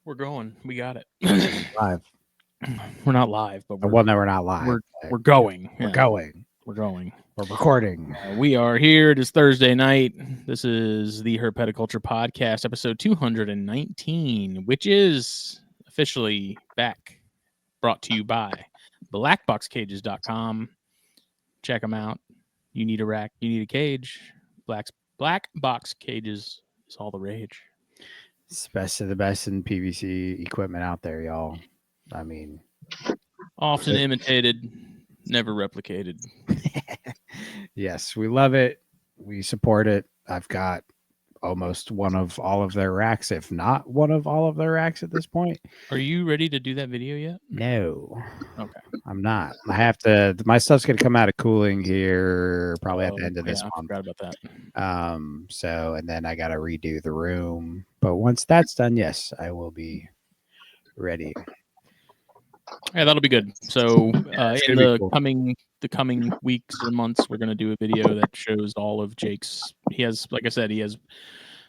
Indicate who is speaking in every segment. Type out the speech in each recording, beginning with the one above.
Speaker 1: We're going. We got it.
Speaker 2: Live.
Speaker 1: We're not live, but
Speaker 2: Well, no, we're not live.
Speaker 1: we're going.
Speaker 2: We're
Speaker 1: Yeah,
Speaker 2: going.
Speaker 1: We're going.
Speaker 2: We're recording.
Speaker 1: We are here. It is Thursday night. This is the Herpeticulture Podcast, episode 219, which is officially back. Brought to you by BlackBoxCages.com. Check them out. You need a rack. You need a cage. Black Box Cages is all the rage.
Speaker 2: It's best of the best in PVC equipment out there, y'all. I mean,
Speaker 1: Often imitated, never replicated.
Speaker 2: yes, we love it. We support it. I've got almost one of all of their racks, if not one of all of their racks at this point.
Speaker 1: Are you ready to do that video yet?
Speaker 2: No.
Speaker 1: Okay.
Speaker 2: I'm not. I have to. My stuff's going to come out of cooling here probably at the end of this month.
Speaker 1: I forgot about
Speaker 2: that. So, and then I got to redo the room. But once that's done, yes, I will be ready.
Speaker 1: Yeah, that'll be good. So, in the coming weeks or months, we're going to do a video that shows all of Jake's. He has, like I said, he has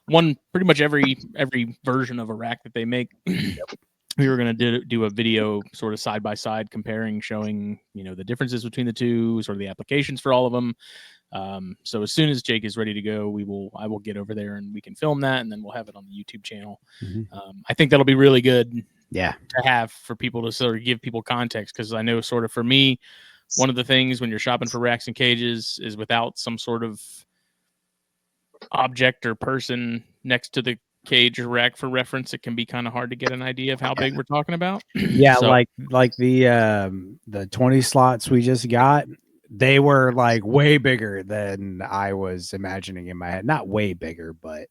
Speaker 1: pretty much every version of a rack that they make. We were going to do a video sort of side by side comparing, showing, the differences between the two, sort of the applications for all of them. So as soon as Jake is ready to go, I will get over there and we can film that, and then we'll have it on the YouTube channel. I think that'll be really good.
Speaker 2: Yeah,
Speaker 1: to have for people to sort of give people context, because I know sort of for me, one of the things when you're shopping for racks and cages is without some sort of object or person next to the cage or rack for reference, it can be kind of hard to get an idea of how big we're talking about.
Speaker 2: Yeah, so, like the 20 slots we just got, they were like way bigger than I was imagining in my head. Not way bigger, but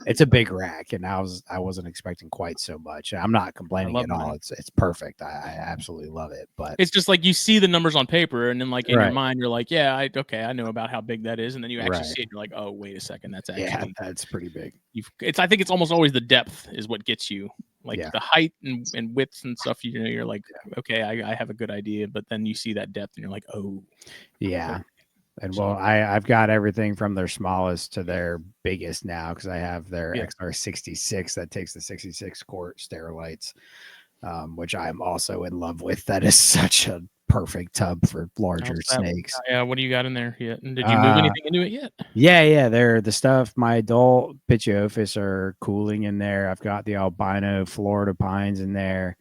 Speaker 2: it's a big rack, and I wasn't expecting quite so much. I'm not complaining at all. It's perfect. I absolutely love it. But
Speaker 1: it's just like you see the numbers on paper, and then like in your mind, you're like, yeah, I know about how big that is, and then you actually see it, you're like, oh, wait a second, that's actually
Speaker 2: that's pretty big.
Speaker 1: I think it's almost always the depth is what gets you, like the height and widths and stuff. You're like, okay, I have a good idea, but then you see that depth, and you're like, oh,
Speaker 2: yeah. And well, I've got everything from their smallest to their biggest now, because I have their XR66 that takes the 66 quart Sterillites, which I'm also in love with. That is such a perfect tub for larger snakes.
Speaker 1: Yeah, what do you got in there yet? And did you move anything into it yet?
Speaker 2: Yeah, they're the stuff. My adult Pituophis are cooling in there. I've got the albino Florida pines in there.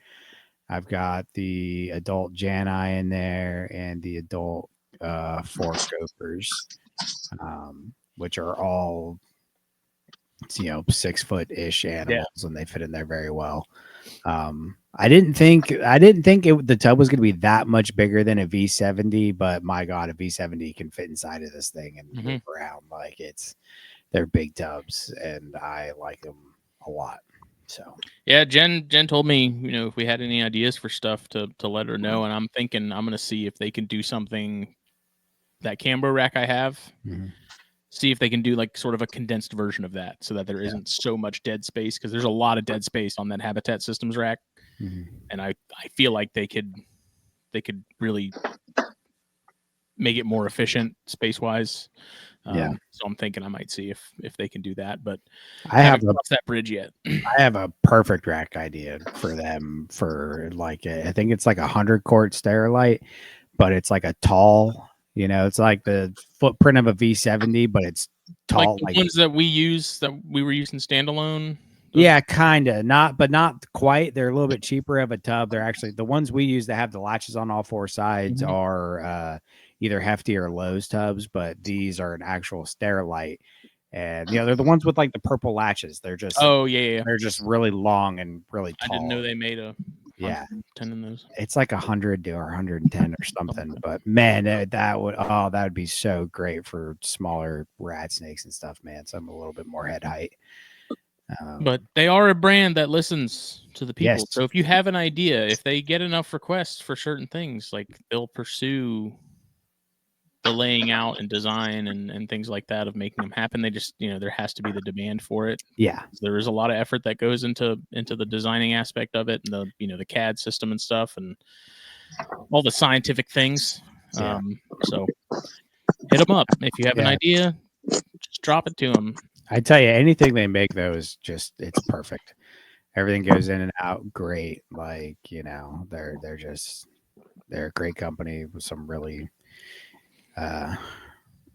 Speaker 2: I've got the adult Jani in there, and the adult four gophers, which are all 6 foot ish animals, and they fit in there very well. I didn't think the tub was going to be that much bigger than a V70, but my God, a V70 can fit inside of this thing and move around. Like they're big tubs, and I like them a lot. So
Speaker 1: yeah, Jen told me, if we had any ideas for stuff to let her know, and I'm thinking I'm going to see if they can do something. That Cambo rack I have, see if they can do like sort of a condensed version of that, so that there isn't so much dead space, because there's a lot of dead space on that Habitat Systems rack, and I feel like they could really make it more efficient space wise. So I'm thinking I might see if they can do that, but I haven't crossed that bridge yet.
Speaker 2: I have a perfect rack idea for them for like I think it's like 100 quart Sterilite, but it's like a tall. It's like the footprint of a V70, but it's tall.
Speaker 1: Like the ones that we were using standalone.
Speaker 2: Yeah, kind of. Not quite. They're a little bit cheaper of a tub. They're actually the ones we use that have the latches on all four sides are either Hefty or Lowe's tubs, but these are an actual Sterilite. And they're the ones with like the purple latches. They're just they're just really long and really tall.
Speaker 1: I didn't know they made a 10 in those.
Speaker 2: It's like 100 or 110 or something, but man, that would be so great for smaller rat snakes and stuff, man. Something a little bit more head height.
Speaker 1: But they are a brand that listens to the people. So if you have an idea, if they get enough requests for certain things, like they'll pursue the laying out and design and things like that of making them happen. They just, there has to be the demand for it.
Speaker 2: Yeah.
Speaker 1: There is a lot of effort that goes into the designing aspect of it, and the CAD system and stuff, and all the scientific things. So hit them up. If you have an idea, just drop it to them.
Speaker 2: I tell you, anything they make though is it's perfect. Everything goes in and out great. Like, they're a great company with some really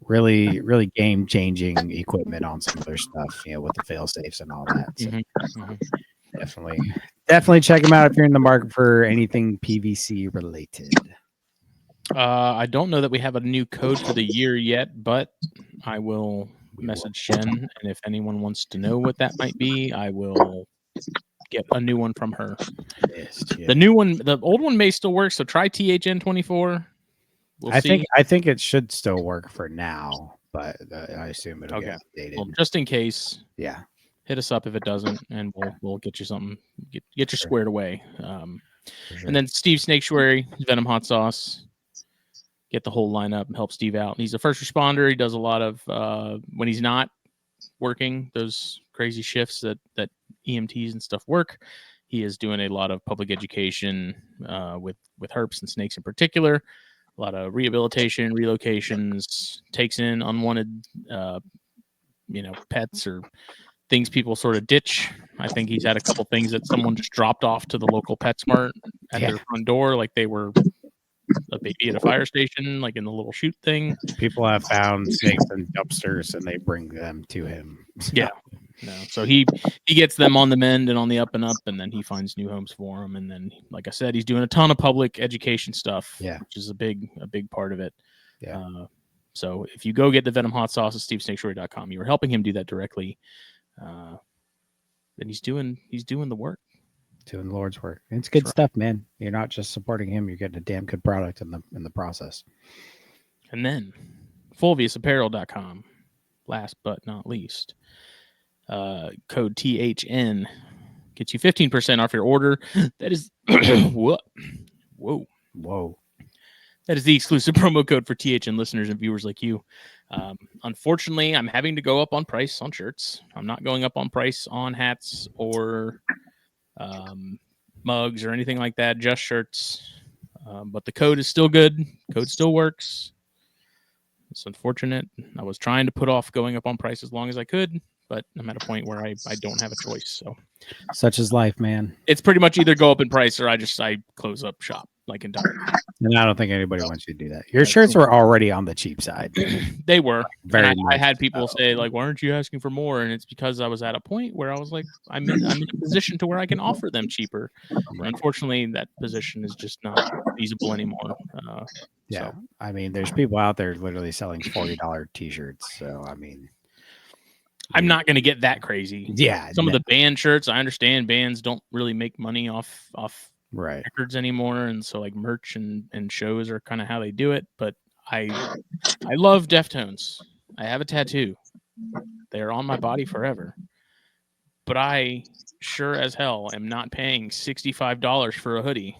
Speaker 2: really game changing equipment on some of their stuff, with the fail safes and all that. So definitely check them out if you're in the market for anything PVC related.
Speaker 1: I don't know that we have a new code for the year yet, but I will message Shen, and if anyone wants to know what that might be, I will get a new one from her. The new one, the old one may still work, so try THN24.
Speaker 2: I think it should still work for now, but I assume it'll get updated.
Speaker 1: Well, just in case,
Speaker 2: yeah,
Speaker 1: hit us up if it doesn't, and we'll get you something, get you squared away. And then Steve Snaketuary, Venom Hot Sauce. Get the whole lineup and help Steve out. He's a first responder. He does a lot of when he's not working those crazy shifts that EMTs and stuff work. He is doing a lot of public education with herps and snakes in particular. A lot of rehabilitation, relocations, takes in unwanted pets or things people sort of ditch. I think he's had a couple things that someone just dropped off to the local PetSmart at their front door, like they were a baby at a fire station, like in the little chute thing.
Speaker 2: People have found snakes in dumpsters and they bring them to him.
Speaker 1: Yeah. No. So he gets them on the mend and on the up and up, and then he finds new homes for them. And then, like I said, he's doing a ton of public education stuff, which is a big part of it.
Speaker 2: Yeah.
Speaker 1: So if you go get the Venom Hot Sauce at stevesnaketuary.com, you are helping him do that directly. Then he's doing the work.
Speaker 2: Doing the Lord's work. It's good stuff, man. You're not just supporting him, you're getting a damn good product in the process.
Speaker 1: And then fulviusapparel.com, last but not least, code THN gets you 15% off your order. That is whoa. That is the exclusive promo code for THN listeners and viewers like you. Unfortunately, I'm having to go up on price on shirts. I'm not going up on price on hats or mugs or anything like that, just shirts. But the code is still good. Code still works. It's unfortunate. I was trying to put off going up on price as long as I could, but I'm at a point where I don't have a choice. So
Speaker 2: such is life, man.
Speaker 1: It's pretty much either go up in price or I close up shop like entirely.
Speaker 2: And I don't think anybody wants you to do that. Your shirts were already on the cheap side.
Speaker 1: They were. Very. I had people say, like, why aren't you asking for more? And it's because I was at a point where I was like, I'm in a position to where I can offer them cheaper. Right. Unfortunately, that position is just not feasible anymore.
Speaker 2: So. I mean, there's people out there literally selling $40 t-shirts. So, I mean,
Speaker 1: I'm not going to get that crazy.
Speaker 2: Yeah.
Speaker 1: Some of the band shirts, I understand bands don't really make money off records anymore, and so like merch and shows are kind of how they do it. But I love Deftones. I have a tattoo. They're on my body forever. But I sure as hell am not paying $65 for a hoodie.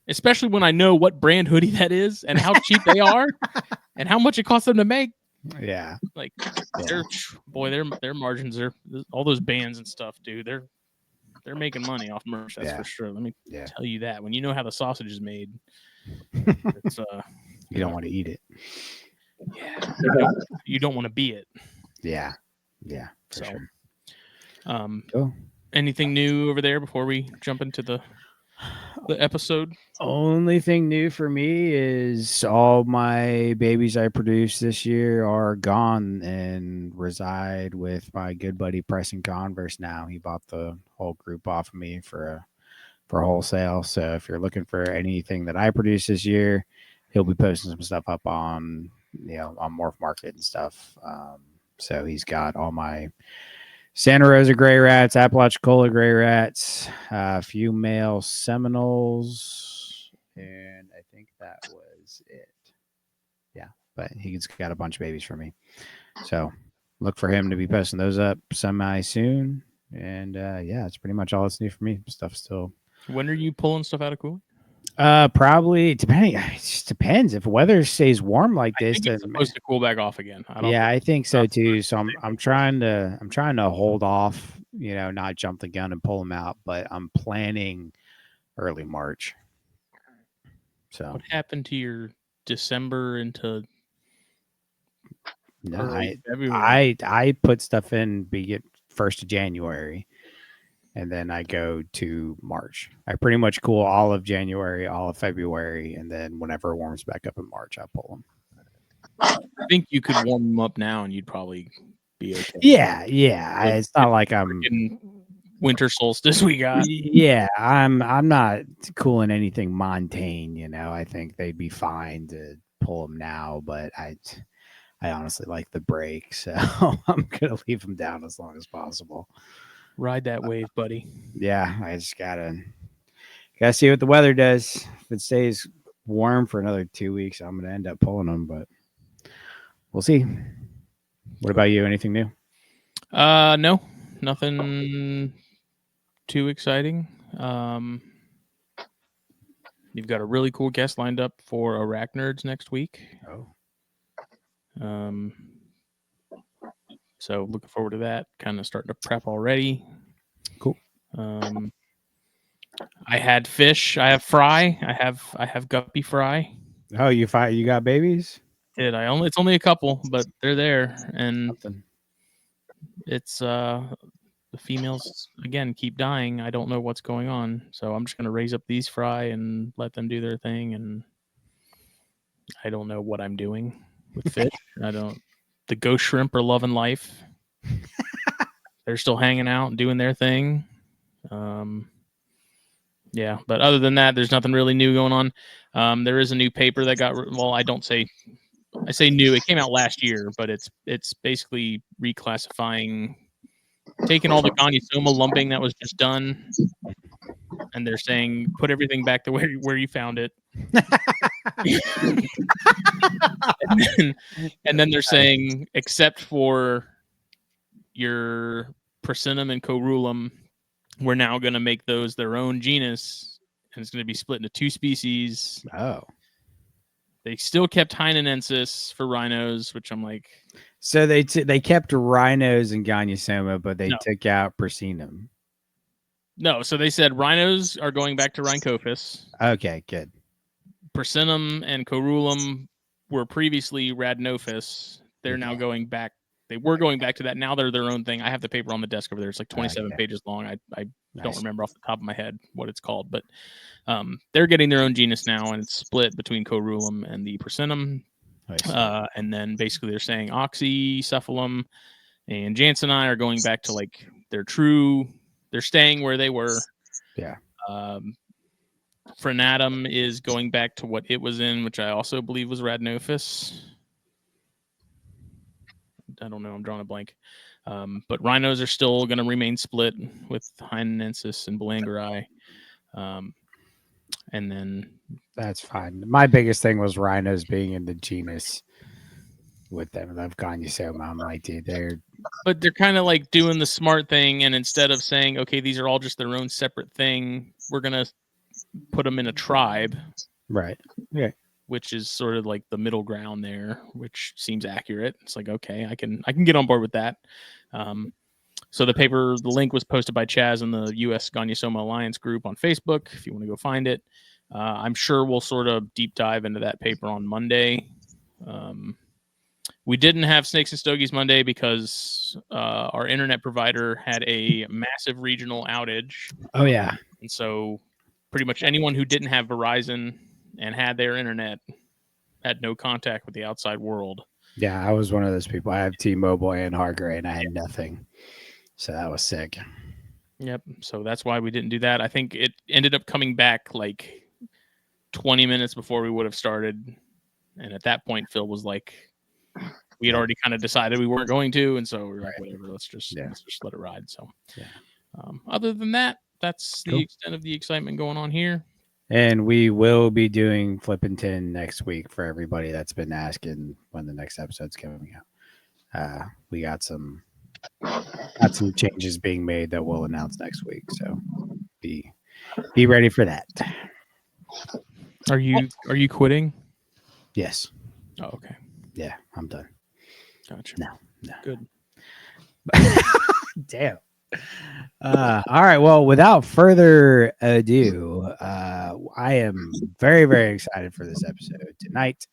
Speaker 1: Especially when I know what brand hoodie that is and how cheap they are and how much it costs them to make.
Speaker 2: Yeah.
Speaker 1: Like their margins are all those bands and stuff, dude. They're making money off merch, that's for sure. Let me tell you that. When you know how the sausage is made, it's
Speaker 2: you don't want to eat it.
Speaker 1: Yeah. You don't want to be it.
Speaker 2: Yeah. Yeah. For sure.
Speaker 1: Cool. Anything new over there before we jump into the episode?
Speaker 2: Only thing new for me is all my babies I produced this year are gone and reside with my good buddy Preston Converse now. He bought the whole group off of me for wholesale. So if you're looking for anything that I produced this year, he'll be posting some stuff up on on Morph Market and stuff. So he's got all my Santa Rosa gray rats, Apalachicola gray rats, a few male Seminoles, and I think that was it. Yeah, but he's got a bunch of babies for me. So look for him to be posting those up semi soon. And it's pretty much all that's new for me. Stuff still.
Speaker 1: When are you pulling stuff out of cooling?
Speaker 2: Probably depending. It just depends. If weather stays warm like this,
Speaker 1: then it's supposed to cool back off again.
Speaker 2: I think so too. So I'm trying to hold off. Not jump the gun and pull them out, but I'm planning early March. So
Speaker 1: what happened to your December into?
Speaker 2: No, I put stuff in 1st of January. and then I go to March. I pretty much cool all of January, all of February, and then whenever it warms back up in March, I pull them.
Speaker 1: I think you could warm them up now, and you'd probably be okay.
Speaker 2: Yeah. It's not like I'm
Speaker 1: winter solstice we got.
Speaker 2: Yeah, I'm not cooling anything Montane. I think they'd be fine to pull them now, but I honestly like the break, so I'm gonna leave them down as long as possible.
Speaker 1: Ride that wave, buddy.
Speaker 2: Yeah, I just gotta see what the weather does. If it stays warm for another 2 weeks, I'm gonna end up pulling them, but we'll see. What about you? Anything new?
Speaker 1: No, nothing too exciting. You've got a really cool guest lined up for Arachnerds next week. So looking forward to that. Kind of starting to prep already.
Speaker 2: Cool.
Speaker 1: I had fish. I have fry. I have guppy fry.
Speaker 2: Oh, you got babies?
Speaker 1: It's only a couple, but they're there, and it's the females again keep dying. I don't know what's going on, so I'm just gonna raise up these fry and let them do their thing. And I don't know what I'm doing with fish. The ghost shrimp are loving life. They're still hanging out and doing their thing. Yeah, but other than that, there's nothing really new going on. There is a new paper that got I say new. It came out last year, but it's basically reclassifying, taking all the Gonyosoma lumping that was just done, and they're saying put everything back to where you found it. and then they're saying except for your Persimmon and Corulum, we're now going to make those their own genus, and it's going to be split into 2 species.
Speaker 2: Oh.
Speaker 1: They still kept Heinenensis for rhinos, which I'm like...
Speaker 2: So they kept rhinos and Gonyosoma, but they took out Persimmon.
Speaker 1: No, so they said rhinos are going back to Rhynchophis.
Speaker 2: Okay, good.
Speaker 1: Persimmon and Corulum were previously Radnophis. They're now going back. They were going back to that. Now they're their own thing. I have the paper on the desk over there. It's like 27 pages long. I don't remember off the top of my head what it's called, but they're getting their own genus now, and it's split between Corulum and the Persimmon. And then basically they're saying Oxycephalum and Janseni are going back to like they're staying where they were.
Speaker 2: Yeah.
Speaker 1: Frenatum is going back to what it was in, which I also believe was Radnophis. I don't know. I'm drawing a blank. But rhinos are still going to remain split with Heinenensis and Belangeri. And then...
Speaker 2: That's fine. My biggest thing was rhinos being in the genus with them. I've Gonyosoma. I'm like, dude,
Speaker 1: But they're kind of like doing the smart thing, and instead of saying, okay, these are all just their own separate thing, we're going to put them in a tribe.
Speaker 2: Right. Yeah.
Speaker 1: Which is sort of like the middle ground there, which seems accurate. It's like, okay, I can get on board with that. So the link was posted by Chaz in the U.S. Gonyosoma Alliance group on Facebook, if you want to go find it. I'm sure we'll sort of deep dive into that paper on Monday. We didn't have Snakes and Stogies Monday because our internet provider had a massive regional outage.
Speaker 2: Oh, yeah.
Speaker 1: And so pretty much anyone who didn't have Verizon and had their internet had no contact with the outside world.
Speaker 2: Yeah, I was one of those people. I have T-Mobile and Hargray, and I had nothing. So that was sick.
Speaker 1: Yep. So that's why we didn't do that. I think it ended up coming back like 20 minutes before we would have started. And at that point, Phil was like, we had already kind of decided we weren't going to. And so we were like, whatever, let's just let it ride. So other than that, that's the extent of the excitement going on here.
Speaker 2: And we will be doing Flippin' 10 next week for everybody that's been asking when the next episode's coming out. We got some changes being made that we'll announce next week. So be ready for that.
Speaker 1: Are you quitting?
Speaker 2: Yes.
Speaker 1: Oh, okay.
Speaker 2: Yeah, I'm done.
Speaker 1: Gotcha.
Speaker 2: No.
Speaker 1: Good.
Speaker 2: Damn. All right. Well, without further ado, I am very, very excited for this episode tonight.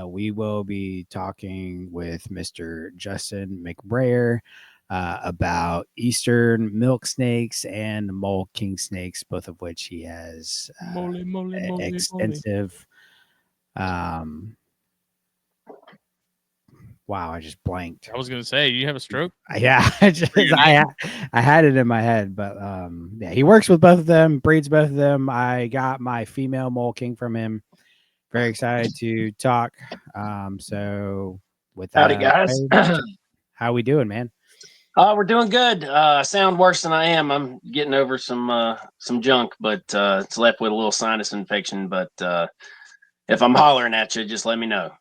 Speaker 2: We will be talking with Mr. Justin McBrayer. about eastern milk snakes and mole kingsnakes, both of which he has extensive. Wow, I just blanked.
Speaker 1: I was gonna say, you have a stroke?
Speaker 2: Yeah, I had it in my head, but yeah, he works with both of them, breeds both of them. I got my female mole king from him. Very excited to talk. So with that,
Speaker 3: Howdy, guys.
Speaker 2: how we doing, man?
Speaker 3: We're doing good. I sound worse than I am. I'm getting over some junk, but it's left with a little sinus infection. But if I'm hollering at you, just let me know.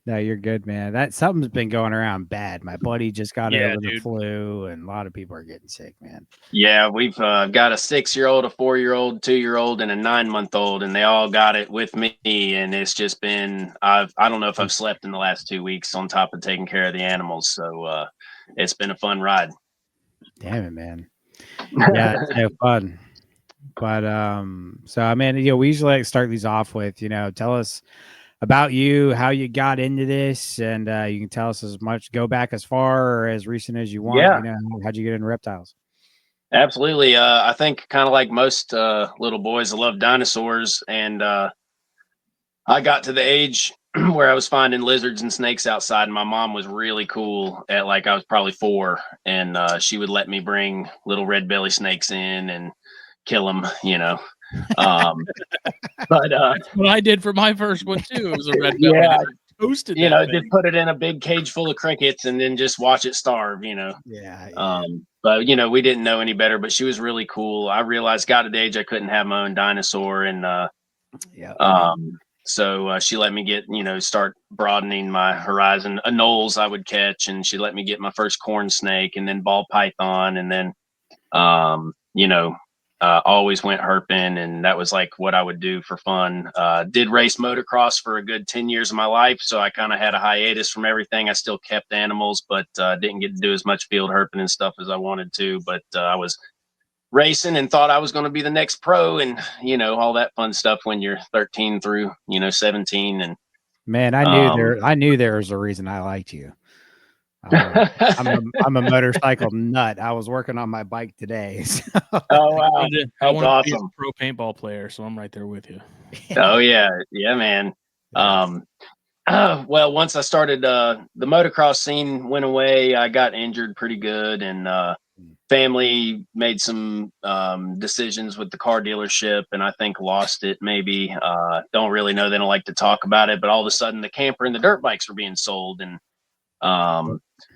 Speaker 2: No, you're good, man. That something's been going around bad. My buddy just got over the flu, and a lot of people are getting sick, man.
Speaker 3: Yeah, we've got a 6-year-old, a 4-year-old, 2-year-old, and a 9-month-old, and they all got it with me. And it's just been I don't know if I've slept in the last 2 weeks on top of taking care of the animals. So it's been a fun ride.
Speaker 2: Damn it, man. Yeah, it's so fun. But so I mean, we usually like to start these off with, tell us about you, how you got into this, and you can tell us as much, go back as far or as recent as you want.
Speaker 3: Yeah.
Speaker 2: How'd you get into reptiles?
Speaker 3: Absolutely. I think kind of like most little boys, I love dinosaurs, and I got to the age where I was finding lizards and snakes outside, and my mom was really cool at I was probably 4, and she would let me bring little red belly snakes in and kill them, But
Speaker 1: that's what I did for my first one too. It was a red belly.
Speaker 3: Yeah,
Speaker 1: toasted.
Speaker 3: Just put it in a big cage full of crickets and then just watch it starve.
Speaker 2: Yeah.
Speaker 3: But we didn't know any better. But she was really cool. I realized got to the age I couldn't have my own dinosaur, and so she let me get start broadening my horizon. Anoles I would catch, and she let me get my first corn snake, and then ball python, and then always went herping, and that was like what I would do for fun. Did race motocross for a good 10 years of my life, so I kind of had a hiatus from everything. I still kept animals, but didn't get to do as much field herping and stuff as I wanted to. But I was racing and thought I was going to be the next pro, and all that fun stuff when you're 13 through 17. And
Speaker 2: man, I knew there was a reason I liked you. I'm a motorcycle nut. I was working on my bike today. So.
Speaker 3: Oh wow,
Speaker 1: I want to be a pro paintball player, so I'm right there with you.
Speaker 3: Oh yeah, man. Well, once I started, the motocross scene went away. I got injured pretty good, and family made some decisions with the car dealership, and I think lost it maybe. Don't really know. They don't like to talk about it, but all of a sudden the camper and the dirt bikes were being sold, and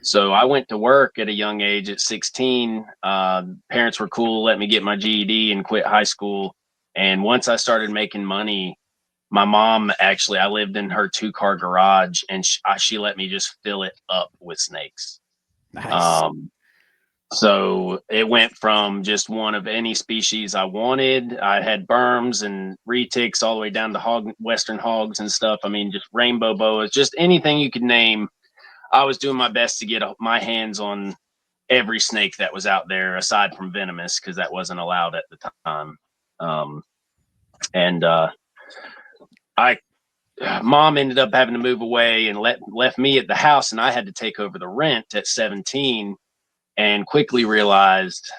Speaker 3: so I went to work at a young age at 16. Parents were cool, let me get my GED and quit high school. And once I started making money, my mom actually, I lived in her 2-car garage, and she let me just fill it up with snakes.
Speaker 2: Nice.
Speaker 3: So it went from just one of any species I wanted. I had berms and retics all the way down to western hogs and stuff. I mean, just rainbow boas, just anything you could name. I was doing my best to get my hands on every snake that was out there, aside from venomous, because that wasn't allowed at the time. Mom ended up having to move away and left me at the house, and I had to take over the rent at 17, and quickly realized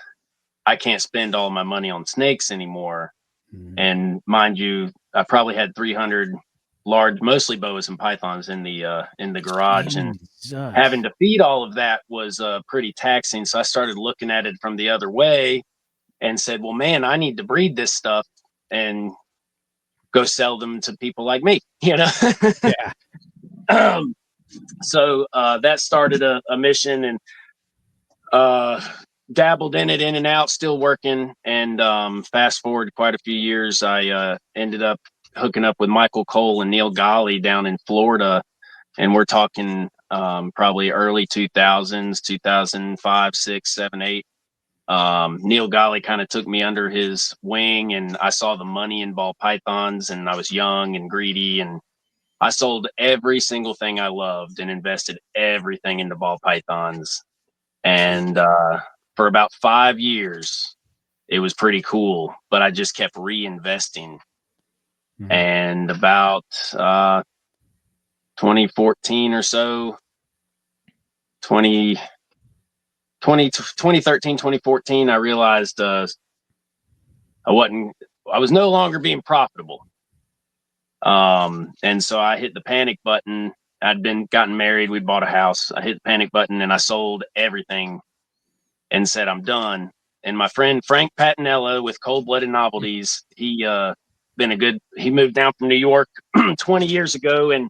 Speaker 3: I can't spend all my money on snakes anymore. Mm-hmm. And mind you, I probably had 300 large, mostly boas and pythons in the garage, and having to feed all of that was pretty taxing. So I started looking at it from the other way and said, well, man, I need to breed this stuff and go sell them to people like me, Yeah. So that started a mission, and dabbled in it in and out, still working. And fast forward quite a few years, I ended up hooking up with Michael Cole and Neil Golly down in Florida. And we're talking probably early 2000s, 2005, 6, 7, 8. Neil Golly kind of took me under his wing, and I saw the money in ball pythons, and I was young and greedy, and I sold every single thing I loved and invested everything into ball pythons. And for about 5 years, it was pretty cool, but I just kept reinvesting. Mm-hmm. And about 2014 or so, 2013, 2014, I realized I was no longer being profitable. And so I hit the panic button. Gotten married. We bought a house. I hit the panic button and I sold everything and said, I'm done. And my friend Frank Patinella with Cold Blooded Novelties, he moved down from New York 20 years ago, and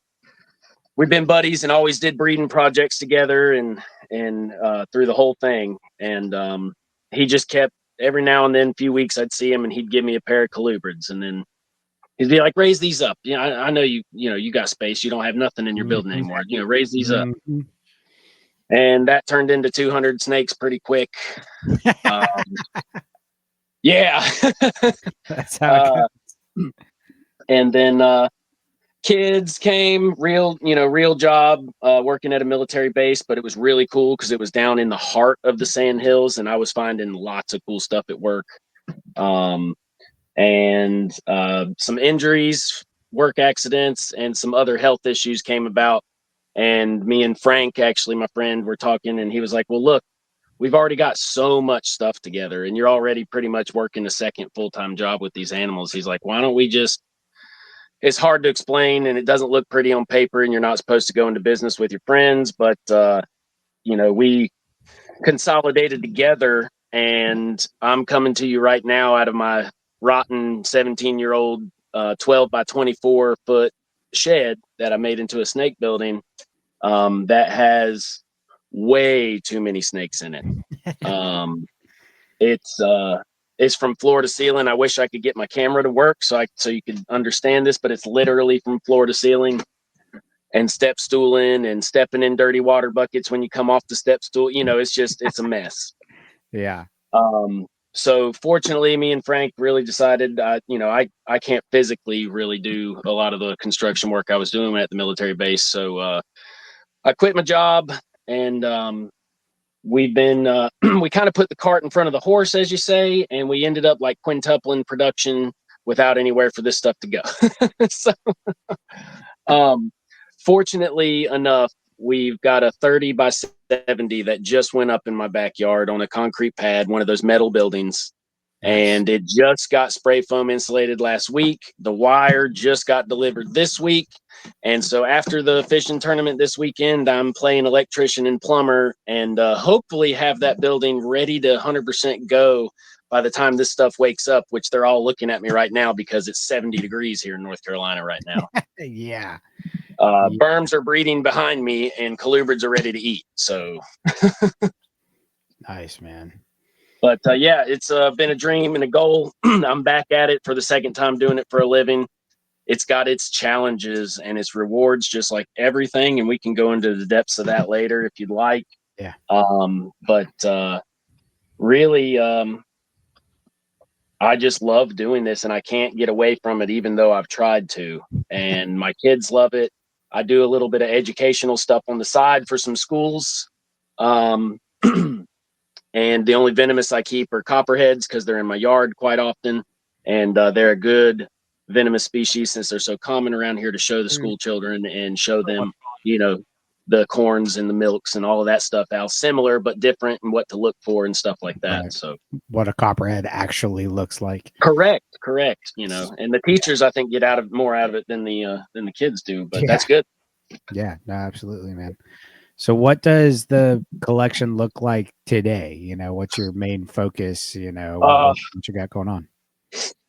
Speaker 3: we've been buddies and always did breeding projects together and through the whole thing. And he just kept, every now and then, a few weeks I'd see him and he'd give me a pair of colubrids, and then he'd be like, raise these up. I know you got space. You don't have nothing in your building anymore. Raise these up. And that turned into 200 snakes pretty quick. Yeah.
Speaker 2: That's how it goes.
Speaker 3: And then kids came, real job, working at a military base, but it was really cool because it was down in the heart of the Sand Hills, and I was finding lots of cool stuff at work. And some injuries, work accidents, and some other health issues came about. And me and Frank, actually, my friend, were talking, and he was like, well, look, we've already got so much stuff together, and you're already pretty much working a second full-time job with these animals. He's like, why don't we just, it's hard to explain, and it doesn't look pretty on paper, and you're not supposed to go into business with your friends, but, we consolidated together, and I'm coming to you right now out of my rotten 17-year-old 12 by 24 foot shed that I made into a snake building that has way too many snakes in it. It's from floor to ceiling. I wish I could get my camera to work so you could understand this, but it's literally from floor to ceiling, and step stooling and stepping in dirty water buckets when you come off the step stool. It's a mess.
Speaker 2: Yeah.
Speaker 3: So fortunately, me and Frank really decided, I can't physically really do a lot of the construction work I was doing at the military base. So I quit my job, and we've been, we kind of put the cart in front of the horse, as you say, and we ended up like quintupling production without anywhere for this stuff to go. So, fortunately enough, we've got a 30 by 70 that just went up in my backyard on a concrete pad, one of those metal buildings. Nice. And it just got spray foam insulated last week. The wire just got delivered this week. And so after the fishing tournament this weekend, I'm playing electrician and plumber, and hopefully have that building ready to 100% go by the time this stuff wakes up, which they're all looking at me right now because it's 70 degrees here in North Carolina right now.
Speaker 2: Yeah.
Speaker 3: Berms are breeding behind me, and colubrids are ready to eat. So
Speaker 2: nice, man.
Speaker 3: But it's been a dream and a goal. I'm back at it for the second time doing it for a living. It's got its challenges and its rewards, just like everything. And we can go into the depths of that later if you'd like.
Speaker 2: Yeah.
Speaker 3: But really, I just love doing this, and I can't get away from it, even though I've tried to. And my kids love it. I do a little bit of educational stuff on the side for some schools. And the only venomous I keep are copperheads because they're in my yard quite often. And they're a good venomous species since they're so common around here, to show the school children and show them, the corns and the milks and all of that stuff, how similar but different, and what to look for and stuff like that. Right. So
Speaker 2: what a copperhead actually looks like.
Speaker 3: Correct. And the teachers, I think, get more out of it than the kids do, but that's good.
Speaker 2: Yeah, no, absolutely, man. So what does the collection look like today? What's your main focus? What you got going on?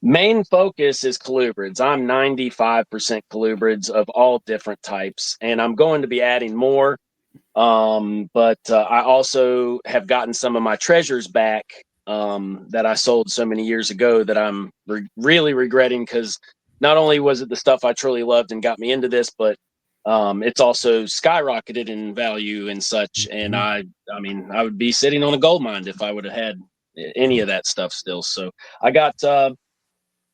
Speaker 3: Main focus is colubrids. I'm 95% colubrids of all different types, and I'm going to be adding more. But I also have gotten some of my treasures back that I sold so many years ago that I'm really regretting, because not only was it the stuff I truly loved and got me into this, but it's also skyrocketed in value and such. And I would be sitting on a gold mine if I would have had any of that stuff still. So I got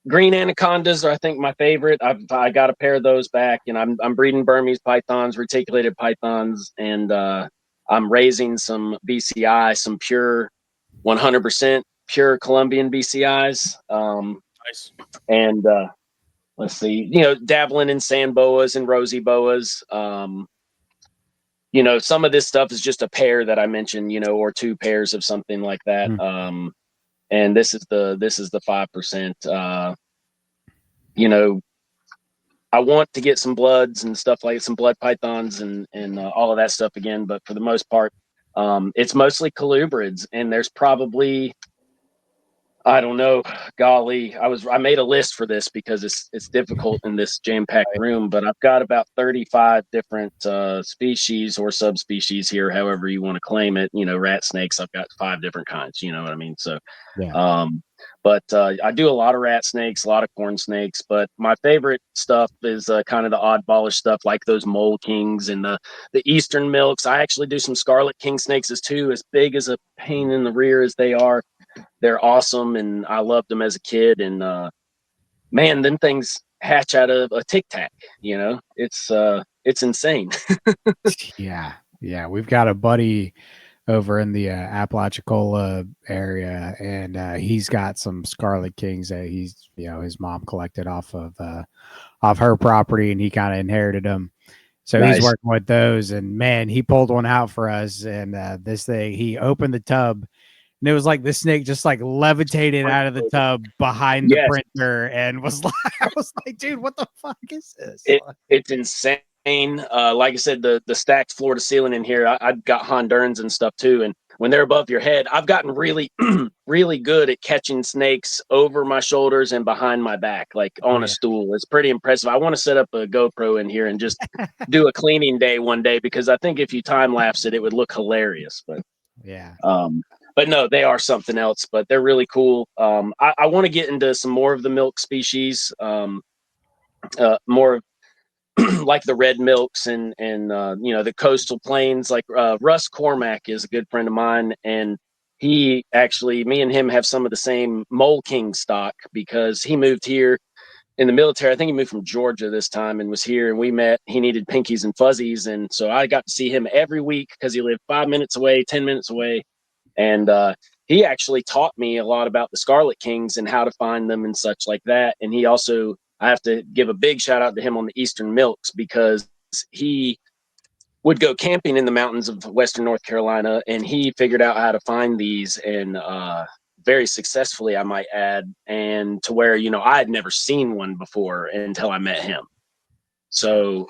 Speaker 3: green anacondas are, I think, my favorite. I got a pair of those back, and I'm breeding Burmese pythons, reticulated pythons, and I'm raising some BCI, some pure 100% pure Colombian BCIs.
Speaker 1: Nice.
Speaker 3: And let's see, dabbling in sand boas and rosy boas. you know, some of this stuff is just a pair that I mentioned, you know, or 2 pairs of something like that. And this is the 5%. You know, I want to get some bloods and stuff, like some blood pythons and all of that stuff again, but for the most part, it's mostly colubrids, and there's probably, I don't know, golly, I made a list for this because it's difficult in this jam-packed room, but I've got about 35 different species or subspecies here, however you want to claim it. You know, rat snakes, I've got 5 different kinds, you know what I mean? So,
Speaker 2: Yeah.
Speaker 3: but I do a lot of rat snakes, a lot of corn snakes, but my favorite stuff is kind of the oddballish stuff, like those mole kings and the eastern milks. I actually do some scarlet king snakes as too, as big as a pain in the rear as they are. They're awesome, and I loved them as a kid. And man, them things hatch out of a tic tac. You know, it's insane.
Speaker 2: Yeah. We've got a buddy over in the Apalachicola area, and he's got some scarlet kings that he's, you know, his mom collected off her property, and he kind of inherited them. So
Speaker 3: Nice.
Speaker 2: he's working with those, and man, he pulled one out for us. And this thing, he opened the tub, and it was like the snake just like levitated out of the tub behind the
Speaker 3: Yes.
Speaker 2: printer, and was like, I was like, dude, what the fuck is this?
Speaker 3: It's insane. Like I said, the stacked floor to ceiling in here, I've got Hondurans and stuff too. And when they're above your head, I've gotten really, really good at catching snakes over my shoulders and behind my back, like on a stool. It's pretty impressive. I want to set up a GoPro in here and just do a cleaning day one day, because I think if you time lapse it, it would look hilarious. But but no, they are something else, but they're really cool. I want to get into some more of the milk species, more like the red milks and you know, the coastal plains. Like Russ Cormack is a good friend of mine, and he actually, me and him have some of the same Mole King stock, because he moved here in the military. I think he moved from Georgia this time and was here, and we met. He needed pinkies and fuzzies, and so I got to see him every week because he lived 5 minutes away, 10 minutes away. And he actually taught me a lot about the Scarlet Kings and how to find them and such like that. And he also, I have to give a big shout out to him on the Eastern Milks, because he would go camping in the mountains of Western North Carolina, and he figured out how to find these, and very successfully, I might add, and to where, you know, I had never seen one before until I met him. So,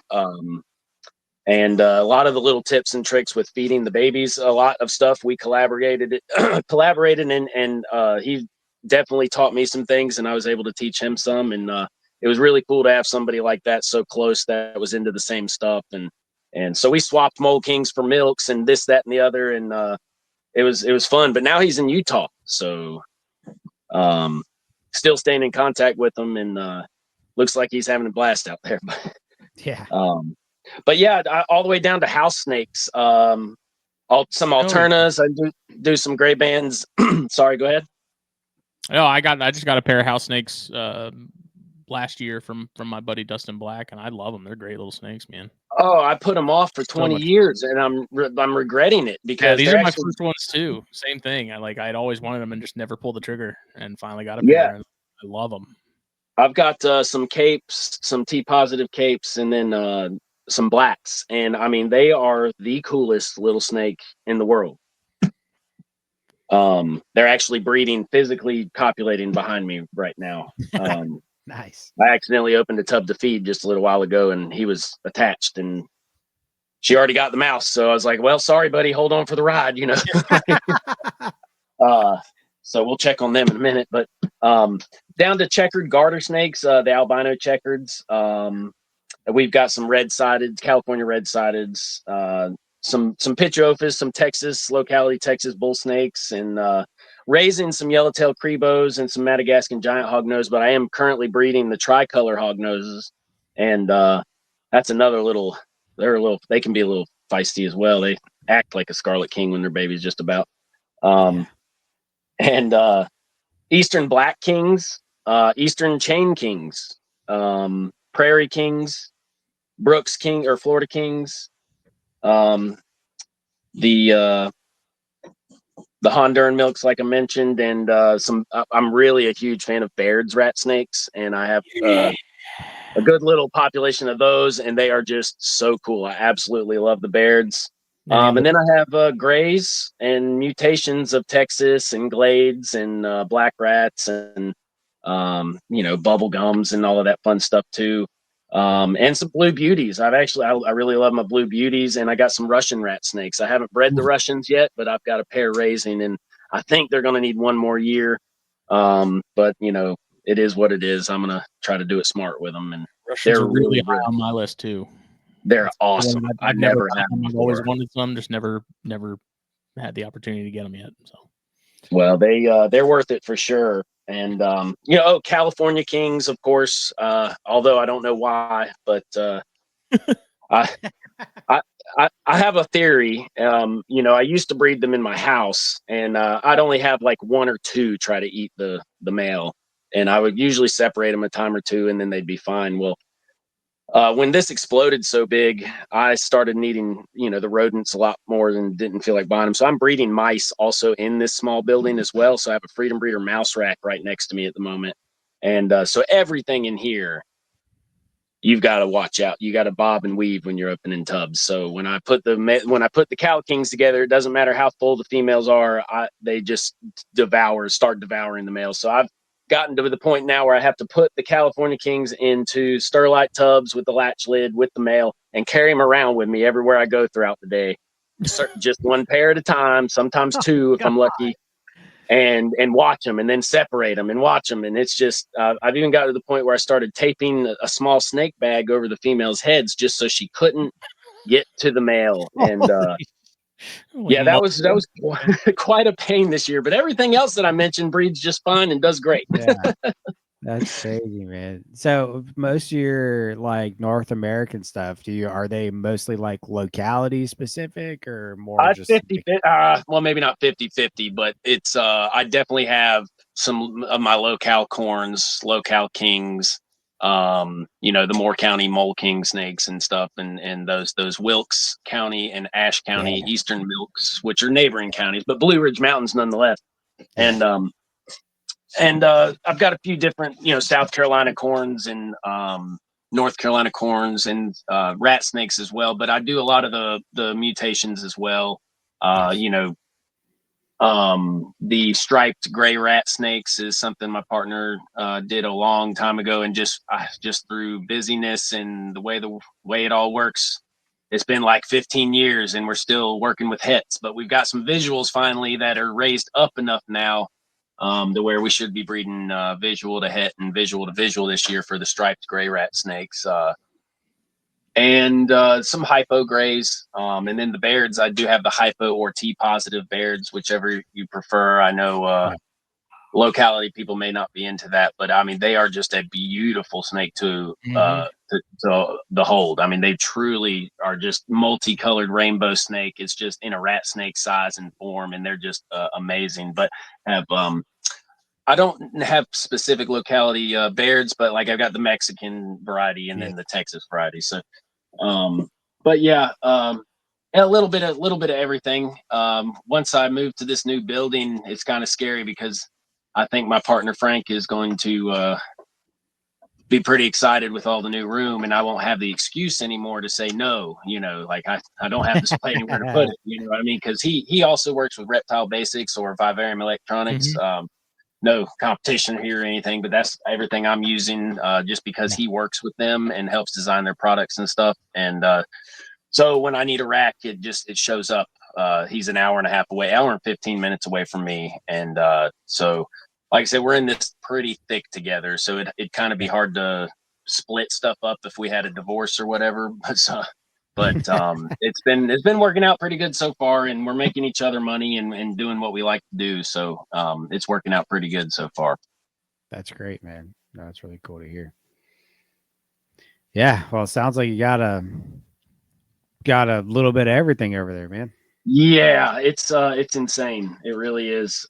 Speaker 3: and a lot of the little tips and tricks with feeding the babies, a lot of stuff we collaborated and he definitely taught me some things, and I was able to teach him some. And it was really cool to have somebody like that so close that was into the same stuff. And so we swapped Mole Kings for milks and this, that, and the other, and it was fun. But now he's in Utah, so still staying in contact with him, and looks like he's having a blast out there.
Speaker 2: Yeah.
Speaker 3: But yeah, all the way down to house snakes. Some alternas. I do some gray bands. Sorry, go ahead.
Speaker 1: Oh, I just got a pair of house snakes last year from my buddy Dustin Black, and I love them. They're great little snakes, man.
Speaker 3: Oh, I put them off for 20 years, and I'm regretting it, because
Speaker 1: these are my first ones too. Same thing. I'd always wanted them and just never pulled the trigger, and finally got a pair. And I love them.
Speaker 3: I've got some capes, some T-positive capes, and then some blacks, and I mean, they are the coolest little snake in the world. They're actually breeding, physically copulating behind me right now.
Speaker 2: Nice.
Speaker 3: I accidentally opened a tub to feed just a little while ago, and he was attached, and she already got the mouse. So I was like, well, sorry, buddy, hold on for the ride, you know. So we'll check on them in a minute. But down to checkered garter snakes, the albino checkers. We've got some red-sided, California red-sideds, some Pitchophis, some Texas, locality Texas bull snakes, and raising some yellowtail crebos and some Madagascan giant hognose. But I am currently breeding the tricolor hognoses, and that's another little. They can be a little feisty as well. They act like a Scarlet King when they're babies, just about. And Eastern Black Kings, Eastern Chain Kings, Prairie Kings, Brooks King or Florida Kings, the Honduran milks, like I mentioned, and some. I'm really a huge fan of Baird's rat snakes, and I have a good little population of those, and they are just so cool. I absolutely love the Bairds. And then I have grays and mutations of Texas and Glades and black rats and bubble gums and all of that fun stuff too. And some blue beauties. I really love my blue beauties, and I got some Russian rat snakes. I haven't bred the Russians yet, but I've got a pair raising, and I think they're going to need one more year. But it is what it is. I'm gonna try to do it smart with them, and
Speaker 1: Russians
Speaker 3: they're
Speaker 1: are really high
Speaker 3: really
Speaker 1: on my list too.
Speaker 3: they're awesome. I've never had them
Speaker 1: I've always wanted some, just never had the opportunity to get them yet. So,
Speaker 3: well, they're worth it for sure. And California Kings, of course. Although I don't know why, but I, I have a theory. I used to breed them in my house, and I'd only have like one or two try to eat the male, and I would usually separate them a time or two, and then they'd be fine. Well, when this exploded so big, I started needing, the rodents a lot more and didn't feel like buying them. So I'm breeding mice also in this small building as well. So I have a Freedom Breeder mouse rack right next to me at the moment. And so everything in here, you've got to watch out. You got to bob and weave when you're opening tubs. So when I put the cow kings together, it doesn't matter how full the females are. They just start devouring the males. So I've gotten to the point now where I have to put the California Kings into Sterlite tubs with the latch lid with the male and carry them around with me everywhere I go throughout the day. Just one pair at a time, sometimes two if I'm lucky, and watch them and then separate them and watch them. And it's just, I've even got to the point where I started taping a small snake bag over the females' heads just so she couldn't get to the male. And that was quite a pain this year, but everything else that I mentioned breeds just fine and does great.
Speaker 2: Yeah, that's crazy, man. So most of your like North American stuff, are they mostly like locality specific or more just
Speaker 3: 50, well, maybe not 50-50, but it's I definitely have some of my locale corns, locale kings, the Moore County Mole Kingsnakes and stuff, and those Wilkes County and Ashe County Eastern Milks, which are neighboring counties, but Blue Ridge Mountains nonetheless. And I've got a few different, South Carolina corns and North Carolina corns and rat snakes as well. But I do a lot of the mutations as well. The striped gray rat snakes is something my partner did a long time ago, and just through busyness and the way it all works, it's been like 15 years and we're still working with hets. But we've got some visuals finally that are raised up enough now to where we should be breeding visual to het and visual to visual this year for the striped gray rat snakes. And some hypo grays. And then the Bairds, I do have the hypo or T positive Bairds, whichever you prefer. I know locality people may not be into that, but I mean, they are just a beautiful snake to behold. I mean, they truly are just multicolored rainbow snake. It's just in a rat snake size and form, and they're just amazing. But have I don't have specific locality Bairds, but like I've got the Mexican variety and then the Texas variety. So, but yeah, a little bit of everything. Once I move to this new building, it's kind of scary because I think my partner Frank is going to be pretty excited with all the new room, and I won't have the excuse anymore to say no. Like I don't have this play anywhere to put it. You know what I mean? Because he also works with Reptile Basics or Vivarium Electronics. No competition here or anything, but that's everything I'm using just because he works with them and helps design their products and stuff. And so when I need a rack, it shows up. He's an hour and a half away, hour and 15 minutes away from me. And so, like I said, we're in this pretty thick together. So it'd kind of be hard to split stuff up if we had a divorce or whatever. But it's been working out pretty good so far, and we're making each other money and doing what we like to do. So it's working out pretty good so far.
Speaker 2: That's great, man. No, that's really cool to hear. Yeah, well, it sounds like you got a little bit of everything over there, man.
Speaker 3: Yeah, it's insane. It really is.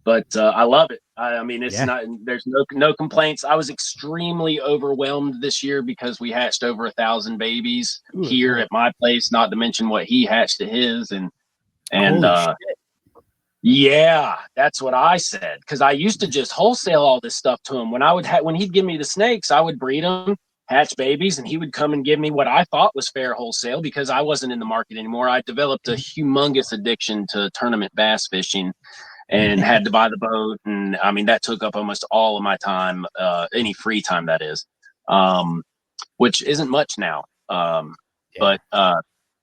Speaker 3: But I love it. I mean, it's not. There's no complaints. I was extremely overwhelmed this year because we hatched over 1,000 babies here at my place. Not to mention what he hatched at his, and Yeah, that's what I said. Because I used to just wholesale all this stuff to him. When he'd give me the snakes, I would breed them, hatch babies, and he would come and give me what I thought was fair wholesale because I wasn't in the market anymore. I developed a humongous addiction to tournament bass fishing and had to buy the boat, and I mean that took up almost all of my time, any free time that is, which isn't much now. But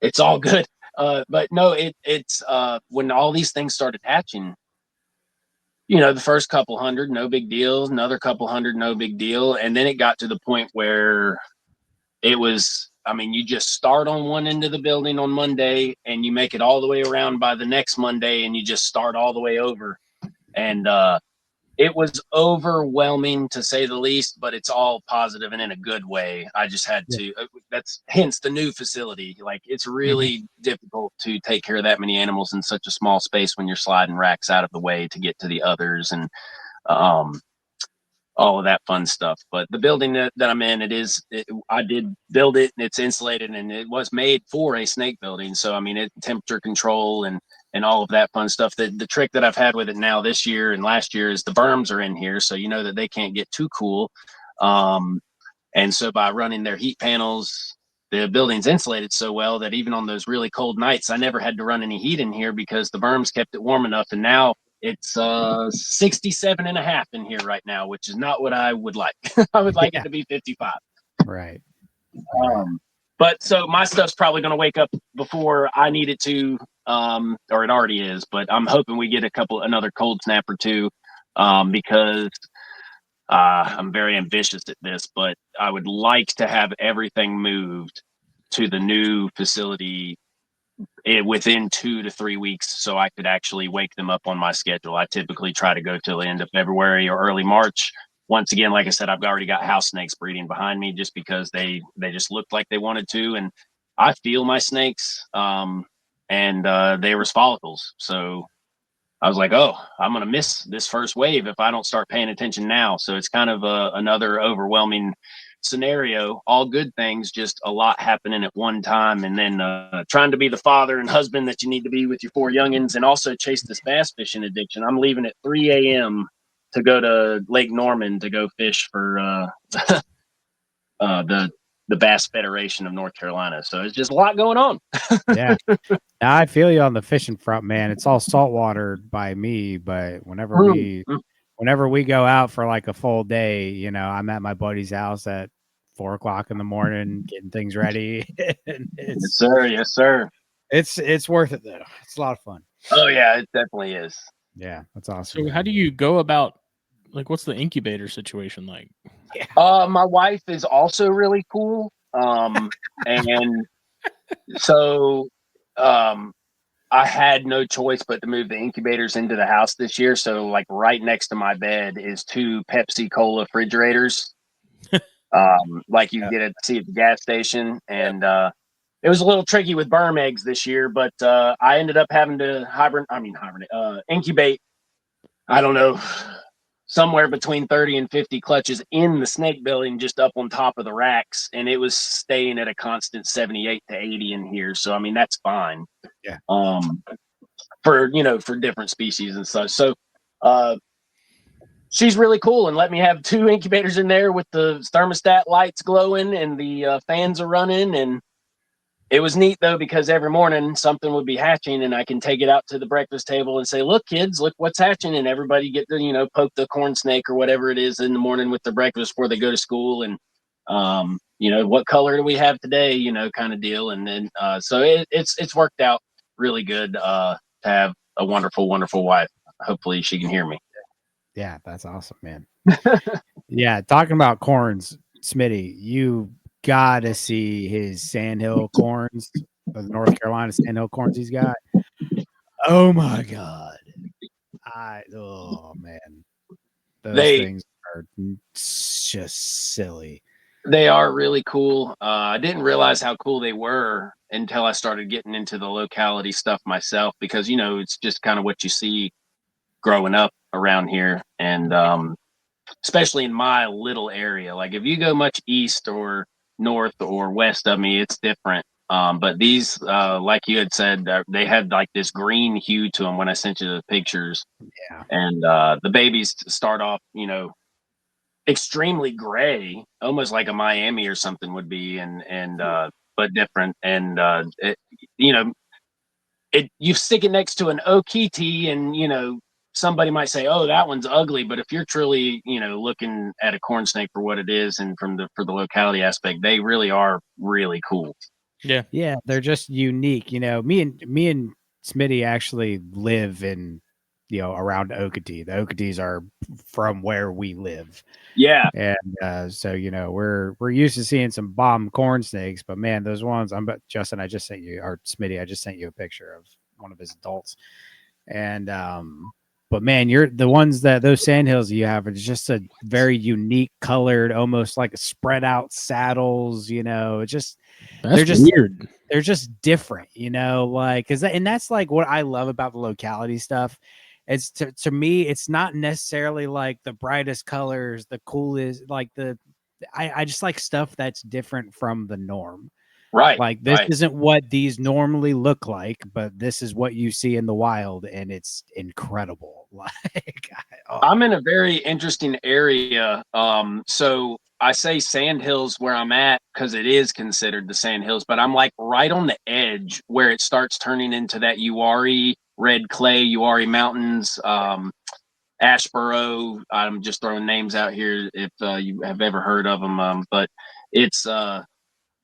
Speaker 3: it's all good. But no, it's when all these things started hatching, the first couple hundred, no big deal. Another couple hundred, no big deal. And then it got to the point where it was, I mean, you just start on one end of the building on Monday and you make it all the way around by the next Monday and you just start all the way over. And it was overwhelming to say the least, but it's all positive and in a good way. I just had to, that's hence the new facility. Like it's really difficult to take care of that many animals in such a small space when you're sliding racks out of the way to get to the others and all of that fun stuff. But the building that I'm in, I did build it and it's insulated and it was made for a snake building. So, I mean, temperature control and all of that fun stuff. The trick that I've had with it now this year and last year is the berms are in here. So, you know that they can't get too cool. And so by running their heat panels, the building's insulated so well that even on those really cold nights, I never had to run any heat in here because the berms kept it warm enough. And now it's 67 and a half in here right now, which is not what I would like. I would like it to be 55.
Speaker 2: Right.
Speaker 3: But so my stuff's probably going to wake up before I need it to, or it already is, but I'm hoping we get another cold snap or two, because I'm very ambitious at this, but I would like to have everything moved to the new facility within 2 to 3 weeks so I could actually wake them up on my schedule. I typically try to go till the end of February or early March. Once again, like I said, I've already got house snakes breeding behind me just because they just looked like they wanted to. And I feel my snakes, and they were follicles. So I was like, oh, I'm going to miss this first wave if I don't start paying attention now. So it's kind of another overwhelming scenario. All good things, just a lot happening at one time. And then trying to be the father and husband that you need to be with your 4 youngins and also chase this bass fishing addiction. I'm leaving at 3 a.m. to go to Lake Norman to go fish for the Bass Federation of North Carolina. So it's just a lot going on.
Speaker 2: Yeah. Now, I feel you on the fishing front, man. It's all saltwater by me, but whenever we go out for like a full day, I'm at my buddy's house at 4 o'clock in the morning getting things ready. And
Speaker 3: Yes, sir. Yes, sir.
Speaker 2: It's worth it though. It's a lot of fun.
Speaker 3: Oh yeah, it definitely is.
Speaker 2: Yeah, that's awesome.
Speaker 1: So how do you go about, like, what's the incubator situation like?
Speaker 3: My wife is also really cool. And so I had no choice but to move the incubators into the house this year. So like right next to my bed is 2 Pepsi Cola refrigerators. Like you get at the gas station. And it was a little tricky with berm eggs this year, but I ended up having to incubate, I don't know, somewhere between 30 and 50 clutches in the snake building, just up on top of the racks. And it was staying at a constant 78 to 80 in here. So, I mean, that's fine.
Speaker 2: Yeah.
Speaker 3: For different species and such. So, she's really cool and let me have 2 incubators in there with the thermostat lights glowing and the fans are running. And it was neat though, because every morning something would be hatching and I can take it out to the breakfast table and say, look, kids, look what's hatching. And everybody get to, poke the corn snake or whatever it is in the morning with their breakfast before they go to school. And, what color do we have today, kind of deal. And then, so it's worked out really good, to have a wonderful, wonderful wife. Hopefully she can hear me.
Speaker 2: Yeah, that's awesome, man. Yeah, talking about corns, Smitty, you gotta see his sandhill corns, the North Carolina sandhill corns he's got. Oh my god. Oh man. Those things are just silly.
Speaker 3: They are really cool. I didn't realize how cool they were until I started getting into the locality stuff myself, because it's just kind of what you see growing up around here. And especially in my little area, like if you go much east or north or west of me, it's different. But these, like you had said, they had like this green hue to them when I sent you the pictures.
Speaker 2: Yeah.
Speaker 3: And the babies start off, extremely gray, almost like a Miami or something would be, but different. And you stick it next to an Okiti, and somebody might say, "Oh, that one's ugly." But if you're truly, looking at a corn snake for what it is, and for the locality aspect, they really are really cool.
Speaker 2: Yeah, they're just unique. Me and Smitty actually live in, around Okatee. The Okatees are from where we live.
Speaker 3: Yeah.
Speaker 2: And so we're used to seeing some bomb corn snakes, but man, those ones. Justin, I just sent you, or Smitty, I just sent you a picture of one of his adults. And but man, you're the ones that those sandhills you have are just a very unique colored, almost like a spread out saddles. It's just
Speaker 1: That's weird.
Speaker 2: They're just different, like and that's like what I love about the locality stuff. It's to me, it's not necessarily like the brightest colors, the coolest, like I just like stuff that's different from the norm.
Speaker 3: Right.
Speaker 2: Like this
Speaker 3: right.
Speaker 2: isn't what these normally look like, but this is what you see in the wild, and it's incredible. Like
Speaker 3: I'm in a very interesting area. So I say sandhills where I'm at because it is considered the sandhills, but I'm like right on the edge where it starts turning into that Uwharrie, red clay, Uwharrie Mountains, Ashboro. I'm just throwing names out here if you have ever heard of them. But it's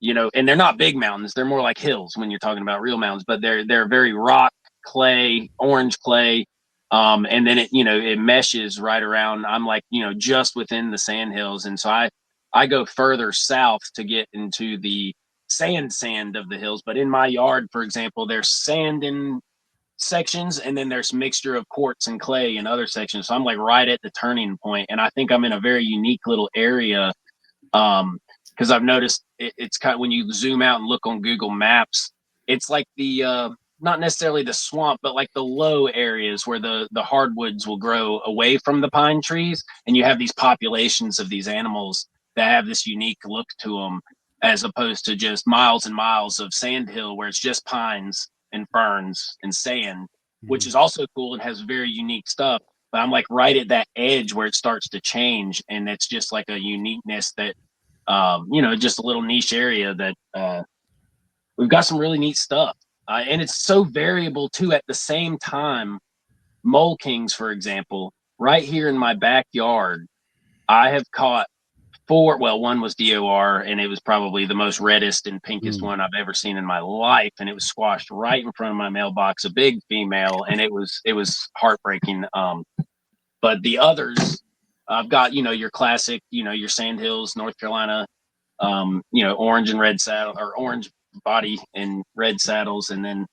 Speaker 3: and they're not big mountains. They're more like hills when you're talking about real mountains, but they're very rock, clay, orange clay. And then it meshes right around. I'm like, just within the sandhills. And so I go further south to get into the sand of the hills. But in my yard, for example, there's sand in sections, and then there's mixture of quartz and clay in other sections. So I'm like right at the turning point, and I think I'm in a very unique little area. Because I've noticed it's kind of, when you zoom out and look on Google Maps, it's like the not necessarily the swamp, but like the low areas where the hardwoods will grow away from the pine trees, and you have these populations of these animals that have this unique look to them, as opposed to just miles and miles of sandhill where it's just pines and ferns and sand, which is also cool and has very unique stuff. But I'm like right at that edge where it starts to change, and it's just like a uniqueness that just a little niche area that we've got some really neat stuff. And it's so variable too. At the same time, Mole Kings, for example, right here in my backyard, I have caught four. Well, one was DOR, and it was probably the most reddest and pinkest one I've ever seen in my life. And it was squashed right in front of my mailbox, a big female, and it was heartbreaking. But the others, I've got, your classic, your Sandhills, North Carolina, orange and red saddle, or orange body and red saddles. And then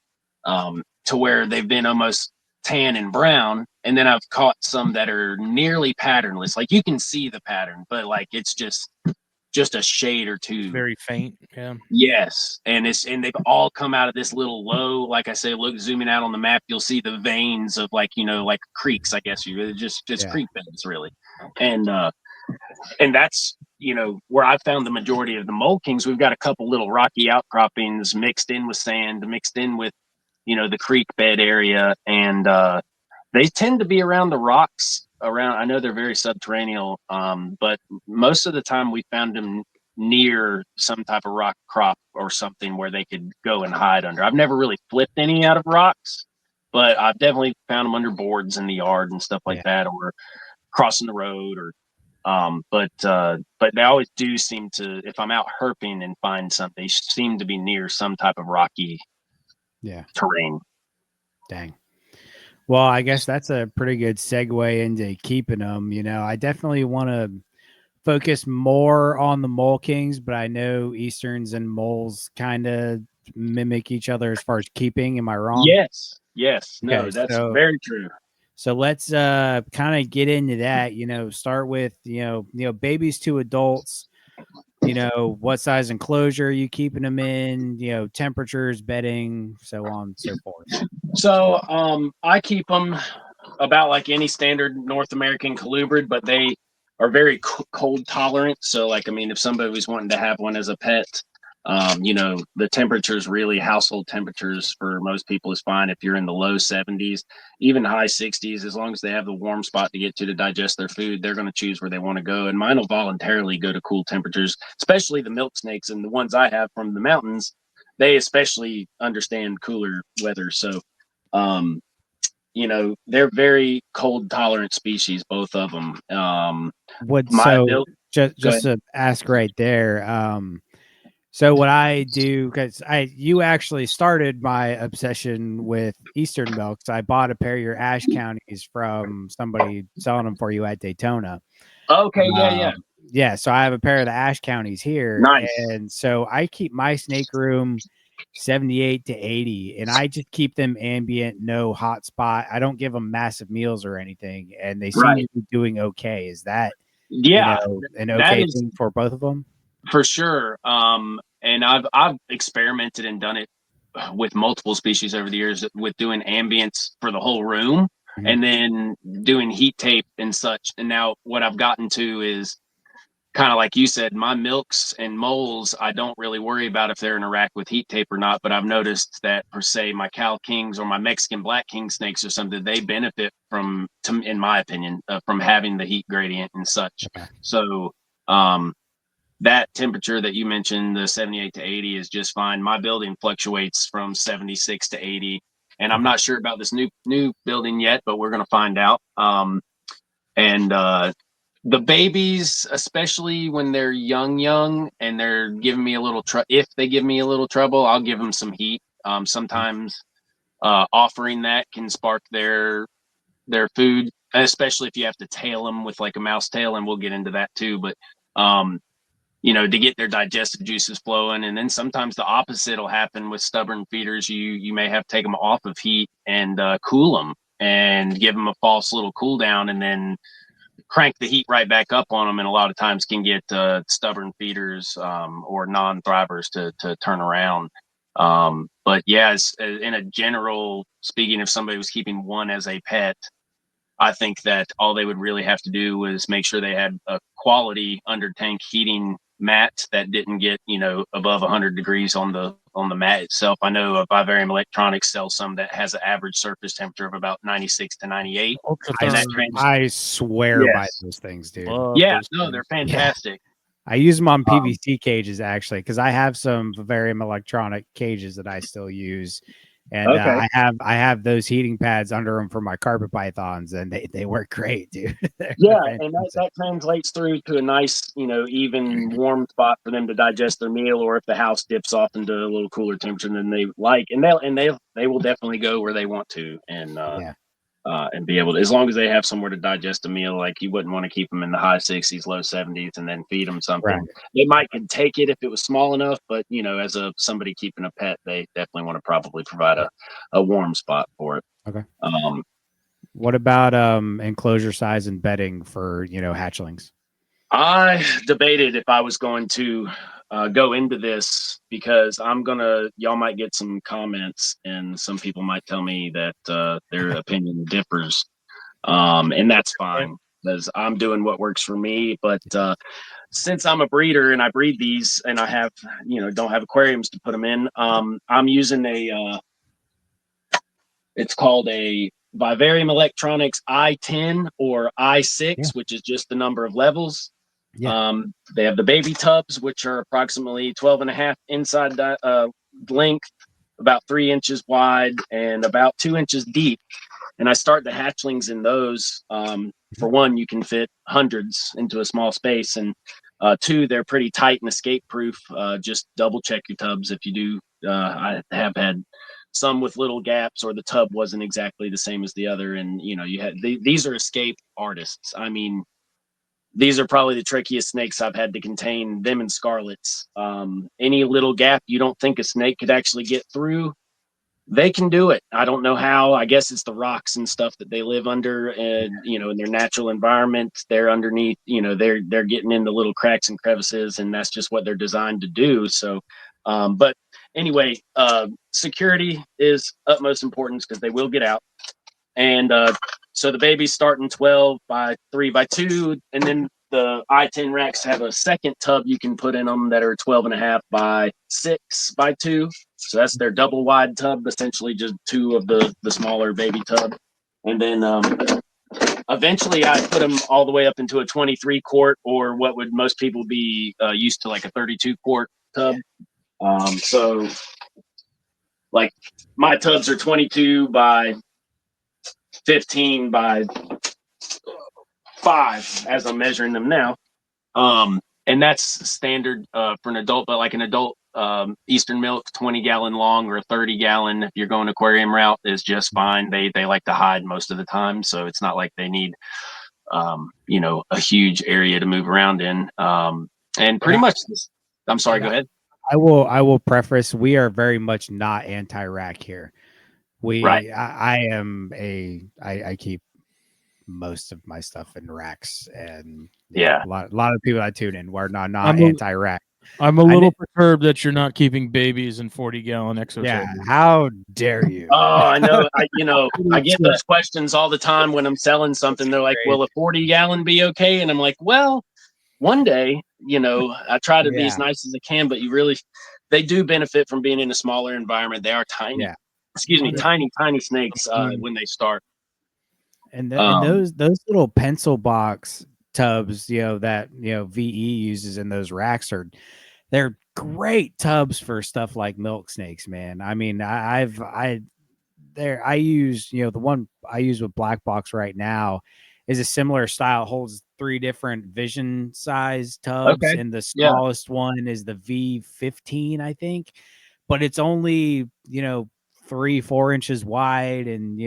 Speaker 3: to where they've been almost tan and brown. And then I've caught some that are nearly patternless. Like you can see the pattern, but like it's just a shade or two.
Speaker 1: It's very faint. Yeah.
Speaker 3: Yes. And they've all come out of this little low, like I say, zooming out on the map, you'll see the veins of like creeks, I guess just creek beds really. And that's, where I found the majority of the Mole Kings. We've got a couple little rocky outcroppings mixed in with sand, mixed in with, the creek bed area. And they tend to be around the rocks around. I know they're very subterranean, but most of the time we found them near some type of rock crop or something where they could go and hide under. I've never really flipped any out of rocks, but I've definitely found them under boards in the yard and stuff like that, or crossing the road, or but they always do seem to, if I'm out herping and find something, they seem to be near some type of rocky terrain.
Speaker 2: Dang. Well, I guess that's a pretty good segue into keeping them. I definitely want to focus more on the Mole Kings, but I know Easterns and moles kind of mimic each other as far as keeping. Am I wrong?
Speaker 3: Yes. No, okay, that's very true.
Speaker 2: So let's kind of get into that, start with, babies to adults, what size enclosure are you keeping them in, temperatures, bedding, so on and so forth.
Speaker 3: So I keep them about like any standard North American colubrid, but they are very cold tolerant. So if somebody was wanting to have one as a pet, The temperatures, really household temperatures for most people is fine. If you're in the low 70s, even high 60s, as long as they have the warm spot to get to digest their food, they're going to choose where they want to go. And mine will voluntarily go to cool temperatures, especially the milk snakes and the ones I have from the mountains. They especially understand cooler weather. So, they're very cold tolerant species, both of them.
Speaker 2: Just to ask right there, so what I do, because you actually started my obsession with Eastern milks. I bought a pair of your Ash Counties from somebody selling them for you at Daytona.
Speaker 3: Okay, yeah.
Speaker 2: Yeah, so I have a pair of the Ash Counties here.
Speaker 3: Nice.
Speaker 2: And so I keep my snake room 78 to 80, and I just keep them ambient, no hot spot. I don't give them massive meals or anything, and they seem to be doing okay. Is that an okay thing for both of them?
Speaker 3: For sure. And I've experimented and done it with multiple species over the years with doing ambience for the whole room and then doing heat tape and such. And now what I've gotten to is kind of like you said, my milks and moles, I don't really worry about if they're interact with heat tape or not. But I've noticed that for say my Cal Kings or my Mexican black king snakes or something, they benefit from, in my opinion, from having the heat gradient and such.
Speaker 2: Okay.
Speaker 3: So, that temperature that you mentioned, the 78 to 80, is just fine. My building fluctuates from 76 to 80, and I'm not sure about this new building yet, but we're going to find out. The babies, especially when they're young, and they're giving me a little if they give me a little trouble, I'll give them some heat. Sometimes offering that can spark their food, especially if you have to tail them with like a mouse tail, and we'll get into that too. But to get their digestive juices flowing. And then sometimes the opposite will happen with stubborn feeders. You may have to take them off of heat and cool them and give them a false little cool down, and then crank the heat right back up on them. And a lot of times can get stubborn feeders or non-thrivers to turn around. But yeah, in a general, speaking, if somebody was keeping one as a pet, I think that all they would really have to do was make sure they had a quality under tank heating mat that didn't get above 100 degrees on the mat itself. I know Vivarium Electronics sells some that has an average surface temperature of about 96 to 98.
Speaker 2: I swear by those things, dude.
Speaker 3: They're fantastic.
Speaker 2: I use them on PVC cages actually, because I have some Vivarium Electronic cages that I still use. And I have those heating pads under them for my carpet pythons, and they work great, dude. And
Speaker 3: that translates through to a nice, even warm spot for them to digest their meal, or if the house dips off into a little cooler temperature than they like, and they will definitely go where they want to, and be able to, as long as they have somewhere to digest a meal. Like, you wouldn't want to keep them in the high 60s, low 70s, and then feed them something.
Speaker 2: Right.
Speaker 3: They might could take it if it was small enough, but as somebody keeping a pet, they definitely want to probably provide a warm spot for it.
Speaker 2: Okay. What about enclosure size and bedding for hatchlings?
Speaker 3: I debated if I was going to go into this, because y'all might get some comments, and some people might tell me that their opinion differs. And that's fine, because I'm doing what works for me. But since I'm a breeder and I breed these, and I have, don't have aquariums to put them in, I'm using it's called a Vivarium Electronics I-10 or I-6, which is just the number of levels. They have the baby tubs, which are approximately 12.5 inside length, about 3 inches wide, and about 2 inches deep. And I start the hatchlings in those. For one, you can fit hundreds into a small space, and two, they're pretty tight and escape proof. Just double check your tubs if you do. I have had some with little gaps, or the tub wasn't exactly the same as the other, and these are escape artists. I mean, these are probably the trickiest snakes I've had to contain, them and scarlets. Any little gap you don't think a snake could actually get through, they can do it. I don't know how. I guess it's the rocks and stuff that they live under, and in their natural environment, they're underneath. They're getting into little cracks and crevices, and that's just what they're designed to do. So, but anyway, security is utmost importance, because they will get out. And so the babies start in 12 by 3 by 2, and then the I-10 racks have a second tub you can put in them that are 12.5 by 6 by 2. So that's their double wide tub, essentially just 2 of the smaller baby tub. And then eventually I put them all the way up into a 23 quart, or what would most people be used to, like a 32 quart tub. So like my tubs are 22 by 15 by 5 as I'm measuring them now. And that's standard for an adult, but like an adult Eastern milk, 20-gallon long or 30-gallon, if you're going aquarium route, is just fine. They like to hide most of the time, so it's not like they need a huge area to move around in. And pretty much I'm sorry, go ahead.
Speaker 2: I will preface, we are very much not anti-rack here.
Speaker 3: Right.
Speaker 2: I keep most of my stuff in racks, and
Speaker 3: yeah,
Speaker 2: a lot of people that tune in were not anti-rack.
Speaker 1: I'm a little perturbed that you're not keeping babies in 40-gallon exo.
Speaker 2: Yeah, how dare you?
Speaker 3: Oh, I know. I get those questions all the time when I'm selling something. They're like, "Will a 40-gallon be okay?" And I'm like, "Well, one day, I try to be as nice as I can, but they do benefit from being in a smaller environment. They are tiny.
Speaker 2: Yeah.
Speaker 3: Excuse me, tiny snakes when they start."
Speaker 2: And those little pencil box tubs, that VE uses in those racks they're great tubs for stuff like milk snakes, man. I mean, I use the one I use with BlackBox right now is a similar style. It holds 3 different vision size tubs, and the smallest one is the V15, I think, but it's only 3-4 inches wide, and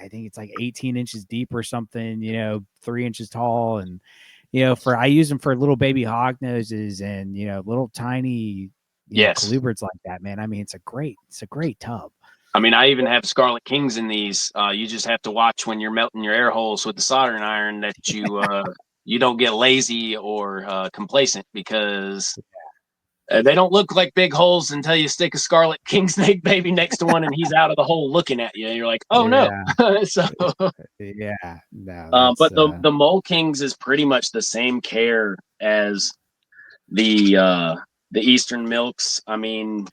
Speaker 2: I think it's like 18 inches deep or something, 3 inches tall. And, I use them for little baby hog noses and, little tiny colubrids like that, man. I mean, it's a great tub.
Speaker 3: I mean, I even have Scarlet Kings in these. You just have to watch when you're melting your air holes with the soldering iron that you don't get lazy or complacent, because they don't look like big holes until you stick a Scarlet Kingsnake baby next to one and he's out of the hole looking at you. And you're like, oh no. So
Speaker 2: no.
Speaker 3: But the Mole Kings is pretty much the same care as the Eastern milks. I mean,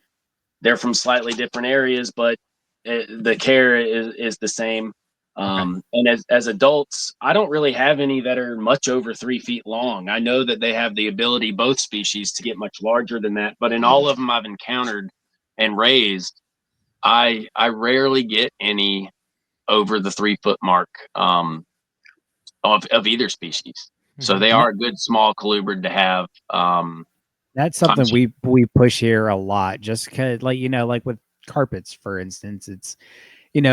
Speaker 3: they're from slightly different areas, but the care is the same. And as adults, I don't really have any that are much over 3 feet long. I know that they have the ability, both species, to get much larger than that, but in all of them I've encountered and raised, I rarely get any over the 3 foot mark of either species. So they are a good small colubrid to have.
Speaker 2: That's something we push here a lot, just because, like with carpets, for instance, it's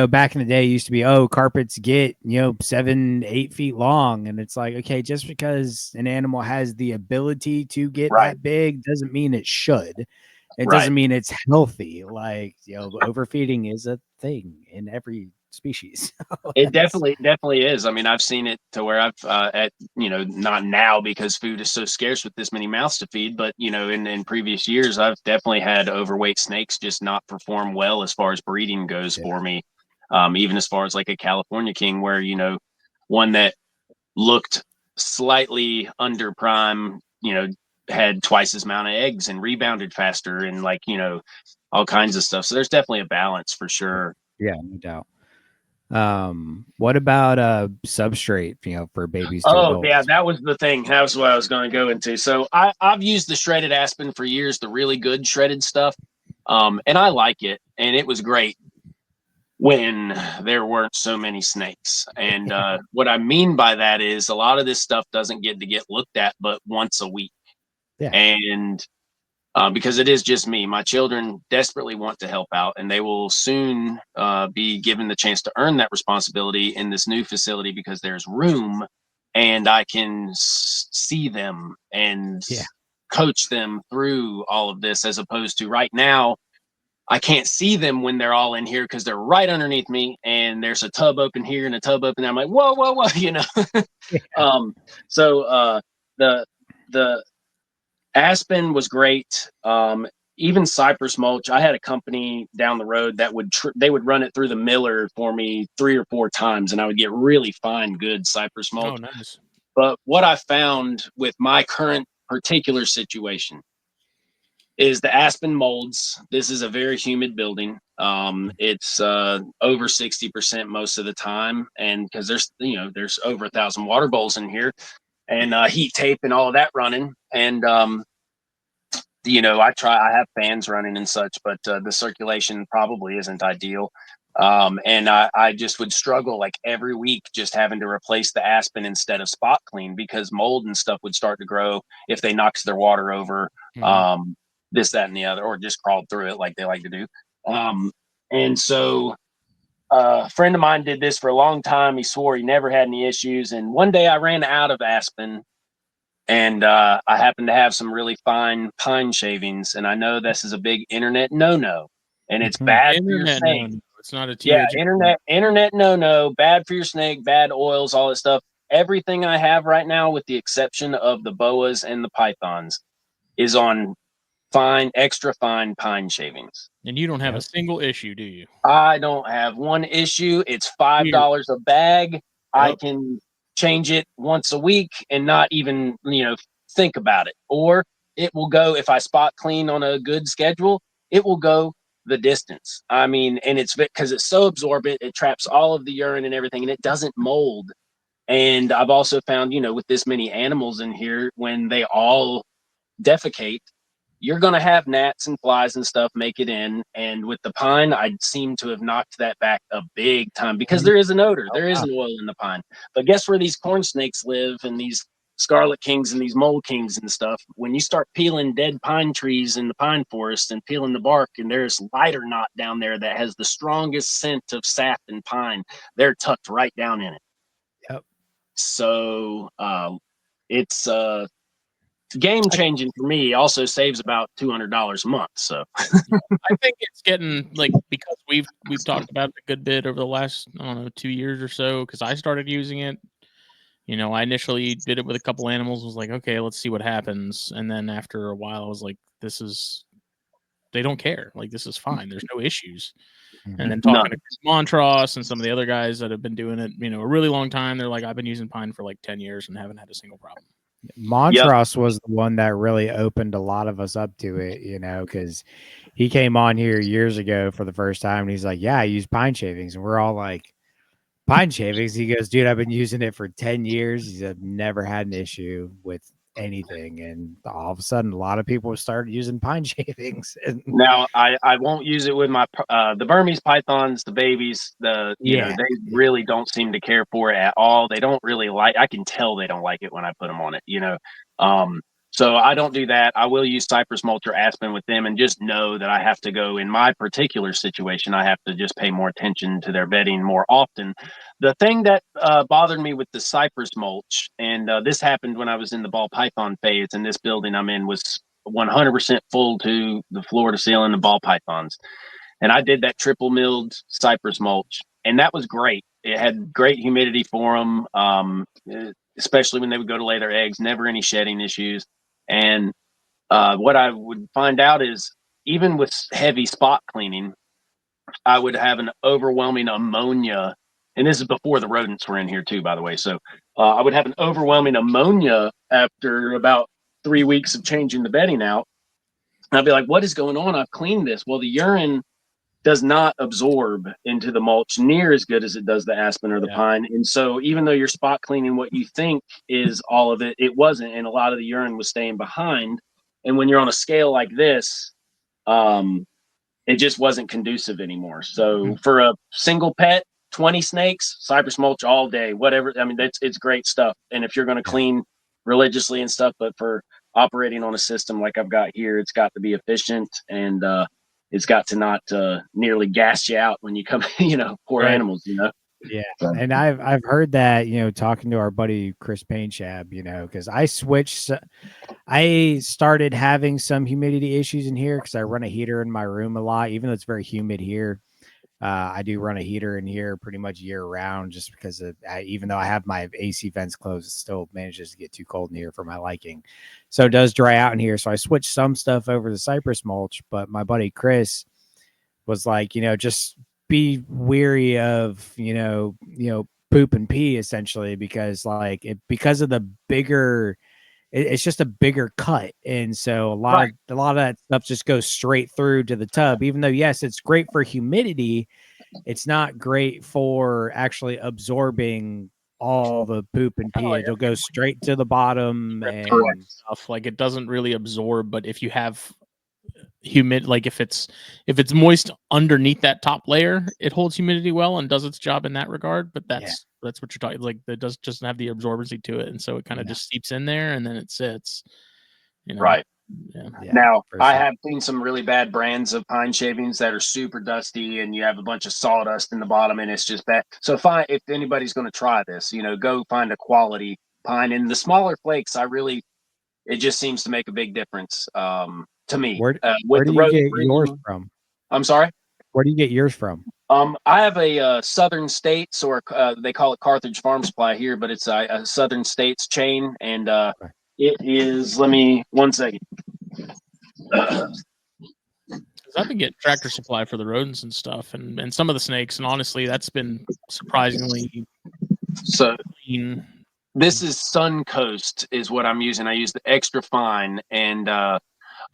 Speaker 2: back in the day, it used to be, carpets get 7-8 feet long, and it's like, okay, just because an animal has the ability to get that big doesn't mean it should. It doesn't mean it's healthy. Like, overfeeding is a thing in every species.
Speaker 3: It definitely is. I mean, I've seen it to where I've not now because food is so scarce with this many mouths to feed, but in previous years I've definitely had overweight snakes just not perform well as far as breeding goes for me. Even as far as like a California King, where one that looked slightly under prime, had twice as amount of eggs and rebounded faster, and all kinds of stuff. So there's definitely a balance for sure.
Speaker 2: Yeah, no doubt. What about substrate, for babies?
Speaker 3: Yeah, that was the thing. That was what I was going to go into. So I've used the shredded aspen for years, the really good shredded stuff, and I like it, and it was great when there weren't so many snakes. And what I mean by that is a lot of this stuff doesn't get looked at but once a week. And because it is just me, my children desperately want to help out, and they will soon be given the chance to earn that responsibility in this new facility, because there's room and I can see them and coach them through all of this, as opposed to right now I can't see them when they're all in here because they're right underneath me, and there's a tub open here and a tub open there. I'm like, whoa, So the aspen was great. Even cypress mulch. I had a company down the road that they would run it through the miller for me 3 or 4 times, and I would get really fine, good cypress mulch.
Speaker 1: Oh, nice.
Speaker 3: But what I found with my current particular situation is the aspen molds. This is a very humid building. It's over 60% most of the time, and because there's over 1,000 water bowls in here, and heat tape and all of that running, and I have fans running and such, but the circulation probably isn't ideal. And I just would struggle like every week just having to replace the aspen instead of spot clean, because mold and stuff would start to grow if they knocked their water over, this, that, and the other, or just crawled through it like they like to do. And so a friend of mine did this for a long time. He swore he never had any issues. And one day I ran out of aspen, and I happen to have some really fine pine shavings, and I know this is a big internet no-no, and it's bad for your snake.
Speaker 1: No. It's not a THP.
Speaker 3: Yeah, internet no-no, bad for your snake, bad oils, all that stuff. Everything I have right now, with the exception of the boas and the pythons, is on extra fine pine shavings.
Speaker 1: And you don't have a single issue, do you?
Speaker 3: I don't have one issue. It's $5 a bag. Yep. I can change it once a week and not even, think about it. Or it will go, if I spot clean on a good schedule, it will go the distance. I mean, and it's because it's so absorbent, it traps all of the urine and everything, and it doesn't mold. And I've also found, with this many animals in here, when they all defecate, you're going to have gnats and flies and stuff make it in. And with the pine, I seem to have knocked that back a big time, because there is an odor. There is an oil in the pine. But guess where these corn snakes live, and these scarlet kings and these mole kings and stuff? When you start peeling dead pine trees in the pine forest and peeling the bark, and there's lighter knot down there that has the strongest scent of sap and pine, they're tucked right down in it.
Speaker 2: Yep.
Speaker 3: So it's game changing for me. Also saves about $200 a month. So
Speaker 1: I think it's getting because we've talked about it a good bit over the last 2 years or so, because I started using it. I initially did it with a couple animals, was like, okay, let's see what happens. And then after a while I was like, they don't care. Like, this is fine. There's no issues. And then talking to Chris Montross and some of the other guys that have been doing it, a really long time, they're like, I've been using pine for like 10 years and haven't had a single problem.
Speaker 2: Montross was the one that really opened a lot of us up to it, because he came on here years ago for the first time, and he's like, yeah, I use pine shavings. And we're all like, pine shavings? He goes, dude, I've been using it for 10 years. He's never had an issue with anything. And all of a sudden, a lot of people started using pine shavings.
Speaker 3: Now, I won't use it with my the Burmese pythons, the babies. They really don't seem to care for it at all. They don't really like. I can tell they don't like it when I put them on it. So I don't do that. I will use cypress mulch or aspen with them, and just know that I have to go, in my particular situation, I have to just pay more attention to their bedding more often. The thing that bothered me with the cypress mulch, and this happened when I was in the ball python phase, and this building I'm in was 100% full to the floor to ceiling the ball pythons. And I did that triple milled cypress mulch, and that was great. It had great humidity for them, especially when they would go to lay their eggs, never any shedding issues. And what I would find out is, even with heavy spot cleaning, I would have an overwhelming ammonia. And this is before the rodents were in here too, by the way. So I would have an overwhelming ammonia after about 3 weeks of changing the bedding out. And I'd be like, what is going on? I've cleaned this. Well, the urine does not absorb into the mulch near as good as it does the aspen or the pine. And so even though you're spot cleaning what you think is all of it, it wasn't. And a lot of the urine was staying behind. And when you're on a scale like this, it just wasn't conducive anymore. So for a single pet, 20 snakes, cypress mulch all day, whatever. I mean, it's great stuff. And if you're going to clean religiously and stuff, but for operating on a system like I've got here, it's got to be efficient, and it's got to not nearly gas you out when you come, poor animals,
Speaker 2: Yeah. And I've heard that, talking to our buddy Chris Painshab, because I started having some humidity issues in here because I run a heater in my room a lot, even though it's very humid here. I do run a heater in here pretty much year round, just because even though I have my AC vents closed, it still manages to get too cold in here for my liking. So it does dry out in here. So I switched some stuff over to cypress mulch, but my buddy Chris was like, just be weary of, poop and pee essentially, because because of the bigger, it's just a bigger cut, and so a lot of that stuff just goes straight through to the tub. Even though yes, it's great for humidity, it's not great for actually absorbing all the poop and pee. It'll go straight to the bottom and
Speaker 1: stuff. Like it doesn't really absorb, but if you have humid, like if it's moist underneath that top layer, it holds humidity well and does its job in that regard. But that's what you're talking, like that doesn't have the absorbency to it, and so it kind of just seeps in there and then it sits,
Speaker 3: right.
Speaker 1: Yeah.
Speaker 3: Now I have seen some really bad brands of pine shavings that are super dusty, and you have a bunch of sawdust in the bottom, and it's just bad. So if anybody's going to try this, go find a quality pine. And the smaller flakes, it just seems to make a big difference to me.
Speaker 2: Where do you get yours from?
Speaker 3: I'm sorry?
Speaker 2: Where do you get yours from?
Speaker 3: I have a Southern States, or they call it Carthage Farm Supply here, but it's a Southern States chain, and it is. Let me 1 second.
Speaker 1: I've been getting Tractor Supply for the rodents and stuff, and some of the snakes, and honestly, that's been surprisingly clean.
Speaker 3: This is Suncoast is what I'm using. I use the extra fine, and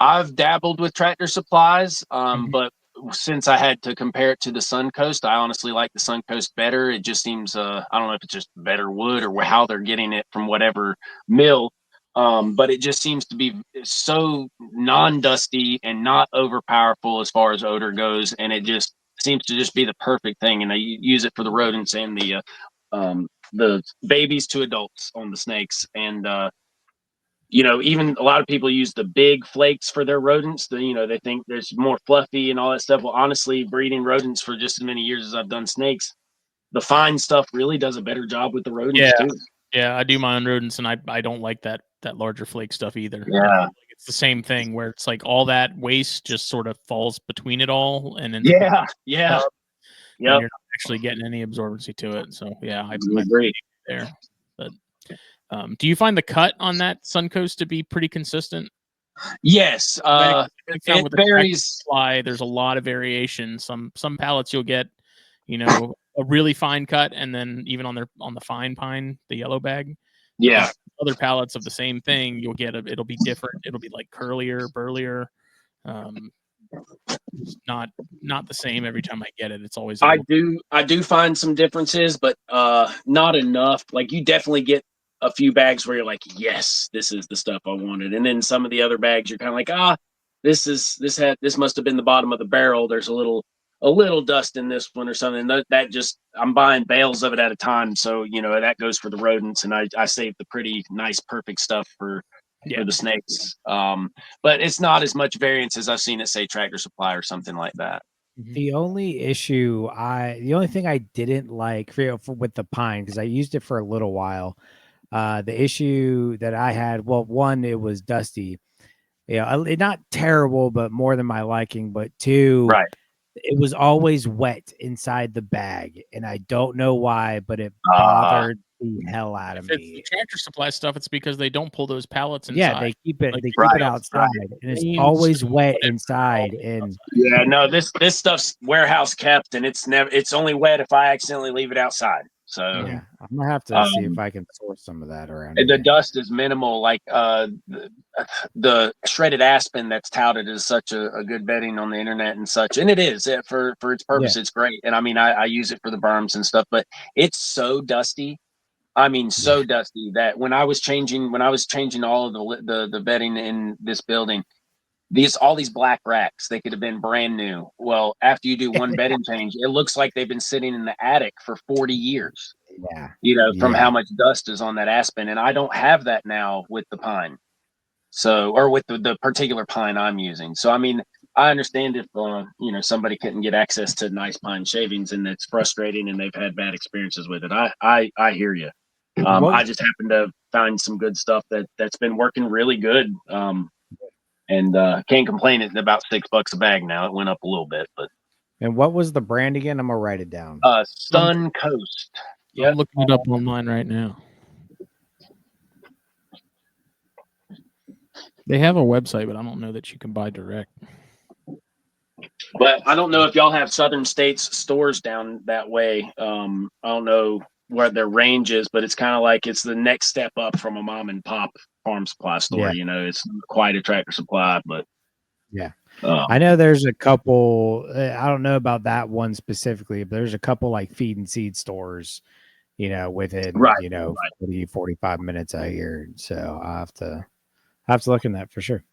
Speaker 3: I've dabbled with Tractor Supplies, but since I had to compare it to the Suncoast, I honestly like the Suncoast better. It just seems, I don't know if it's just better wood or how they're getting it from whatever mill, but it just seems to be so non-dusty and not overpowerful as far as odor goes, and it just seems to just be the perfect thing. And I use it for the rodents and the babies to adults on the snakes, and even a lot of people use the big flakes for their rodents. They think there's more fluffy and all that stuff. Well, honestly, breeding rodents for just as many years as I've done snakes, the fine stuff really does a better job with the rodents too.
Speaker 1: Yeah, I do my own rodents, and I don't like that larger flake stuff either.
Speaker 3: Yeah,
Speaker 1: it's the same thing where it's like all that waste just sort of falls between it all, and then
Speaker 3: you're
Speaker 1: not actually getting any absorbency to it. So yeah, I
Speaker 3: agree
Speaker 1: there. But do you find the cut on that Suncoast to be pretty consistent?
Speaker 3: Yes, it varies.
Speaker 1: There's a lot of variation. Some pallets you'll get, a really fine cut, and then even on the fine pine, the yellow bag.
Speaker 3: Yeah.
Speaker 1: Other pallets of the same thing, you'll get it'll be different. It'll be like curlier, burlier. It's not the same every time I get it. It's always
Speaker 3: I do find some differences, but not enough. Like you definitely get a few bags where you're like, yes, this is the stuff I wanted, and then some of the other bags you're kind of like, this must have been the bottom of the barrel. There's a little dust in this one or something. That just, I'm buying bales of it at a time, so that goes for the rodents, and I save the pretty nice perfect stuff for the snakes. But it's not as much variance as I've seen at, say, Tractor Supply or something like that.
Speaker 2: The only thing I didn't like with the pine, because I used it for a little while, the issue that I had, well, one, it was dusty. Not terrible, but more than my liking. But two, it was always wet inside the bag, and I don't know why, but it bothered the hell out of me.
Speaker 1: If it's the Tractor Supply stuff, it's because they don't pull those pallets inside.
Speaker 2: Yeah, they keep it outside, and it's always wet inside. And
Speaker 3: yeah, no, this stuff's warehouse kept, and it's only wet if I accidentally leave it outside. So
Speaker 2: yeah, I'm gonna have to see if I can source some of that around.
Speaker 3: The dust is minimal. Like the shredded aspen that's touted as such a good bedding on the internet and such, and it is for its purpose. It's great, and I mean I use it for the berms and stuff, but it's so dusty. I mean, so dusty that when I was changing all of the bedding in this building, all these black racks, they could have been brand new. Well, after you do one bedding change, it looks like they've been sitting in the attic for 40 years.
Speaker 2: Yeah.
Speaker 3: From how much dust is on that aspen. And I don't have that now with the pine. So, or with the particular pine I'm using. So, I mean, I understand if, somebody couldn't get access to nice pine shavings and it's frustrating and they've had bad experiences with it. I hear you. I just happened to find some good stuff that's been working really good. And can't complain. It's about $6 a bag now. It went up a little bit, but.
Speaker 2: And what was the brand again? I'm gonna write it down.
Speaker 3: Suncoast.
Speaker 1: I'm looking it up online right now. They have a website, but I don't know that you can buy direct.
Speaker 3: But I don't know if y'all have Southern States stores down that way. I don't know. where their range is, but it's kind of like it's the next step up from a mom and pop farm supply store. You know, it's not quite a Tractor Supply, but
Speaker 2: yeah. I know there's a couple. I don't know about that one specifically, but there's a couple like feed and seed stores, you know, within 40, 45 minutes out here. So I have to look in that for sure.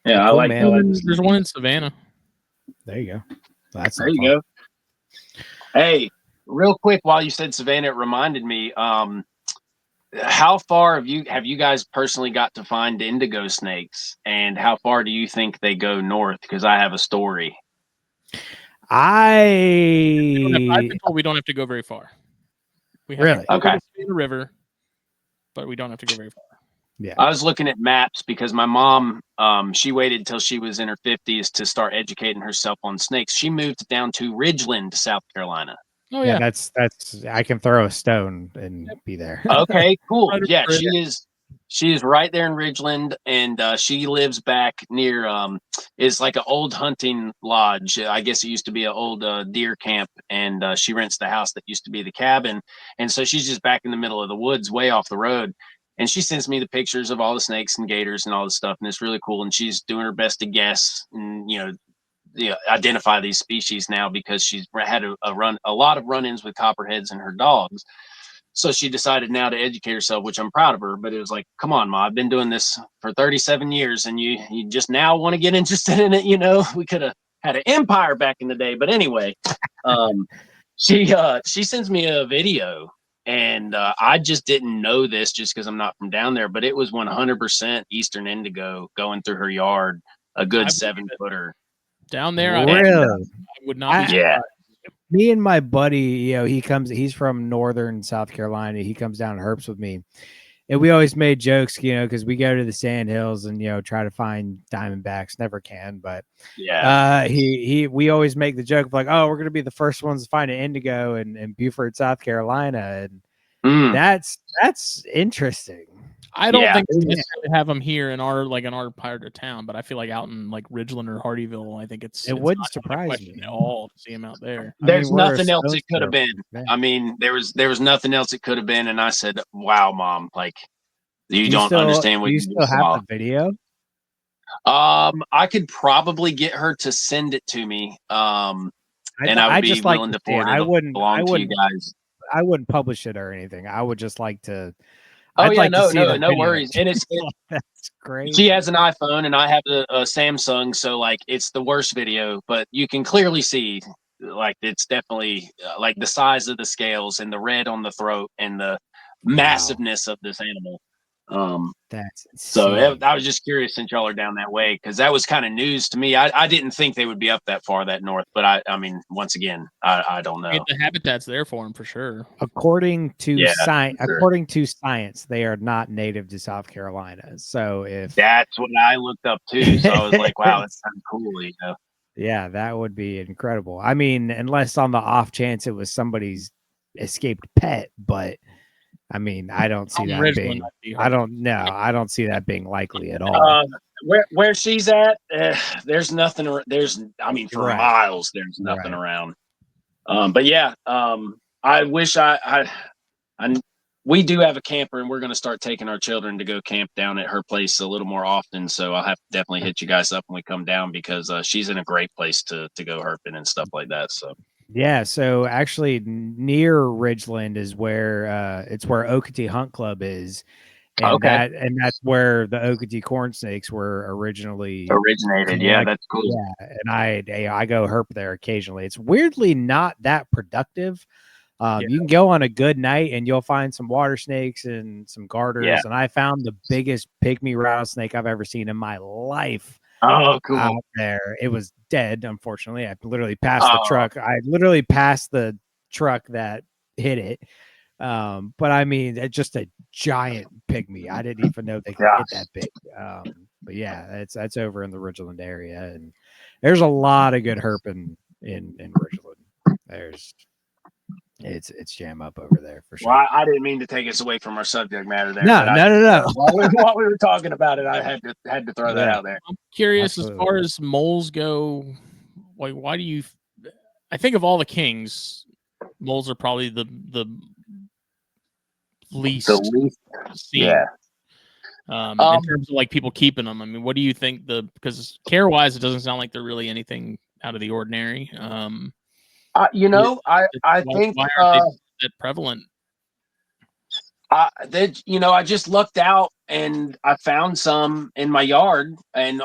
Speaker 3: Yeah, I like that.
Speaker 1: There's one in Savannah.
Speaker 2: There you go. That's
Speaker 3: there you go. Hey, real quick, while you said Savannah, it reminded me. How far have you guys personally got to find indigo snakes, and how far do you think they go north? Because I have a story.
Speaker 1: I've been told we don't have to go very far. We have to go to the river, but we don't have to go very far.
Speaker 2: Yeah,
Speaker 3: I was looking at maps because my mom, she waited till she was in her 50s to start educating herself on snakes. She moved down to Ridgeland, South Carolina.
Speaker 1: Oh yeah,
Speaker 2: that's I can throw a stone and be there.
Speaker 3: Okay, cool. Yeah, she is right there in Ridgeland, and she lives back near it's like an old hunting lodge. I guess it used to be an old deer camp, and she rents the house that used to be the cabin, and so she's just back in the middle of the woods, way off the road. And she sends me the pictures of all the snakes and gators and all this stuff, and it's really cool. And she's doing her best to guess and identify these species now because she's had a lot of run-ins with copperheads and her dogs. So she decided now to educate herself, which I'm proud of her. But it was like, come on, Ma, I've been doing this for 37 years, and you just now want to get interested in it. You know, we could have had an empire back in the day. But anyway, she sends me a video, and I just didn't know this just because I'm not from down there. But it was 100% Eastern indigo going through her yard, a good 7-footer.
Speaker 1: Down there,
Speaker 2: really?
Speaker 1: I would not be.
Speaker 3: Yeah.
Speaker 2: Me and my buddy, you know, he's from northern South Carolina. He comes down and herps with me. And we always made jokes, you know, because we go to the sand hills and, you know, try to find diamondbacks. Never can, but we always make the joke of like, oh, we're going to be the first ones to find an indigo in Beaufort, South Carolina. And that's interesting.
Speaker 1: I don't think we necessarily have them here in our part of town, but I feel like out in like Ridgeland or Hardyville, I think it
Speaker 2: wouldn't surprise me
Speaker 1: at all to see them out there.
Speaker 3: There's nothing else it could have been. I mean, there was nothing else it could have been, and I said, "Wow, Mom, like you don't understand what
Speaker 2: you still have the video."
Speaker 3: I could probably get her to send it to me. And I would be willing to forward it along to you guys.
Speaker 2: I wouldn't publish it or anything. I would just like to.
Speaker 3: Oh yeah, no worries. And
Speaker 2: that's great.
Speaker 3: She has an iPhone and I have a Samsung, so like it's the worst video, but you can clearly see like it's definitely like the size of the scales and the red on the throat and the massiveness of this animal.
Speaker 2: That's
Speaker 3: so I was just curious since y'all are down that way because that was kind of news to me. I didn't think they would be up that far that north, but I mean once again I don't know.
Speaker 1: The habitat's there for them for sure.
Speaker 2: According to science, they are not native to South Carolina. So if
Speaker 3: that's what I looked up too, so I was like, wow, that's kind of cool, you know.
Speaker 2: Yeah, that would be incredible. I mean, unless on the off chance it was somebody's escaped pet, but I mean, I don't see that being. I don't see that being likely at all.
Speaker 3: Where she's at, there's nothing. I mean, for miles, there's nothing around. But yeah, I wish we do have a camper, and we're going to start taking our children to go camp down at her place a little more often. So I'll have to definitely hit you guys up when we come down because she's in a great place to go herping and stuff like that. So.
Speaker 2: Yeah, so actually near Ridgeland is where it's where Okatee Hunt Club is. And that's where the Okatee corn snakes were originated.
Speaker 3: Yeah, that's cool.
Speaker 2: Yeah, and I go herp there occasionally. It's weirdly not that productive. You can go on a good night and you'll find some water snakes and some garters. And I found the biggest pygmy rattlesnake I've ever seen in my life.
Speaker 3: Oh, cool.
Speaker 2: Out there. It was dead, unfortunately. I literally passed the truck. I literally passed the truck that hit it. But I mean, it's just a giant pygmy. I didn't even know they could get that big. But yeah, that's over in the Ridgeland area. And there's a lot of good herping in Ridgeland. It's jam up over there for sure.
Speaker 3: Well, I didn't mean to take us away from our subject matter there.
Speaker 2: No.
Speaker 3: While we were talking about it, I had to throw that out there.
Speaker 1: I'm curious as far as moles go. Why do you? I think of all the kings, moles are probably the least, seen.
Speaker 3: Yeah.
Speaker 1: In terms of like people keeping them, I mean, what do you think because care wise, it doesn't sound like they're really anything out of the ordinary.
Speaker 3: I
Speaker 1: Why
Speaker 3: think
Speaker 1: aren't they that prevalent?
Speaker 3: I just looked out and I found some in my yard, and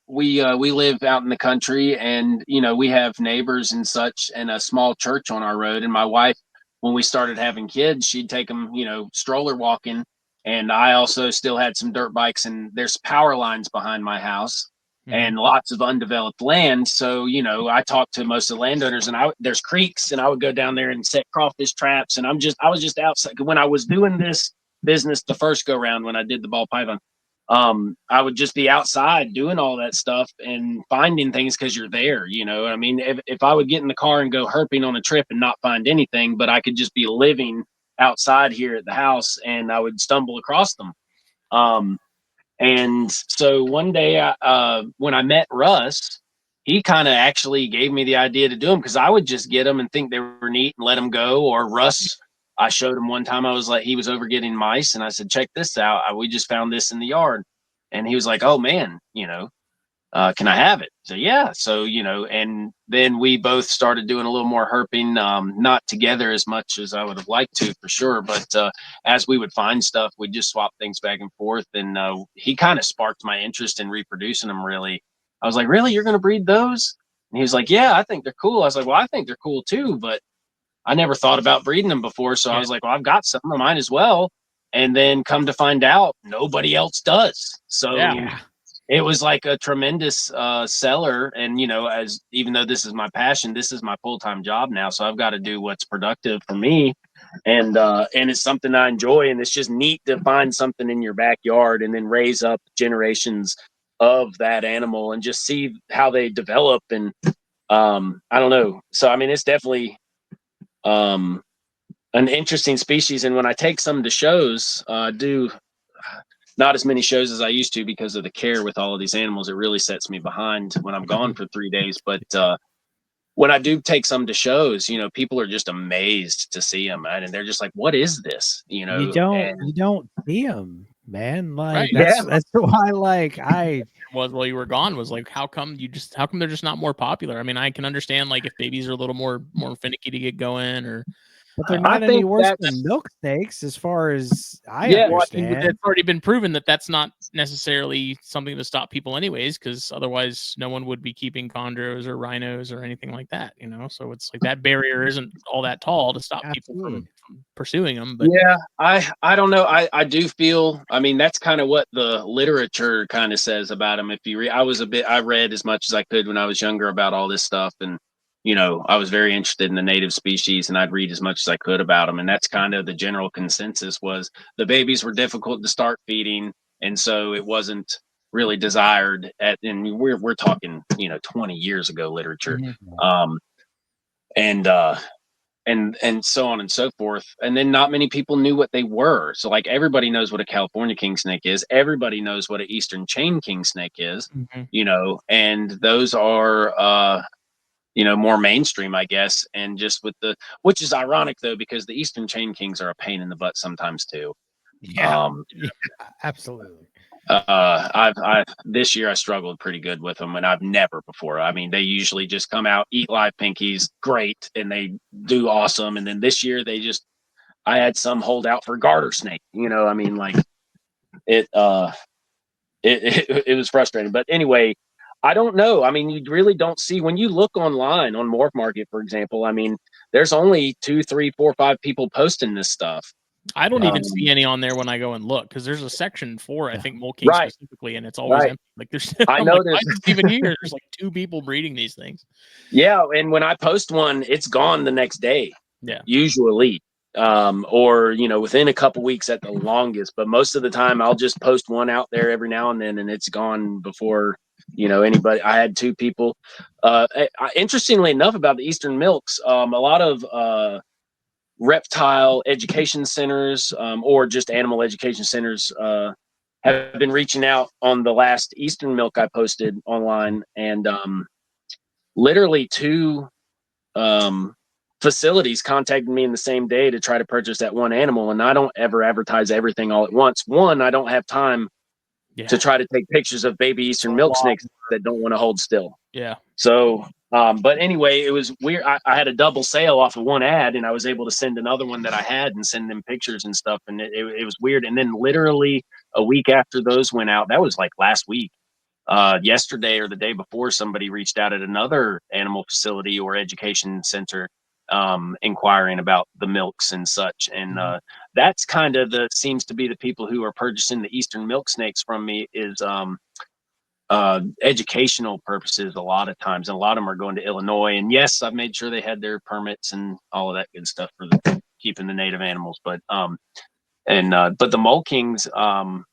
Speaker 3: we live out in the country, and we have neighbors and such, and a small church on our road. And my wife, when we started having kids, she'd take them, stroller walking, and I also still had some dirt bikes, and there's power lines behind my house. And lots of undeveloped land. So, I talked to most of the landowners, and there's creeks, and I would go down there and set crawfish traps. And I was just outside when I was doing this business the first go round when I did the ball python. I would just be outside doing all that stuff and finding things because you're there. I mean, if I would get in the car and go herping on a trip and not find anything, but I could just be living outside here at the house, and I would stumble across them. And so one day, when I met Russ, he kind of actually gave me the idea to do them because I would just get them and think they were neat and let them go. Or Russ, I showed him one time, I was like, he was over getting mice, and I said, check this out. We just found this in the yard. And he was like, oh man, can I have it? So yeah. So, and then we both started doing a little more herping, not together as much as I would have liked to for sure. But as we would find stuff, we'd just swap things back and forth. And he kind of sparked my interest in reproducing them, really. I was like, really? You're going to breed those? And he was like, yeah, I think they're cool. I was like, well, I think they're cool too, but I never thought about breeding them before. So I was like, well, I've got some of mine as well. And then come to find out, nobody else does. So it was like a tremendous seller. And, even though this is my passion, this is my full-time job now. So I've got to do what's productive for me. And it's something I enjoy. And it's just neat to find something in your backyard and then raise up generations of that animal and just see how they develop. And I don't know. So, I mean, it's definitely an interesting species. And when I take some to shows, do not as many shows as I used to because of the care with all of these animals. It really sets me behind when I'm gone for 3 days. But when I do take some to shows, people are just amazed to see them, and they're just like, "What is this?" You
Speaker 2: don't see them, man. Like
Speaker 1: Right.
Speaker 2: that's why I
Speaker 1: was while you were gone was like, how come they're just not more popular? I mean, I can understand like if babies are a little more finicky to get going, or
Speaker 2: but they're not any worse than milk snakes as far as I understand.
Speaker 1: Well, it's already been proven that that's not necessarily something to stop people anyways, because otherwise no one would be keeping chondros or rhinos or anything like that, so it's like that barrier isn't all that tall to stop people from pursuing them. But
Speaker 3: I don't know. I do feel, I mean, that's kind of what the literature kind of says about them. If you read, I read as much as I could when I was younger about all this stuff, and I was very interested in the native species, and I'd read as much as I could about them. And that's kind of the general consensus was the babies were difficult to start feeding. And so it wasn't really desired and we're talking, 20 years ago literature. And so on and so forth. And then not many people knew what they were. So like everybody knows what a California king snake is. Everybody knows what an Eastern chain king snake is, and those are, more mainstream, I guess. And just which is ironic though, because the Eastern chain kings are a pain in the butt sometimes too.
Speaker 2: Yeah, absolutely.
Speaker 3: This year I struggled pretty good with them, and I've never before. I mean, they usually just come out, eat live pinkies, great, and they do awesome. And then this year I had some hold out for garter snake. I mean, like it was frustrating. But anyway, I don't know. I mean, you really don't see when you look online on Morph Market, for example. I mean, there's only 2, 3, 4, 5 people posting this stuff.
Speaker 1: I don't even see any on there when I go and look, because there's a section for, I think, Mole King specifically, and it's always empty. Like there's, I know there's even here. There's like 2 people breeding these things.
Speaker 3: Yeah, and when I post one, it's gone the next day.
Speaker 1: Yeah,
Speaker 3: usually, or within a couple weeks at the longest. But most of the time, I'll just post one out there every now and then, and it's gone before anybody. I had 2 people. Interestingly enough, about the Eastern milks, a lot of reptile education centers or just animal education centers have been reaching out on the last Eastern milk I posted online, and literally 2 facilities contacted me in the same day to try to purchase that one animal, and I don't ever advertise everything all at once. One, I don't have time to try to take pictures of baby Eastern milk snakes that don't want to hold still.
Speaker 1: Yeah.
Speaker 3: So, but anyway, it was weird. I had a double sale off of one ad, and I was able to send another one that I had and send them pictures and stuff. And it was weird. And then literally a week after those went out, that was like last week, yesterday or the day before, somebody reached out at another animal facility or education center, inquiring about the milks and such. And that's kind of seems to be the people who are purchasing the Eastern milk snakes from me is educational purposes a lot of times, and a lot of them are going to Illinois. And yes, I've made sure they had their permits and all of that good stuff for keeping the native animals. But but the Mole Kings,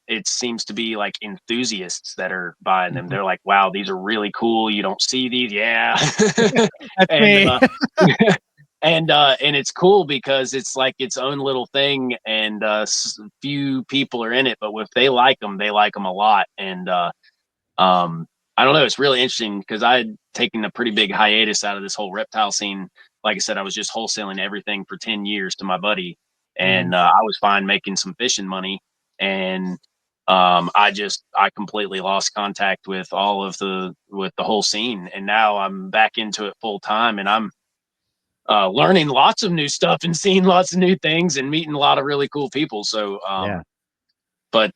Speaker 3: it seems to be like enthusiasts that are buying them. They're like, wow, these are really cool. You don't see these. Yeah.
Speaker 2: That's me.
Speaker 3: And it's cool because it's like its own little thing, and few people are in it, but if they like them a lot. And I don't know, it's really interesting because I had taken a pretty big hiatus out of this whole reptile scene. Like I said, I was just wholesaling everything for 10 years to my buddy, and I was fine making some fishing money. And I completely lost contact with the whole scene, and now I'm back into it full time, and I'm learning lots of new stuff and seeing lots of new things and meeting a lot of really cool people. So but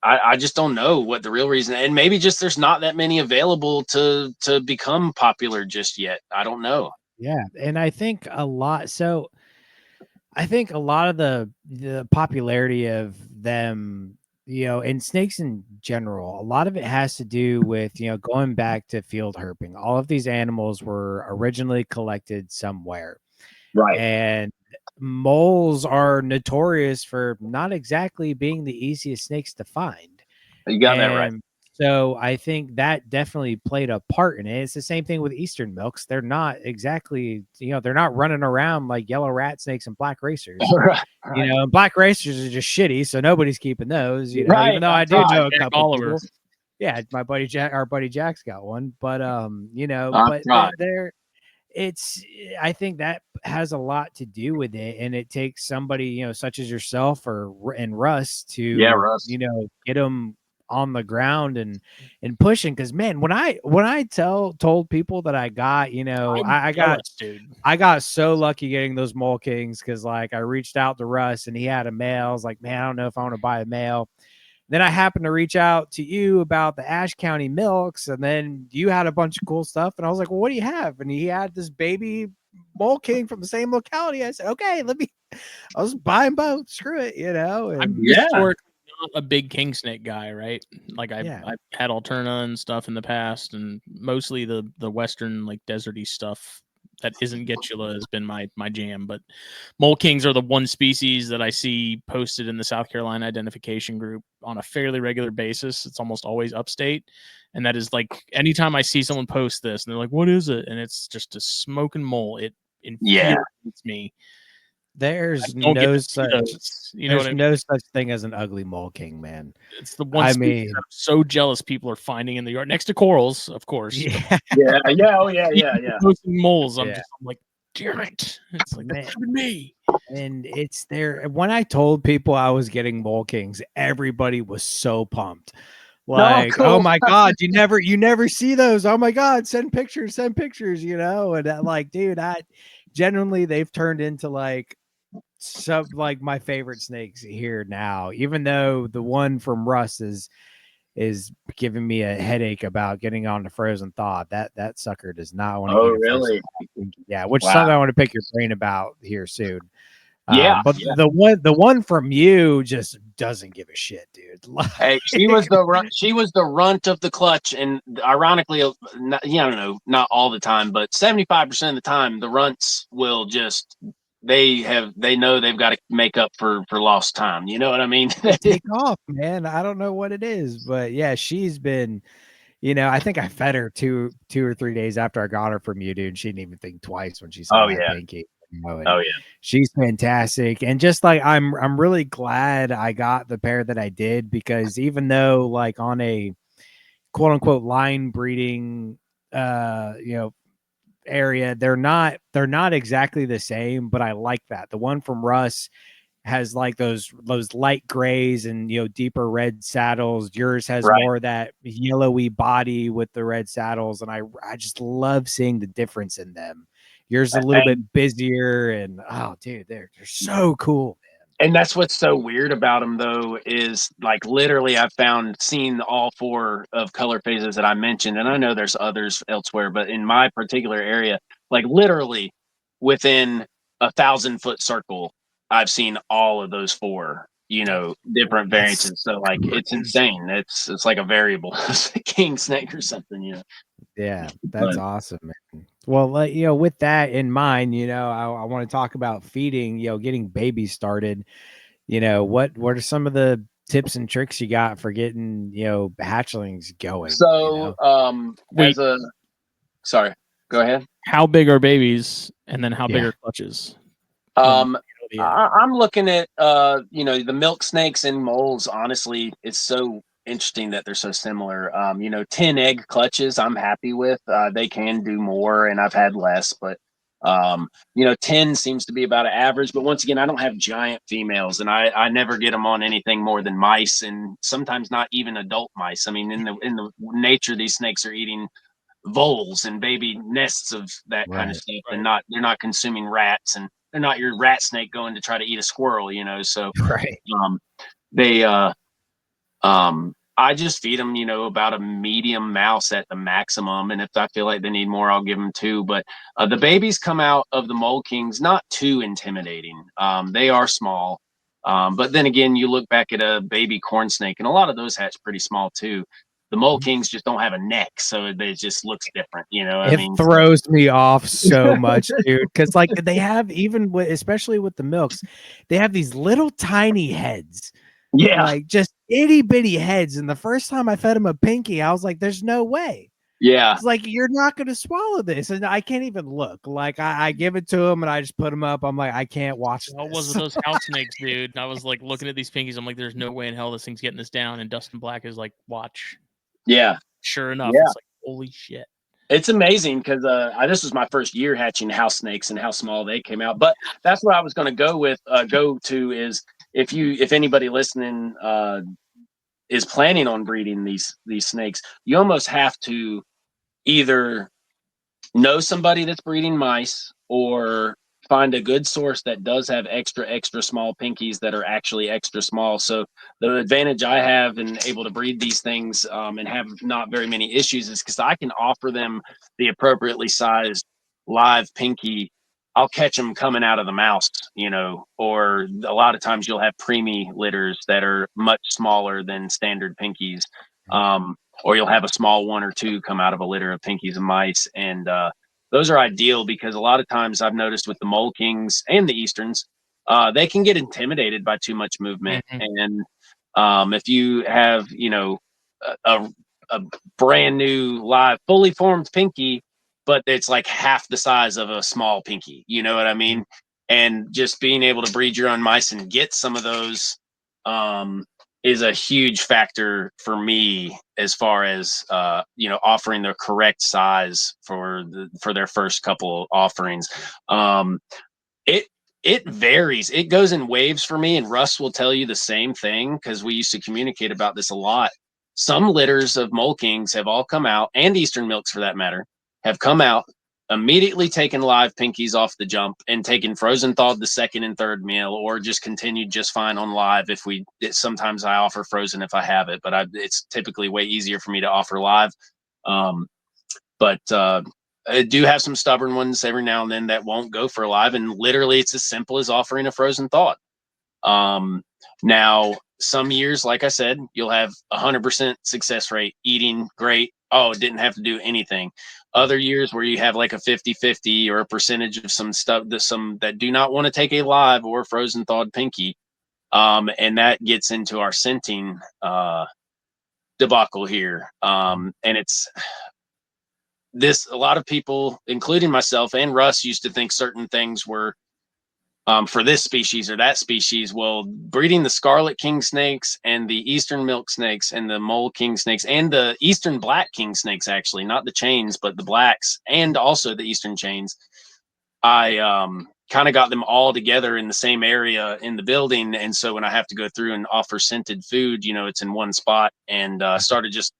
Speaker 3: I just don't know what the real reason, and maybe just there's not that many available to become popular just yet. I don't know.
Speaker 2: Yeah, and I think a lot. So I think a lot of the popularity of them, and snakes in general, a lot of it has to do with, going back to field herping. All of these animals were originally collected somewhere.
Speaker 3: Right.
Speaker 2: And moles are notorious for not exactly being the easiest snakes to find.
Speaker 3: You got that right.
Speaker 2: So I think that definitely played a part in it. It's the same thing with Eastern milks. They're not exactly, they're not running around like yellow rat snakes and black racers.
Speaker 3: Right.
Speaker 2: And black racers are just shitty, so nobody's keeping those.
Speaker 3: Right.
Speaker 2: Even though I do know a couple
Speaker 1: Oliver.
Speaker 2: people. Yeah, our buddy Jack's got one, but I think that has a lot to do with it, and it takes somebody such as yourself and Russ to get them on the ground and pushing. Because man, when I told people that I got I got so lucky getting those Mole Kings, because like I reached out to Russ and he had a male. I was like, man, I don't know if I want to buy a male. Then I happened to reach out to you about the Ashe County milks, and then you had a bunch of cool stuff. And I was like, well, what do you have? And he had this baby Mole King from the same locality. I said, okay, I was buying both. Screw it, And
Speaker 1: I'm historically not a big king snake guy, right? Like I've had Alterna and stuff in the past, and mostly the western, like deserty stuff that isn't Getula has been my jam. But Mole Kings are the one species that I see posted in the South Carolina identification group on a fairly regular basis. It's almost always upstate. And that is like, anytime I see someone post this and they're like, what is it? And it's just a smoking mole. It infuriates me.
Speaker 2: There's no such thing as an ugly Mole King, man.
Speaker 1: It's the one species I'm so jealous people are finding in the yard next to corals, of course.
Speaker 2: Yeah.
Speaker 3: Posting
Speaker 1: moles. I'm like, damn it. It's like, that's me.
Speaker 2: And it's there. When I told people I was getting Mole Kings, everybody was so pumped. Like,
Speaker 3: cool.
Speaker 2: Oh my God, you never see those. Oh my God, send pictures, And like, dude, genuinely, they've turned into like my favorite snakes here now, even though the one from Russ is giving me a headache about getting on the frozen thaw. That sucker does not want to eat
Speaker 3: really?
Speaker 2: Yeah, which is something I want to pick your brain about here soon. But
Speaker 3: yeah.
Speaker 2: the one from you just doesn't give a shit, dude.
Speaker 3: Hey, she was the runt of the clutch, and ironically, not all the time, but 75% of the time, the runts will just they know they've got to make up for lost time. You know what I mean?
Speaker 2: Take off, man. I don't know what it is, but yeah, she's been. I think I fed her two or 3 days after I got her from you, dude. She didn't even think twice when she saw that Pinky. She's fantastic. And just like I'm really glad I got the pair that I did, because even though like on a quote unquote line breeding area, they're not exactly the same, but I like that. The one from Russ has like those light grays and, you know, deeper red saddles. Yours has more of that yellowy body with the red saddles, and I just love seeing the difference in them. Yours is a little bit busier, and oh dude, they're so cool, man.
Speaker 3: And that's what's so weird about them, though, is like literally I've seen all 4 of color phases that I mentioned, and I know there's others elsewhere, but in my particular area, like literally within 1,000-foot circle, I've seen all of those 4, you know, different variances. So like it's insane. It's like a variable king snake or something, you know.
Speaker 2: Yeah, that's awesome, man. Well, you know, with that in mind, you know, I want to talk about feeding, you know, getting babies started. You know, what are some of the tips and tricks you got for getting, you know, hatchlings going?
Speaker 3: So, sorry, go ahead.
Speaker 1: How big are babies, and then how big are clutches?
Speaker 3: I'm looking at you know, the milk snakes and moles. Honestly, it's so interesting that they're so similar. You know, 10 egg clutches I'm happy with. They can do more, and I've had less, but you know, 10 seems to be about an average. But once again, I don't have giant females, and I never get them on anything more than mice, and sometimes not even adult mice. I mean, in the nature, these snakes are eating voles and baby nests of that kind of stuff, and they're not consuming rats, and they're not your rat snake going to try to eat a squirrel, you know. So they I just feed them, you know, about a medium mouse at the maximum, and if I feel like they need more, I'll give them 2. But the babies come out of the Mole Kings not too intimidating. They are small, but then again, you look back at a baby corn snake, and a lot of those hatch pretty small too. The Mole Kings just don't have a neck, so it just looks different, you know.
Speaker 2: It throws me off so much, dude, because like they have, even with, especially with the milks, they have these little tiny heads, like just itty bitty heads. And the first time I fed him a pinky, I was like, "There's no way." It's like, you're not going to swallow this, and I can't even look. Like I give it to him, and I just put him up. I'm like, I can't watch.
Speaker 1: How was it those house snakes, dude? And I was like looking at these pinkies. I'm like, there's no way in hell this thing's getting this down. And Dustin Black is like, watch.
Speaker 3: Yeah.
Speaker 1: Sure enough, it's like, holy shit.
Speaker 3: It's amazing because this was my first year hatching house snakes and how small they came out. But that's what I was going to go to is if anybody listening is planning on breeding these snakes, you almost have to either know somebody that's breeding mice or find a good source that does have extra small pinkies that are actually extra small. So the advantage I have in able to breed these things and have not very many issues is because I can offer them the appropriately sized live pinky. I'll catch them coming out of the mouse, you know, or a lot of times you'll have preemie litters that are much smaller than standard pinkies. Or you'll have a small 1 or 2 come out of a litter of pinkies and mice. And those are ideal because a lot of times I've noticed with the Mole Kings and the Easterns, they can get intimidated by too much movement. And if you have, you know, a brand new live, fully formed pinky, but it's like half the size of a small pinky, you know what I mean? And just being able to breed your own mice and get some of those is a huge factor for me as far as you know, offering the correct size for their first couple offerings. It varies. It goes in waves for me, and Russ will tell you the same thing because we used to communicate about this a lot. Some litters of Mole Kings have all come out, and Eastern Milks for that matter, have come out, immediately taken live pinkies off the jump and taken frozen thawed the second and third meal, or just continued just fine on live. Sometimes I offer frozen if I have it, but it's typically way easier for me to offer live. But I do have some stubborn ones every now and then that won't go for live, and literally it's as simple as offering a frozen thawed. Now, some years, like I said, you'll have 100% success rate, eating great. Oh, it didn't have to do anything. Other years where you have like a 50-50 or a percentage of some stuff that do not want to take a live or frozen thawed pinky. And that gets into our scenting debacle here. And it's this, a lot of people, including myself and Russ, used to think certain things were for this species or that species. Well, breeding the scarlet king snakes and the eastern milk snakes and the mole king snakes and the eastern black king snakes, actually, not the chains, but the blacks, and also the eastern chains, I kind of got them all together in the same area in the building. And so when I have to go through and offer scented food, you know, it's in one spot, and started just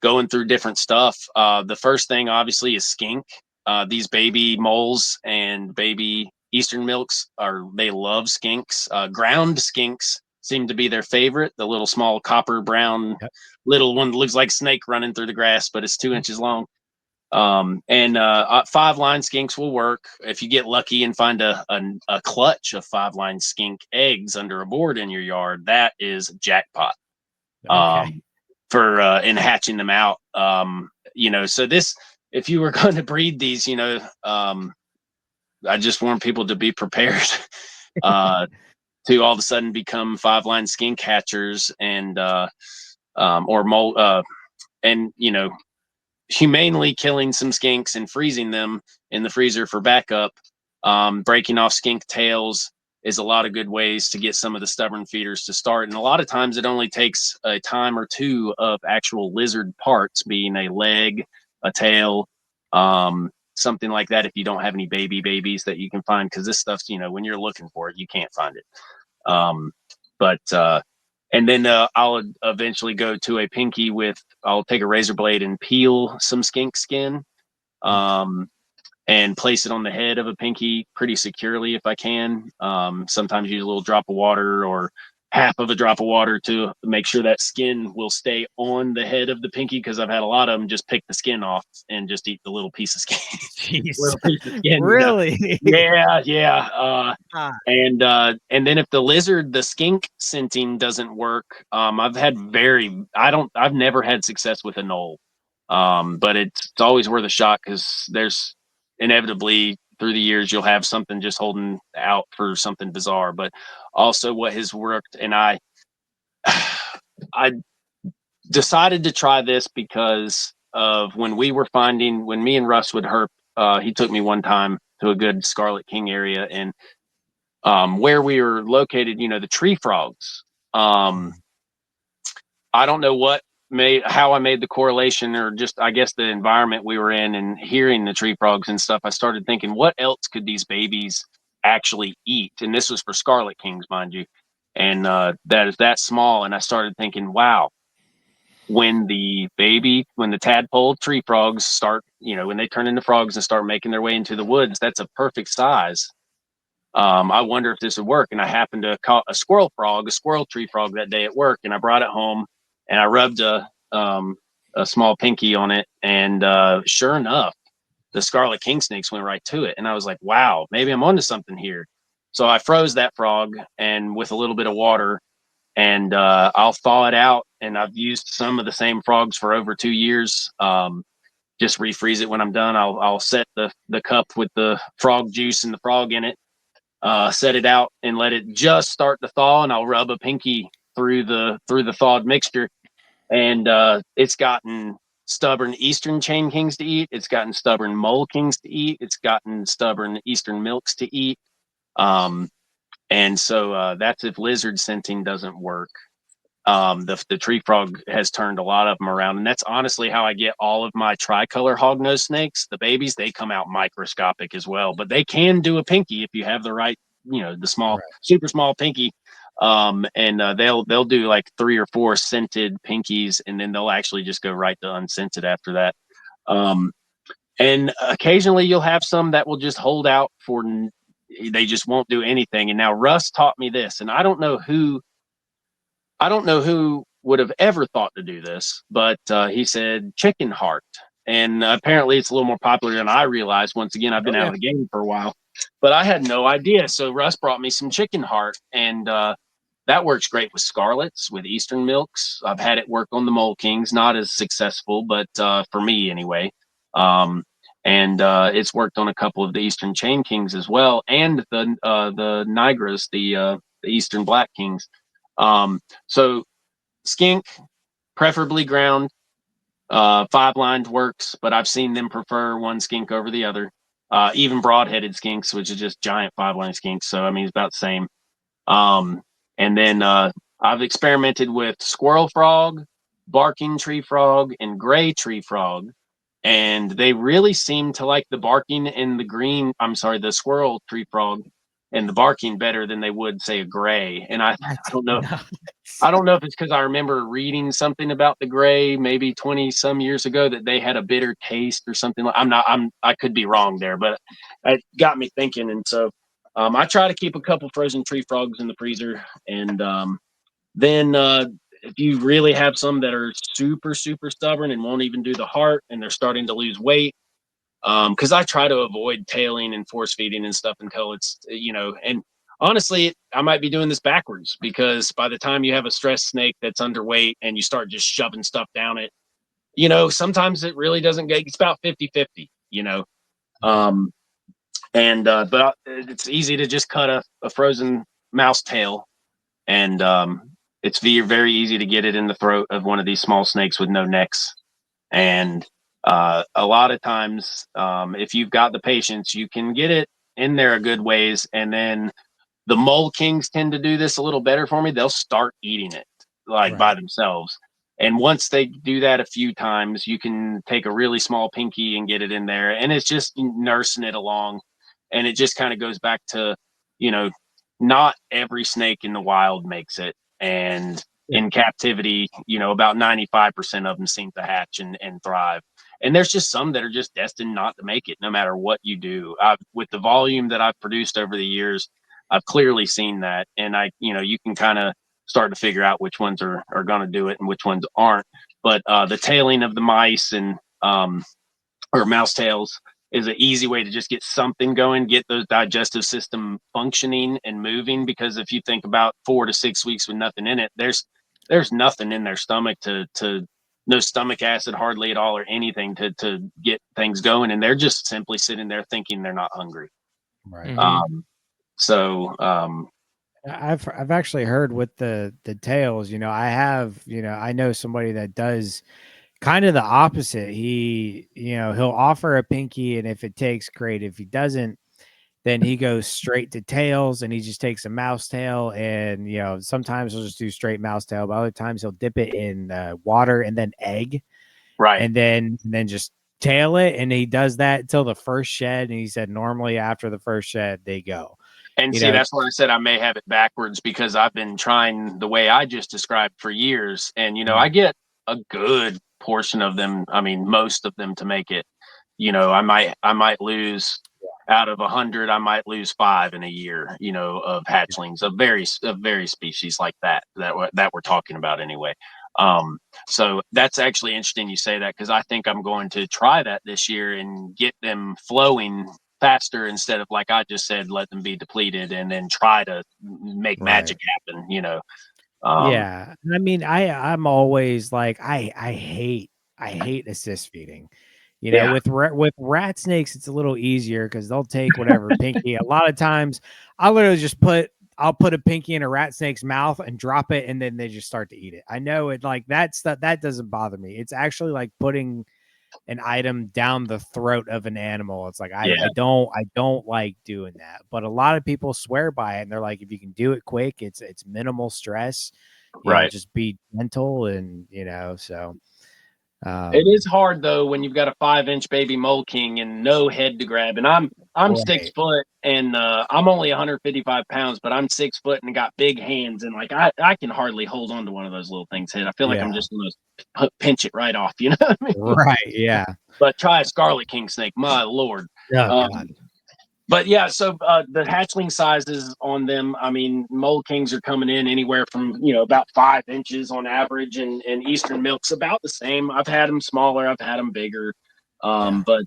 Speaker 3: going through different stuff. The first thing obviously is skink. These baby moles and baby eastern milks they love skinks. Ground skinks seem to be their favorite. The little small copper brown little one that looks like a snake running through the grass, but it's 2 inches long. And 5-line skinks will work if you get lucky and find a clutch of 5-line skink eggs under a board in your yard. That is jackpot.
Speaker 2: Okay.
Speaker 3: For in hatching them out. You know, so this, if you were going to breed these, you know, I just want people to be prepared to all of a sudden become 5-line skink hatchers and or mole and, you know, humanely killing some skinks and freezing them in the freezer for backup. Breaking off skink tails is a lot of good ways to get some of the stubborn feeders to start. And a lot of times it only takes a time or two of actual lizard parts, being a leg, a tail, something like that, if you don't have any babies that you can find, because this stuff's, you know, when you're looking for it, you can't find it. And then I'll eventually go to a pinky I'll take a razor blade and peel some skink skin, and place it on the head of a pinky pretty securely if I can. Sometimes use a little drop of water or half of a drop of water to make sure that skin will stay on the head of the pinky, because I've had a lot of them just pick the skin off and just eat the little piece of skin.
Speaker 2: Jeez.
Speaker 3: Piece of skin,
Speaker 2: Really?
Speaker 3: Yeah. And then if the skink scenting doesn't work, I've never had success with a knoll. But it's always worth a shot, because there's inevitably through the years you'll have something just holding out for something bizarre. But also what has worked, and I decided to try this because of when me and Russ would herp. He took me one time to a good Scarlet King area, and where we were located, you know, the tree frogs. I don't know how I made the correlation, or just, I guess, the environment we were in and hearing the tree frogs and stuff. I started thinking, what else could these babies actually eat? And this was for Scarlet Kings, mind you. And that is that small. And I started thinking, wow, when the tadpole tree frogs start, you know, when they turn into frogs and start making their way into the woods, that's a perfect size. I wonder if this would work. And I happened to caught a squirrel tree frog that day at work, and I brought it home and I rubbed a small pinky on it, and sure enough, the Scarlet Kingsnakes went right to it. And I was like, wow, maybe I'm onto something here. So I froze that frog, and with a little bit of water, and I'll thaw it out. And I've used some of the same frogs for over 2 years. Just refreeze it when I'm done. I'll set the cup with the frog juice and the frog in it, set it out and let it just start to thaw, and I'll rub a pinky through the thawed mixture. And it's gotten stubborn eastern chain kings to eat. It's gotten stubborn mole kings to eat. It's gotten stubborn eastern milks to eat. And so that's if lizard scenting doesn't work. The tree frog has turned a lot of them around, and that's honestly how I get all of my tricolor hognose snakes. The babies, they come out microscopic as well, but they can do a pinky if you have the right, you know, the small, super small pinky. And they'll do like 3 or 4 scented pinkies, and then they'll actually just go right to unscented after that. And occasionally you'll have some that will just hold out they just won't do anything. And now Russ taught me this, and I don't know who would have ever thought to do this, but he said chicken heart. And apparently it's a little more popular than I realized. Once again, I've been out of the game for a while, but I had no idea. So Russ brought me some chicken heart, and that works great with scarlets, with eastern milks. I've had it work on the Mole Kings, not as successful, but for me anyway. And it's worked on a couple of the eastern chain kings as well, and the Nigras, the eastern black kings. So skink, preferably ground. 5-lined works, but I've seen them prefer one skink over the other. even broad-headed skinks, which is just giant 5-line skinks. So I mean, it's about the same. And then I've experimented with squirrel frog, barking tree frog, and gray tree frog. And they really seem to like the barking and the squirrel tree frog and the barking better than they would say a gray. And I don't know. I don't know if it's because I remember reading something about the gray maybe 20 some years ago that they had a bitter taste or something. I could be wrong there, but it got me thinking. And so I try to keep a couple frozen tree frogs in the freezer. And then if you really have some that are super, super stubborn and won't even do the heart and they're starting to lose weight, because I try to avoid tailing and force feeding and stuff until it's, and honestly, I might be doing this backwards because by the time you have a stressed snake that's underweight and you start just shoving stuff down it, sometimes it really doesn't get, it's about 50-50, but it's easy to just cut a frozen mouse tail and it's very easy to get it in the throat of one of these small snakes with no necks. And a lot of times, if you've got the patience, you can get it in there a good ways. And then the mole kings tend to do this a little better for me. They'll start eating it by themselves. And once they do that a few times, you can take a really small pinky and get it in there. And it's just nursing it along. And it just kind of goes back to, not every snake in the wild makes it. And in captivity, about 95% of them seem to hatch and thrive. And there's just some that are just destined not to make it, no matter what you do. With the volume that I've produced over the years, I've clearly seen that. And you can kind of start to figure out which ones are going to do it and which ones aren't. But the tailing of the mice and or mouse tails is an easy way to just get something going, get those digestive system functioning and moving. Because if you think about 4 to 6 weeks with nothing in it, there's nothing in their stomach to no stomach acid hardly at all or anything to get things going. And they're just simply sitting there thinking they're not hungry.
Speaker 2: Right. I've actually heard with the tails, I know somebody that does kind of the opposite. He'll offer a pinky, and if it takes, great. If he doesn't, then he goes straight to tails, and he just takes a mouse tail, and sometimes he'll just do straight mouse tail, but other times he'll dip it in water and then egg,
Speaker 3: right,
Speaker 2: and then just tail it, and he does that until the first shed. And he said normally after the first shed they go.
Speaker 3: And that's why I said I may have it backwards, because I've been trying the way I just described for years, and I get a good portion of them. I mean, most of them to make it. I might lose out of 100. I might lose 5 in a year. Of hatchlings of various species like that we're talking about anyway. So that's actually interesting you say that, because I think I'm going to try that this year and get them flowing faster instead of, like I just said, let them be depleted and then try to make magic happen.
Speaker 2: Yeah, I mean, I'm always like, I hate assist feeding. With rat snakes, it's a little easier because they'll take whatever pinky. A lot of times, I'll literally I'll put a pinky in a rat snake's mouth and drop it, and then they just start to eat it. I know it, like that stuff that doesn't bother me. It's actually like putting an item down the throat of an animal. It's like I don't like doing that. But a lot of people swear by it, and they're like, if you can do it quick, it's minimal stress. Just be gentle, and so.
Speaker 3: It is hard though when you've got a 5-inch baby mole king and no head to grab. And I'm 6 foot and I'm only 155 pounds, but I'm 6 foot and got big hands, and like I can hardly hold on to one of those little things' head. I feel like I'm just going to pinch it right off. You know what I mean?
Speaker 2: Right. Yeah.
Speaker 3: But try a scarlet king snake, my lord.
Speaker 2: Oh, God.
Speaker 3: But yeah, so the hatchling sizes on them, I mean, mole kings are coming in anywhere from, about 5 inches on average, and Eastern milk's about the same. I've had them smaller, I've had them bigger. But,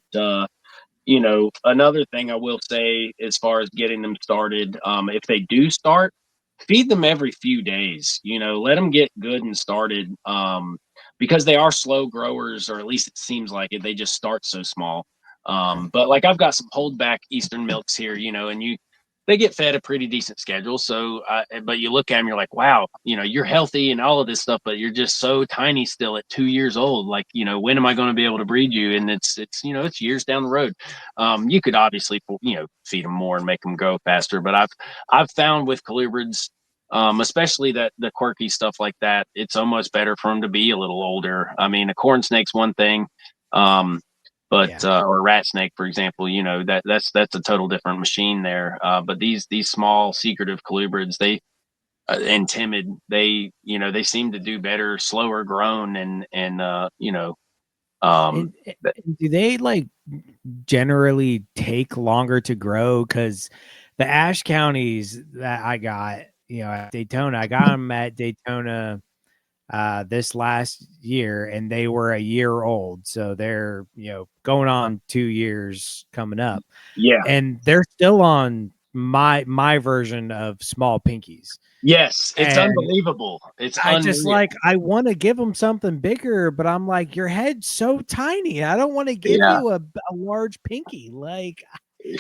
Speaker 3: another thing I will say as far as getting them started, if they do start, feed them every few days, let them get good and started, because they are slow growers, or at least it seems like it. They just start so small. But like I've got some holdback Eastern milks here, and they get fed a pretty decent schedule. So, but you look at them, you're like, wow, you're healthy and all of this stuff, but you're just so tiny still at 2 years old. Like, when am I going to be able to breed you? And it's years down the road. You could obviously, feed them more and make them grow faster. But I've found with colubrids, especially the quirky stuff like that, it's almost better for them to be a little older. I mean, a corn snake's one thing. But or a rat snake, for example, that's a total different machine there. But these small secretive colubrids, they and timid, they seem to do better, slower grown, and
Speaker 2: And do they like generally take longer to grow? Because the ash counties that I got, at Daytona, I got them at Daytona this last year, and they were a year old, so they're going on 2 years coming up.
Speaker 3: Yeah,
Speaker 2: and they're still on my version of small pinkies.
Speaker 3: Yes, it's
Speaker 2: And
Speaker 3: unbelievable. It's
Speaker 2: I just
Speaker 3: unreal.
Speaker 2: like, I want to give them something bigger, but I'm like, your head's so tiny. I don't want to give
Speaker 3: Yeah.
Speaker 2: you a large pinky. Like,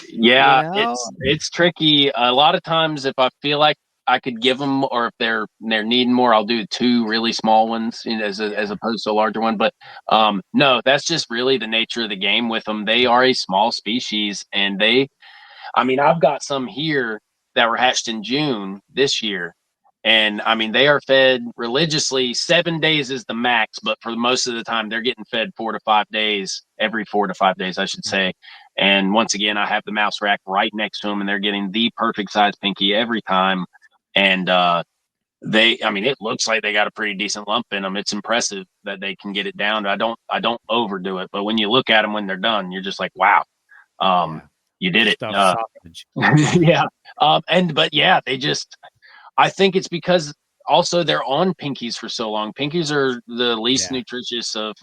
Speaker 3: Yeah,
Speaker 2: you know?
Speaker 3: it's tricky. A lot of times, if I feel like I could give them, or if they're needing more, I'll do 2 really small ones, as opposed to a larger one. But no, that's just really the nature of the game with them. They are a small species, and I mean, I've got some here that were hatched in June this year. And I mean, they are fed religiously. 7 days is the max, but for most of the time, they're getting fed 4 to 5 days, every 4 to 5 days, I should say. And once again, I have the mouse rack right next to them, and they're getting the perfect size pinky every time. And I mean, it looks like they got a pretty decent lump in them. It's impressive that they can get it down. I don't overdo it, but when you look at them when they're done, you're just like, wow. You did it.
Speaker 2: Sausage.
Speaker 3: Yeah. But yeah, I think it's because also they're on pinkies for so long. Pinkies are the least nutritious of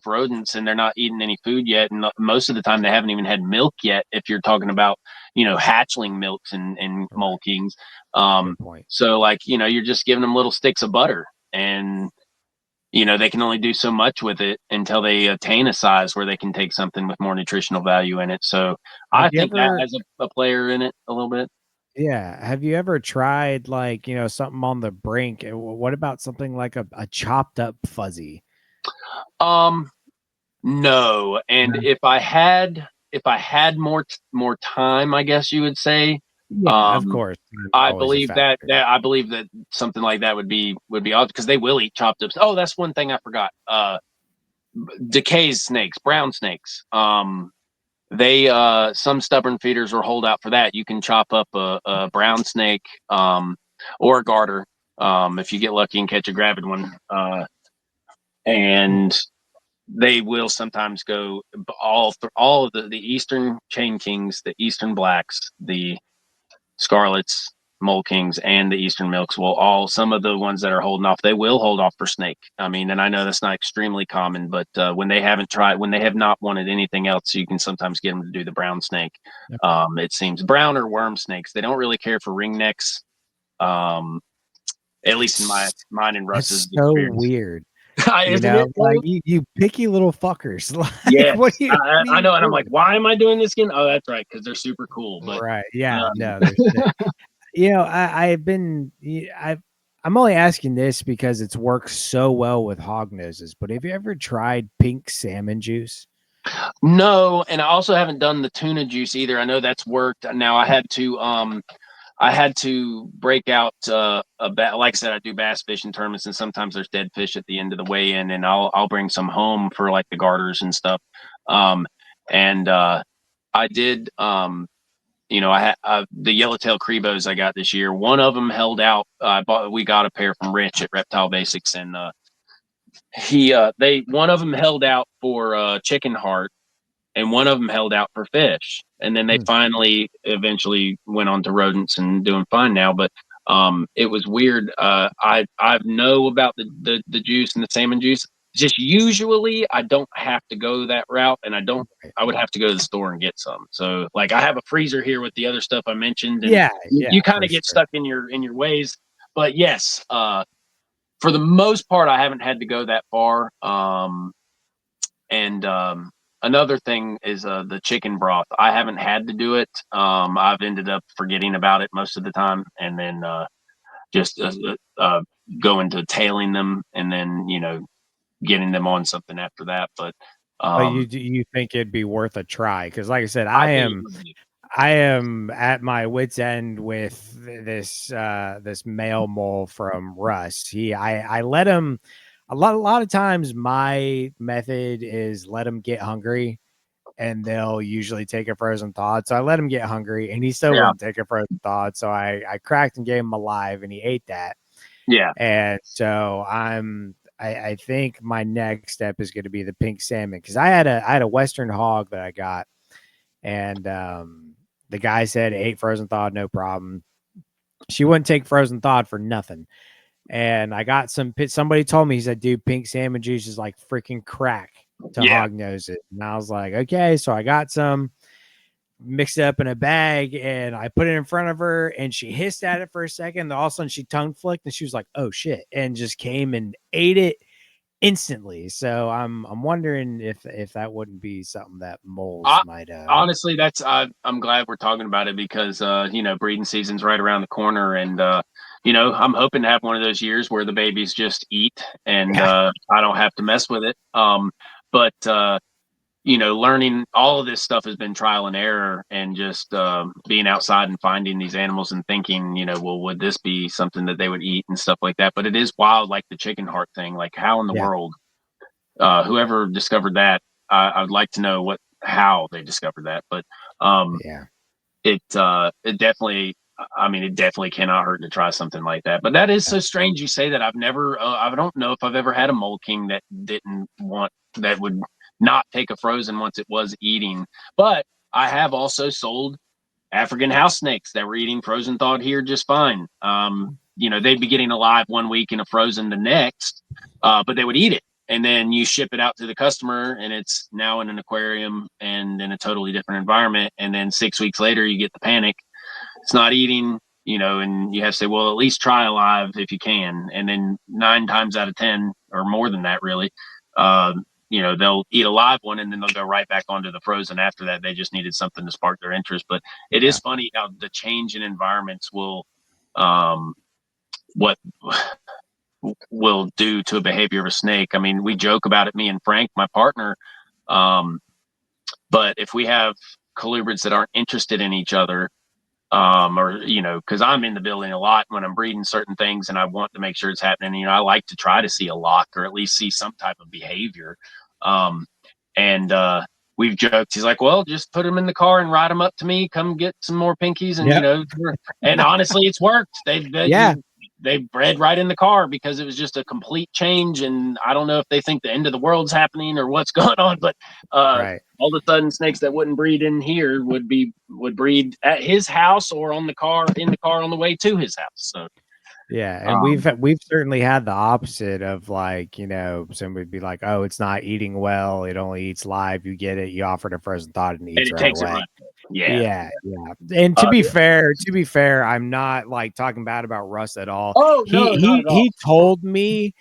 Speaker 3: rodents, and they're not eating any food yet. And most of the time they haven't even had milk yet. If you're talking about, hatchling milks and Mole Kings.
Speaker 2: Good point.
Speaker 3: So like, you're just giving them little sticks of butter, and they can only do so much with it until they attain a size where they can take something with more nutritional value in it. So I think that has a player in it a little bit.
Speaker 2: Yeah. Have you ever tried like, something on the brink? What about something like a chopped up fuzzy?
Speaker 3: No. And if I had more time, I guess you would say,
Speaker 2: Of course.
Speaker 3: I
Speaker 2: Always a
Speaker 3: believe that
Speaker 2: factor.
Speaker 3: I believe that something like that would be odd, because they will eat chopped up. Oh, that's one thing I forgot. Decay's snakes, brown snakes. They some stubborn feeders will hold out for that. You can chop up a brown snake, or a garter, if you get lucky and catch a gravid one. And they will sometimes go all of the eastern chain kings, the eastern blacks, the scarlets, Mole Kings, and the eastern milks will all, some of the ones that are holding off, they will hold off for snake. I mean, and I know that's not extremely common, but when they have not wanted anything else, you can sometimes get them to do the brown snake. It seems brown or worm snakes. They don't really care for ringnecks. At least in mine and Russ's
Speaker 2: so
Speaker 3: experience.
Speaker 2: Weird.
Speaker 3: Isn't it?
Speaker 2: Like you picky little fuckers. Like,
Speaker 3: yes,
Speaker 2: what do
Speaker 3: I know, and I'm like, why am I doing this again? Oh, that's right, because they're super cool. But
Speaker 2: right, yeah, no, they're sick. I'm only asking this because it's worked so well with hog noses. But have you ever tried pink salmon juice?
Speaker 3: No, and I also haven't done the tuna juice either. I know that's worked. Now I had to break out like I said, I do bass fishing tournaments, and sometimes there's dead fish at the end of the weigh-in, and I'll bring some home for like the garters and stuff. I did I had the yellowtail crebos I got this year. One of them held out. We got a pair from Rich at Reptile Basics, and one of them held out for chicken heart, and one of them held out for fish. And then they finally eventually went on to rodents and doing fine now. But it was weird. I know about the juice and the salmon juice. Just usually I don't have to go that route, and I would have to go to the store and get some. So like I have a freezer here with the other stuff I mentioned, and you kind of get stuck in your ways. But yes, for the most part, I haven't had to go that far. another thing is the chicken broth. I haven't had to do it. I've ended up forgetting about it most of the time, and then just going to tailing them, and then getting them on something after that. But
Speaker 2: you think it'd be worth a try? Because like I said,
Speaker 3: I think it would be.
Speaker 2: I am at my wit's end with this male mole from Russ. I let him a lot of times. My method is let him get hungry, and they'll usually take a frozen thawed. So I let him get hungry, and he still
Speaker 3: Yeah.
Speaker 2: wouldn't take a frozen thawed. So I cracked and gave him alive, and he ate that.
Speaker 3: Yeah.
Speaker 2: And so I think my next step is going to be the pink salmon, because I had a Western hog that I got, and the guy said ate frozen thawed, no problem. She wouldn't take frozen thawed for nothing. And I got somebody told me, he said, dude, pink salmon juice is like freaking crack to hog noses. And I was like, okay. So I got some, mixed it up in a bag, and I put it in front of her, and she hissed at it for a second. All of a sudden she tongue flicked, and she was like, oh shit, and just came and ate it instantly. So I'm wondering if that wouldn't be something that moles might
Speaker 3: honestly, that's I'm glad we're talking about it, because breeding season's right around the corner, and I'm hoping to have one of those years where the babies just eat, and I don't have to mess with it. But learning all of this stuff has been trial and error, and just being outside and finding these animals and thinking, well, would this be something that they would eat and stuff like that? But it is wild, like the chicken heart thing. Like, how in the world, whoever discovered that, I would like to know how they discovered that. But it definitely, it definitely cannot hurt to try something like that. But that is so strange you say that. I've never, I don't know if I've ever had a Mole King that would not take a frozen once it was eating. But I have also sold African house snakes that were eating frozen thawed here just fine. They'd be getting alive one week and a frozen the next, but they would eat it. And then you ship it out to the customer, and it's now in an aquarium and in a totally different environment. And then 6 weeks later, you get the panic. It's not eating, and you have to say, well, at least try alive if you can. And then 9 times out of 10, or more than that, really, they'll eat a live one, and then they'll go right back onto the frozen after that. They just needed something to spark their interest. But it is funny how the change in environments will do to a behavior of a snake. I mean, we joke about it, me and Frank, my partner. But if we have colubrids that aren't interested in each other, because I'm in the building a lot when I'm breeding certain things, and I want to make sure it's happening. I like to try to see a lock, or at least see some type of behavior. And we've joked. He's like, well, just put them in the car and ride them up to me. Come get some more pinkies. And, and honestly, it's worked. They bred right in the car, because it was just a complete change. And I don't know if they think the end of the world's happening or what's going on, but all of a sudden, snakes that wouldn't breed in here would breed at his house, or in the car on the way to his house. So
Speaker 2: and we've certainly had the opposite of, like, somebody would be like, oh, it's not eating well, it only eats live. You get it, you offer it a frozen thawed, and eats right away. Yeah. And to be fair, I'm not like talking bad about Russ at all.
Speaker 3: Oh, no, not at all.
Speaker 2: He told me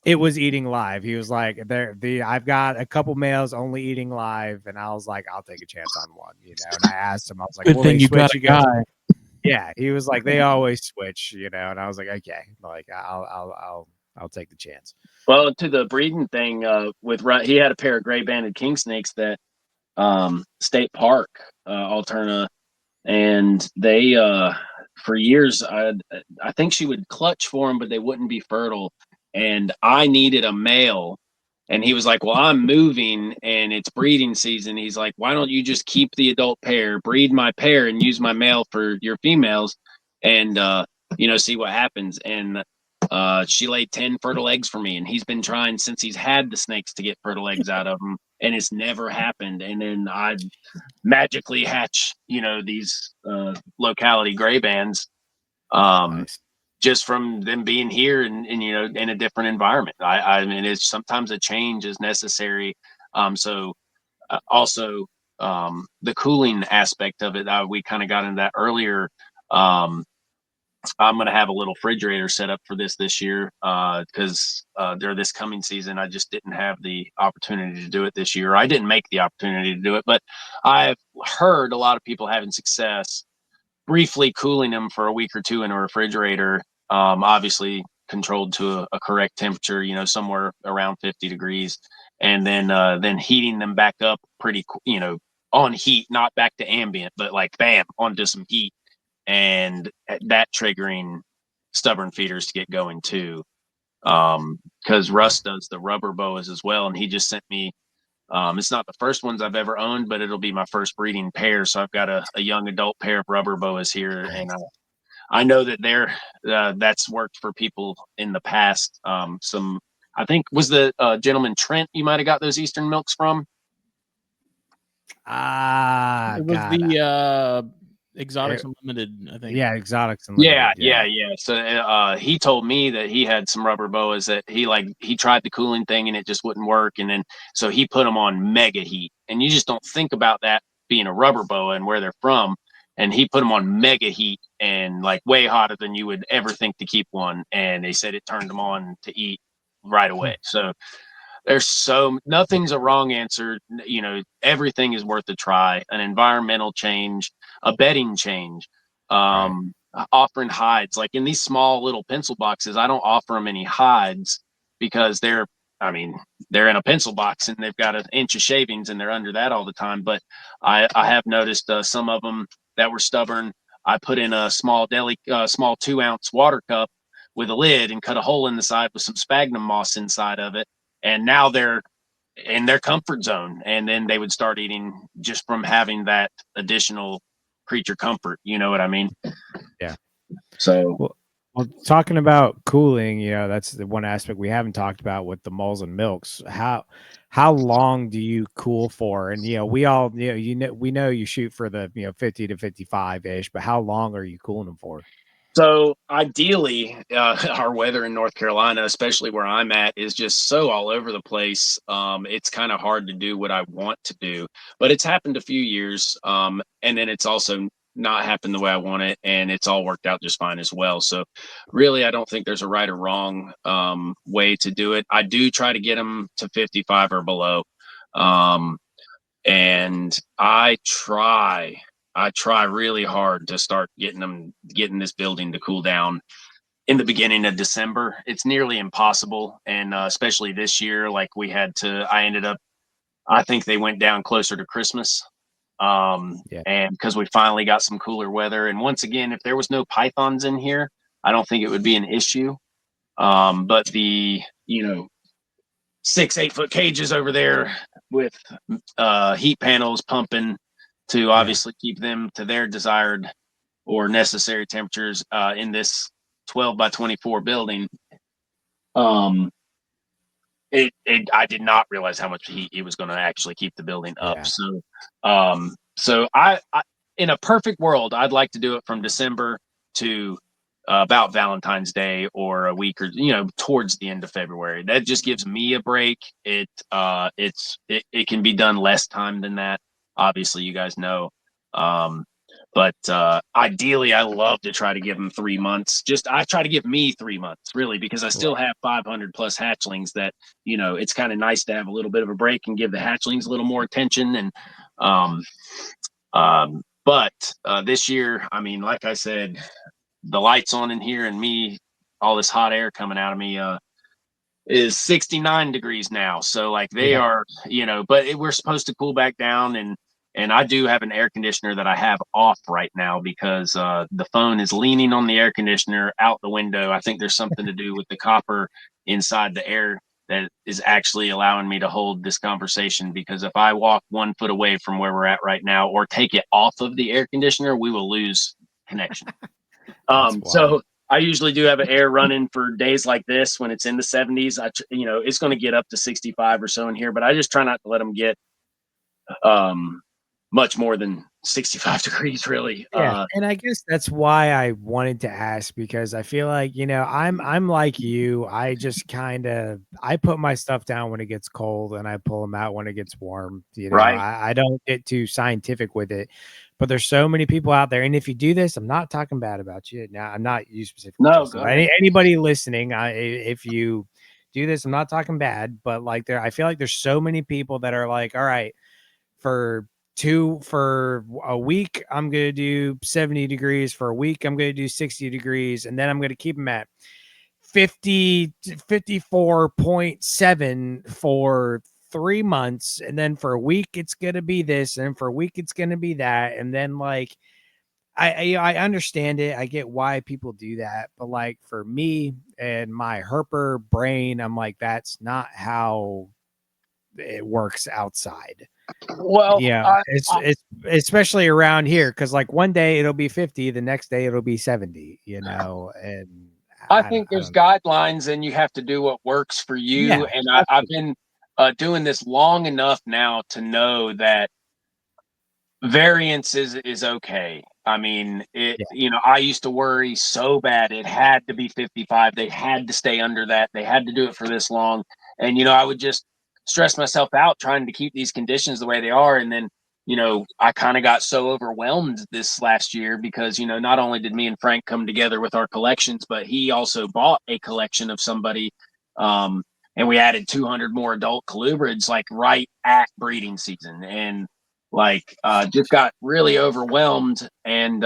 Speaker 2: it was eating live. He was like, I've got a couple males only eating live, and I was like, I'll take a chance on one, And I asked him, I was like,
Speaker 1: good thing you got a guy.
Speaker 2: Yeah, he was like, they always switch, and I was like, okay, like I'll take the chance.
Speaker 3: Well, to the breeding thing, he had a pair of gray banded king snakes that State Park, Alterna, and they for years, I think she would clutch for them, but they wouldn't be fertile, and I needed a male. And he was like, well, I'm moving and it's breeding season. He's like, why don't you just keep the adult pair, breed my pair, and use my male for your females, and see what happens. And she laid 10 fertile eggs for me, and he's been trying since he's had the snakes to get fertile eggs out of them, and it's never happened. And then I magically hatch, these locality gray bands.
Speaker 2: Nice.
Speaker 3: Just from them being here and in a different environment. I mean, it's sometimes a change is necessary. Also, the cooling aspect of it, we kind of got into that earlier. I'm going to have a little refrigerator set up for this year because this coming season, I just didn't have the opportunity to do it this year. I didn't make the opportunity to do it, but I've heard a lot of people having success briefly cooling them for a week or two in a refrigerator, obviously controlled to a correct temperature, somewhere around 50 degrees, and then heating them back up pretty, on heat, not back to ambient, but like bam, onto some heat, and that triggering stubborn feeders to get going too. Because Russ does the rubber boas as well, and he just sent me. It's not the first ones I've ever owned, but it'll be my first breeding pair. So I've got a young adult pair of rubber boas here, and I know that that's worked for people in the past. I think was the gentleman Trent you might have got those Eastern Milks from.
Speaker 1: It was the Exotics Unlimited, I think.
Speaker 2: Yeah, Exotics Unlimited.
Speaker 3: Yeah. So he told me that he had some rubber boas that he tried the cooling thing and it just wouldn't work, and then so he put them on mega heat, and you just don't think about that being a rubber boa and where they're from, and he put them on mega heat and like way hotter than you would ever think to keep one, and they said it turned them on to eat right away. So nothing's a wrong answer. Everything is worth a try. An environmental change, a bedding change, offering hides. Like in these small little pencil boxes, I don't offer them any hides because they're in a pencil box and they've got an inch of shavings and they're under that all the time. But I have noticed some of them that were stubborn. I put in a small 2-ounce water cup with a lid and cut a hole in the side with some sphagnum moss inside of it. And now they're in their comfort zone, and then they would start eating just from having that additional creature comfort. You know what I mean?
Speaker 2: Yeah.
Speaker 3: So,
Speaker 2: well, talking about cooling, that's the one aspect we haven't talked about with the moles and milks. How long do you cool for? And we all we know you shoot for the 50 to 55 ish, but how long are you cooling them for?
Speaker 3: So ideally, our weather in North Carolina, especially where I'm at, is just so all over the place. It's kind of hard to do what I want to do, but it's happened a few years. And then it's also not happened the way I want it, and it's all worked out just fine as well. So really, I don't think there's a right or wrong way to do it. I do try to get them to 55 or below. And I try really hard to start getting this building to cool down in the beginning of December. It's nearly impossible. And especially this year, like I think they went down closer to Christmas. And because we finally got some cooler weather. And once again, if there was no pythons in here, I don't think it would be an issue. But the, 6-8 foot cages over there with heat panels pumping to obviously keep them to their desired or necessary temperatures in this 12 by 24 building. I did not realize how much heat it was going to actually keep the building up. So I in a perfect world, I'd like to do it from December to about Valentine's Day, or a week, or towards the end of February. That just gives me a break. It can be done less time than that. Obviously, you guys know. But ideally, I love to try to give them 3 months. I try to give me 3 months, really, because I still have 500 plus hatchlings that, it's kind of nice to have a little bit of a break and give the hatchlings a little more attention. And but this year, like I said, the lights on in here and me, all this hot air coming out of me, is 69 degrees now. So like they are, but we're supposed to cool back down. And I do have an air conditioner that I have off right now because the phone is leaning on the air conditioner out the window. I think there's something to do with the copper inside the air that is actually allowing me to hold this conversation, because if I walk 1 foot away from where we're at right now or take it off of the air conditioner, we will lose connection. So I usually do have an air running for days like this when it's in the 70s. It's going to get up to 65 or so in here, but I just try not to let them get much more than 65 degrees really.
Speaker 2: Yeah, and I guess that's why I wanted to ask, because I feel like, I'm like you. I just I put my stuff down when it gets cold and I pull them out when it gets warm.
Speaker 3: Right.
Speaker 2: I don't get too scientific with it, but there's so many people out there. And if you do this, I'm not talking bad about you. Now, I'm not you specifically,
Speaker 3: No,
Speaker 2: Justin,
Speaker 3: go
Speaker 2: but
Speaker 3: ahead.
Speaker 2: anybody listening, if you do this, I'm not talking bad, but like I feel like there's so many people that are like, all right, for a week I'm going to do 70 degrees, for a week I'm going to do 60 degrees, and then I'm going to keep them at 54.7 for 3 months, and then for a week it's going to be this, and for a week it's going to be that. And then like I understand it. I get why people do that, but like for me and my herper brain, I'm like, that's not how it works outside.
Speaker 3: Well,
Speaker 2: Yeah, it's especially around here, because like one day it'll be 50, the next day it'll be 70, and
Speaker 3: I
Speaker 2: I don't,
Speaker 3: think
Speaker 2: I
Speaker 3: there's
Speaker 2: don't.
Speaker 3: guidelines and you have to do what works for
Speaker 2: Yeah,
Speaker 3: you. And I've
Speaker 2: absolutely.
Speaker 3: been doing this long enough now to know that variance is okay. I mean,
Speaker 2: Yeah,
Speaker 3: I used to worry so bad it had to be 55. They had to stay under that. They had to do it for this long. And I would just stress myself out trying to keep these conditions the way they are. And then, I kind of got so overwhelmed this last year because, not only did me and Frank come together with our collections, but he also bought a collection of somebody. Um, and we added 200 more adult colubrids like right at breeding season. And like just got really overwhelmed, and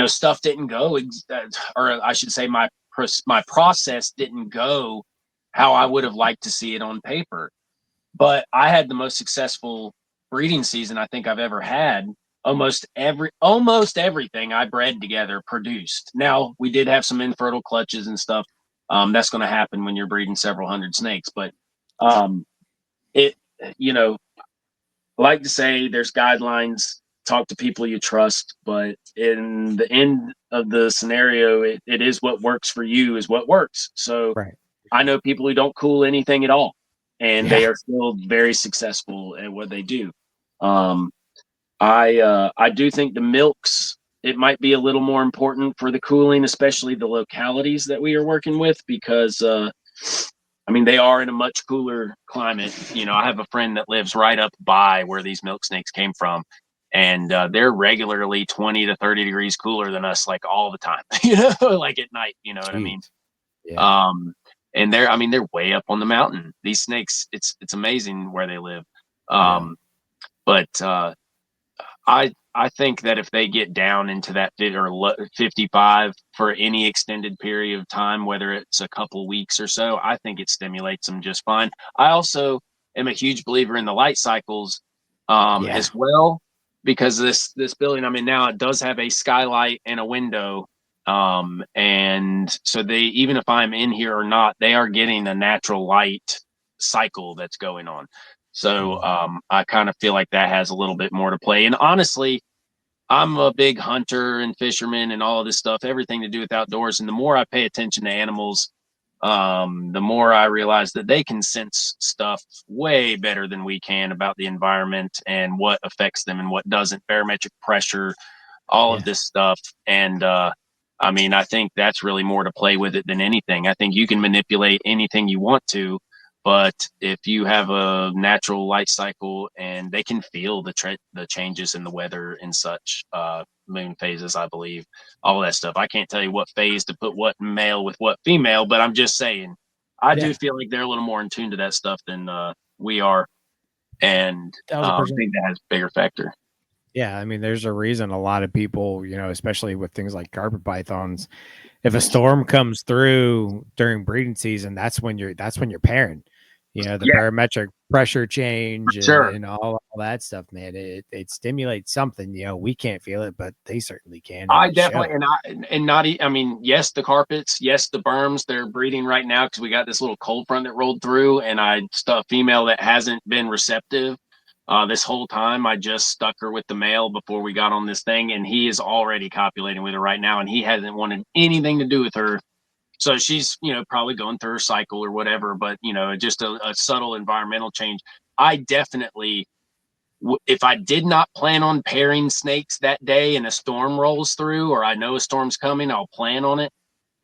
Speaker 3: stuff didn't go or I should say my process didn't go how I would have liked to see it on paper. But I had the most successful breeding season I think I've ever had. Almost everything I bred together produced. Now we did have some infertile clutches and stuff. That's going to happen when you're breeding several hundred snakes, but it you know like to say there's guidelines, talk to people you trust, but in the end of the scenario, it is what works for you is what works. So
Speaker 2: right.
Speaker 3: I know people who don't cool anything at all, and
Speaker 2: Yeah,
Speaker 3: they are still very successful at what they do. Um, I do think the milks, it might be a little more important for the cooling, especially the localities that we are working with, because I mean, they are in a much cooler climate. I have a friend that lives right up by where these milk snakes came from, and they're regularly 20 to 30 degrees cooler than us, like all the time, like at night, you know what I mean?
Speaker 2: jeez. Yeah,
Speaker 3: Um, and they're way up on the mountain. These snakes, it's amazing where they live.
Speaker 2: yeah,
Speaker 3: Um, but I think that if they get down into that 55 for any extended period of time, whether it's a couple weeks or so, I think it stimulates them just fine. I also am a huge believer in the light cycles
Speaker 2: yeah,
Speaker 3: as well, because this building I'm in now, it does have a skylight and a window. And so they, even if I'm in here or not, they are getting a natural light cycle that's going on. So
Speaker 2: mhm,
Speaker 3: I kind of feel like that has a little bit more to play. And honestly, I'm a big hunter and fisherman and all of this stuff, everything to do with outdoors. And the more I pay attention to animals, the more I realize that they can sense stuff way better than we can about the environment and what affects them and what doesn't, barometric pressure, all of
Speaker 2: yeah.
Speaker 3: this stuff. And I mean, I think that's really more to play with it than anything. I think you can manipulate anything you want to, but if you have a natural light cycle and they can feel the changes in the weather and such, moon phases, I believe, all of that stuff. I can't tell you what phase to put what male with what female, but I'm just saying, I do
Speaker 2: Yeah,
Speaker 3: feel like they're a little more in tune to that stuff than we are, and I
Speaker 2: 1000%.
Speaker 3: think that has a bigger factor.
Speaker 2: Yeah, I mean, there's a reason a lot of people, especially with things like carpet pythons, if a storm comes through during breeding season, that's when you're pairing. The
Speaker 3: Yeah,
Speaker 2: barometric pressure change and,
Speaker 3: sure.
Speaker 2: and all that stuff, man. It stimulates something. We can't feel it, but they certainly can, and
Speaker 3: I
Speaker 2: they
Speaker 3: definitely,
Speaker 2: show.
Speaker 3: and not I mean, yes, the carpets, yes, the berms, they're breeding right now because we got this little cold front that rolled through, and I stuck a female that hasn't been receptive this whole time. I just stuck her with the male before we got on this thing, and he is already copulating with her right now, and he hasn't wanted anything to do with her. So she's, probably going through her cycle or whatever, but just a subtle environmental change. I definitely if I did not plan on pairing snakes that day and a storm rolls through, or I know a storm's coming, I'll plan on it.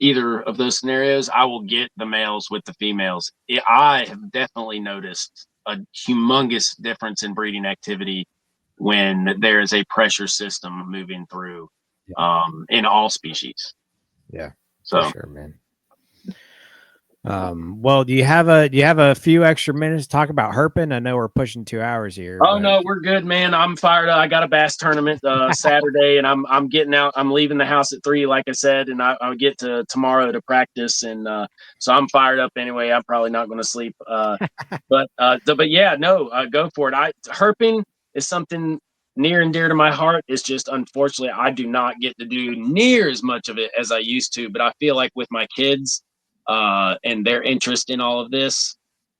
Speaker 3: Either of those scenarios, I will get the males with the females. I have definitely noticed a humongous difference in breeding activity when there is a pressure system moving through, in all species.
Speaker 2: Yeah,
Speaker 3: so
Speaker 2: for sure, man. Well, do you have a few extra minutes to talk about herping? I know we're pushing 2 hours here.
Speaker 3: Oh no, we're good, man. I'm fired up. I got a bass tournament Saturday, and I'm getting out. I'm leaving the house at 3, like I said, and I'll get to tomorrow to practice, and so I'm fired up anyway. I'm probably not going to sleep, but yeah, no, go for it. Herping is something near and dear to my heart. It's just unfortunately I do not get to do near as much of it as I used to, but I feel like with my kids and their interest in all of this,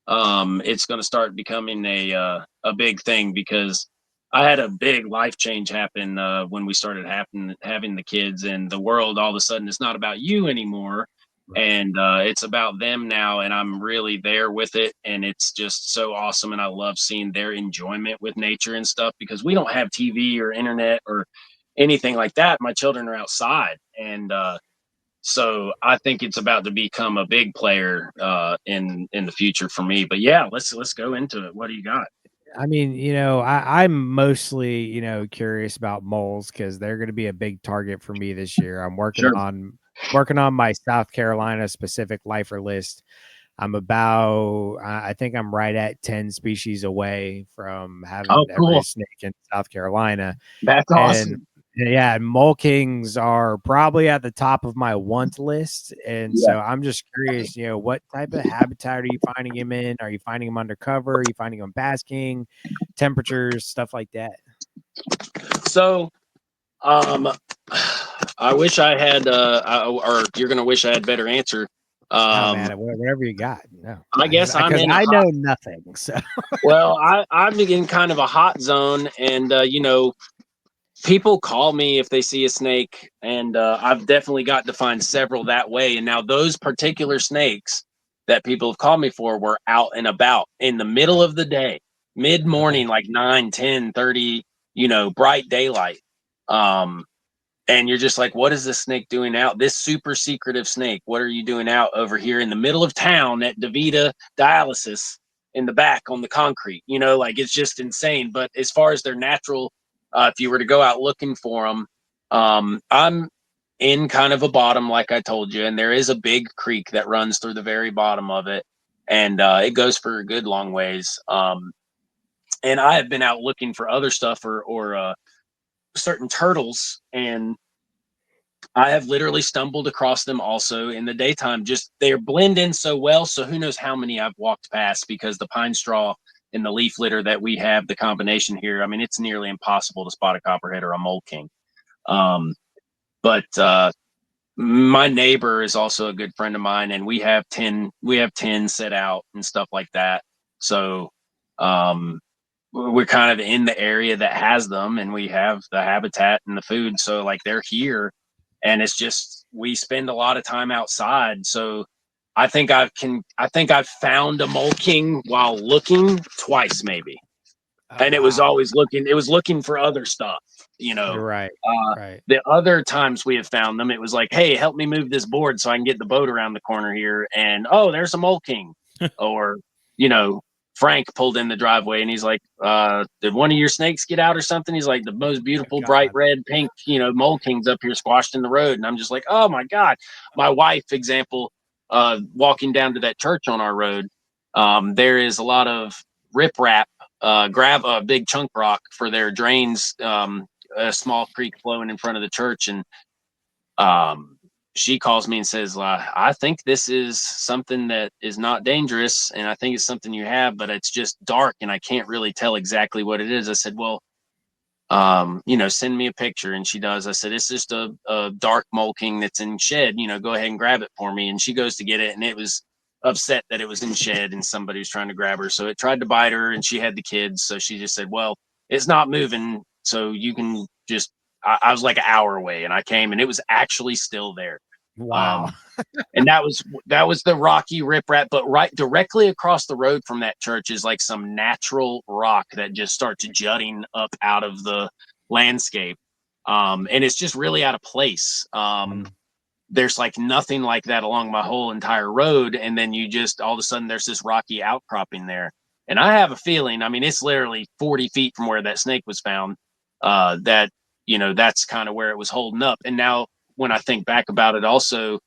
Speaker 3: it's going to start becoming a big thing, because I had a big life change happen when we started having the kids, and the world all of a sudden it's not about you anymore, and it's about them now, and I'm really there with it, and it's just so awesome, and I love seeing their enjoyment with nature and stuff, because we don't have TV or internet or anything like that. My children are outside, and so I think it's about to become a big player in the future for me. But yeah, let's go into it. What do you got?
Speaker 2: I mean, I'm mostly, curious about moles because they're going to be a big target for me this year. I'm working on my South Carolina specific lifer list. I think I'm right at 10 species away from having every snake in South Carolina.
Speaker 3: That's awesome.
Speaker 2: Yeah, mole kings are probably at the top of my want list, and so I'm just curious, what type of habitat are you finding them in? Are you finding them undercover? Are you finding them basking? Temperatures, stuff like that.
Speaker 3: So, I wish I had, or you're gonna wish I had better answer.
Speaker 2: Man, whatever you got. No,
Speaker 3: I guess I
Speaker 2: know nothing. So,
Speaker 3: well, I'm in kind of a hot zone, and people call me if they see a snake, and I've definitely got to find several that way. And now those particular snakes that people have called me for were out and about in the middle of the day, mid-morning, like 9, 10, 30, bright daylight. And you're just like, what is this snake doing out? This super secretive snake, what are you doing out over here in the middle of town at DaVita Dialysis in the back on the concrete? Like, it's just insane. But as far as their natural, if you were to go out looking for them, I'm in kind of a bottom, like I told you, and there is a big creek that runs through the very bottom of it, and it goes for a good long ways. And I have been out looking for other stuff or certain turtles, and I have literally stumbled across them also in the daytime. Just they blend in so well, so who knows how many I've walked past, because the pine straw and the leaf litter that we have, the combination here, I mean, it's nearly impossible to spot a copperhead or a mole king. But my neighbor is also a good friend of mine, and we have 10 set out and stuff like that. So we're kind of in the area that has them, and we have the habitat and the food, so like they're here, and it's just we spend a lot of time outside. So I think I've found a mole king while looking twice, maybe. And it was always looking for other stuff,
Speaker 2: right.
Speaker 3: The other times we have found them, it was like, hey, help me move this board so I can get the boat around the corner here, and oh, there's a mole king. Or Frank pulled in the driveway, and he's like, did one of your snakes get out or something? He's like, the most beautiful bright red pink mole kings up here squashed in the road. And I'm just like, oh my god. My wife, example, walking down to that church on our road, there is a lot of riprap, grab a big chunk rock for their drains, a small creek flowing in front of the church, and she calls me and says, I think this is something that is not dangerous, and I think it's something you have, but it's just dark and I can't really tell exactly what it is. I said, well, send me a picture. And she does. I said, it's just a dark mole king that's in shed, go ahead and grab it for me. And she goes to get it, and it was upset that it was in shed and somebody was trying to grab her. So it tried to bite her, and she had the kids. So she just said, well, it's not moving, so you can just, I was like an hour away, and I came, and it was actually still there.
Speaker 2: Wow.
Speaker 3: And that was the rocky riprap, but right directly across the road from that church is like some natural rock that just starts jutting up out of the landscape. And it's just really out of place. There's like nothing like that along my whole entire road. And then you just, all of a sudden there's this rocky outcropping there. And I have a feeling, I mean, it's literally 40 feet from where that snake was found, that, that's kind of where it was holding up. And now when I think back about it, also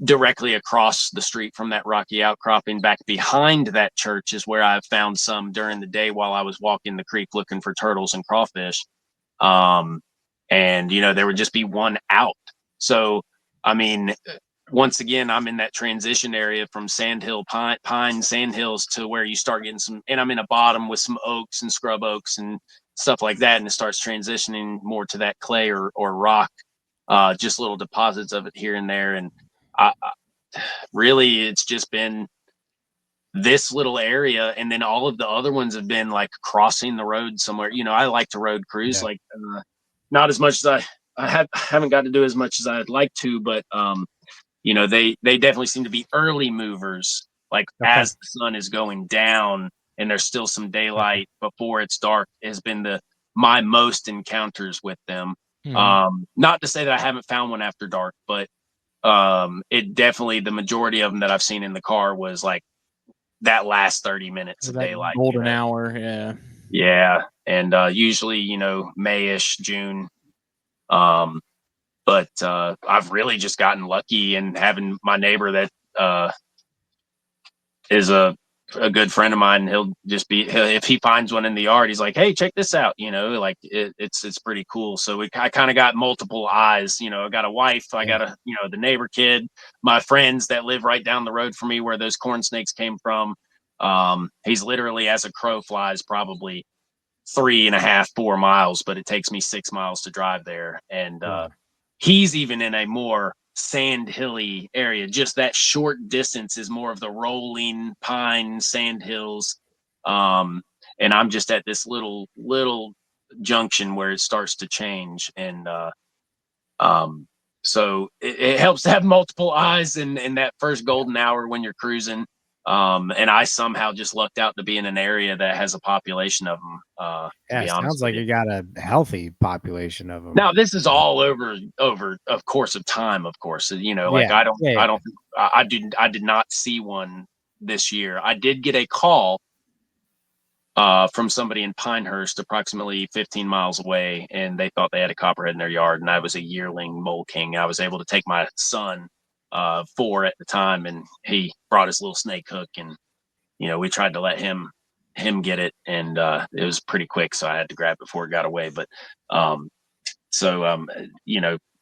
Speaker 3: directly across the street from that rocky outcropping back behind that church is where I found some during the day while I was walking the creek looking for turtles and crawfish. And there would just be one out. So, I mean, once again, I'm in that transition area from sandhill pine sandhills to where you start getting some, and I'm in a bottom with some oaks and scrub oaks and stuff like that. And it starts transitioning more to that clay or rock, just little deposits of it here and there. And really, it's just been this little area, and then all of the other ones have been like crossing the road somewhere. I like to road cruise, like not as much as I haven't got to do as much as I'd like to, but they definitely seem to be early movers, like as the sun is going down and there's still some daylight before it's dark has been my most encounters with them. Not to say that I haven't found one after dark, but it definitely, the majority of them that I've seen in the car was like that last 30 minutes of daylight,
Speaker 1: golden hour.
Speaker 3: Yeah. And usually Mayish, June. But I've really just gotten lucky in having my neighbor that is a good friend of mine. He'll just if he finds one in the yard, he's like, hey, check this out. Like it's pretty cool. So I kind of got multiple eyes. I got a wife, I got the neighbor kid, my friends that live right down the road from me where those corn snakes came from. He's literally, as a crow flies, probably 3.5, 4 miles, but it takes me 6 miles to drive there. And he's even in a more sand hilly area. Just that short distance is more of the rolling pine sand hills. And I'm just at this little junction where it starts to change. And so it helps to have multiple eyes in that first golden hour when you're cruising. And I somehow just lucked out to be in an area that has a population of them.
Speaker 2: Sounds like you got a healthy population of them.
Speaker 3: Now this is all over of course of time, of course. I did not see one this year. I did get a call from somebody in Pinehurst, approximately 15 miles away, and they thought they had a copperhead in their yard, and I was a yearling mole king. I was able to take my son, 4 at the time, and he brought his little snake hook, and we tried to let him get it, and it was pretty quick, so I had to grab it before it got away. But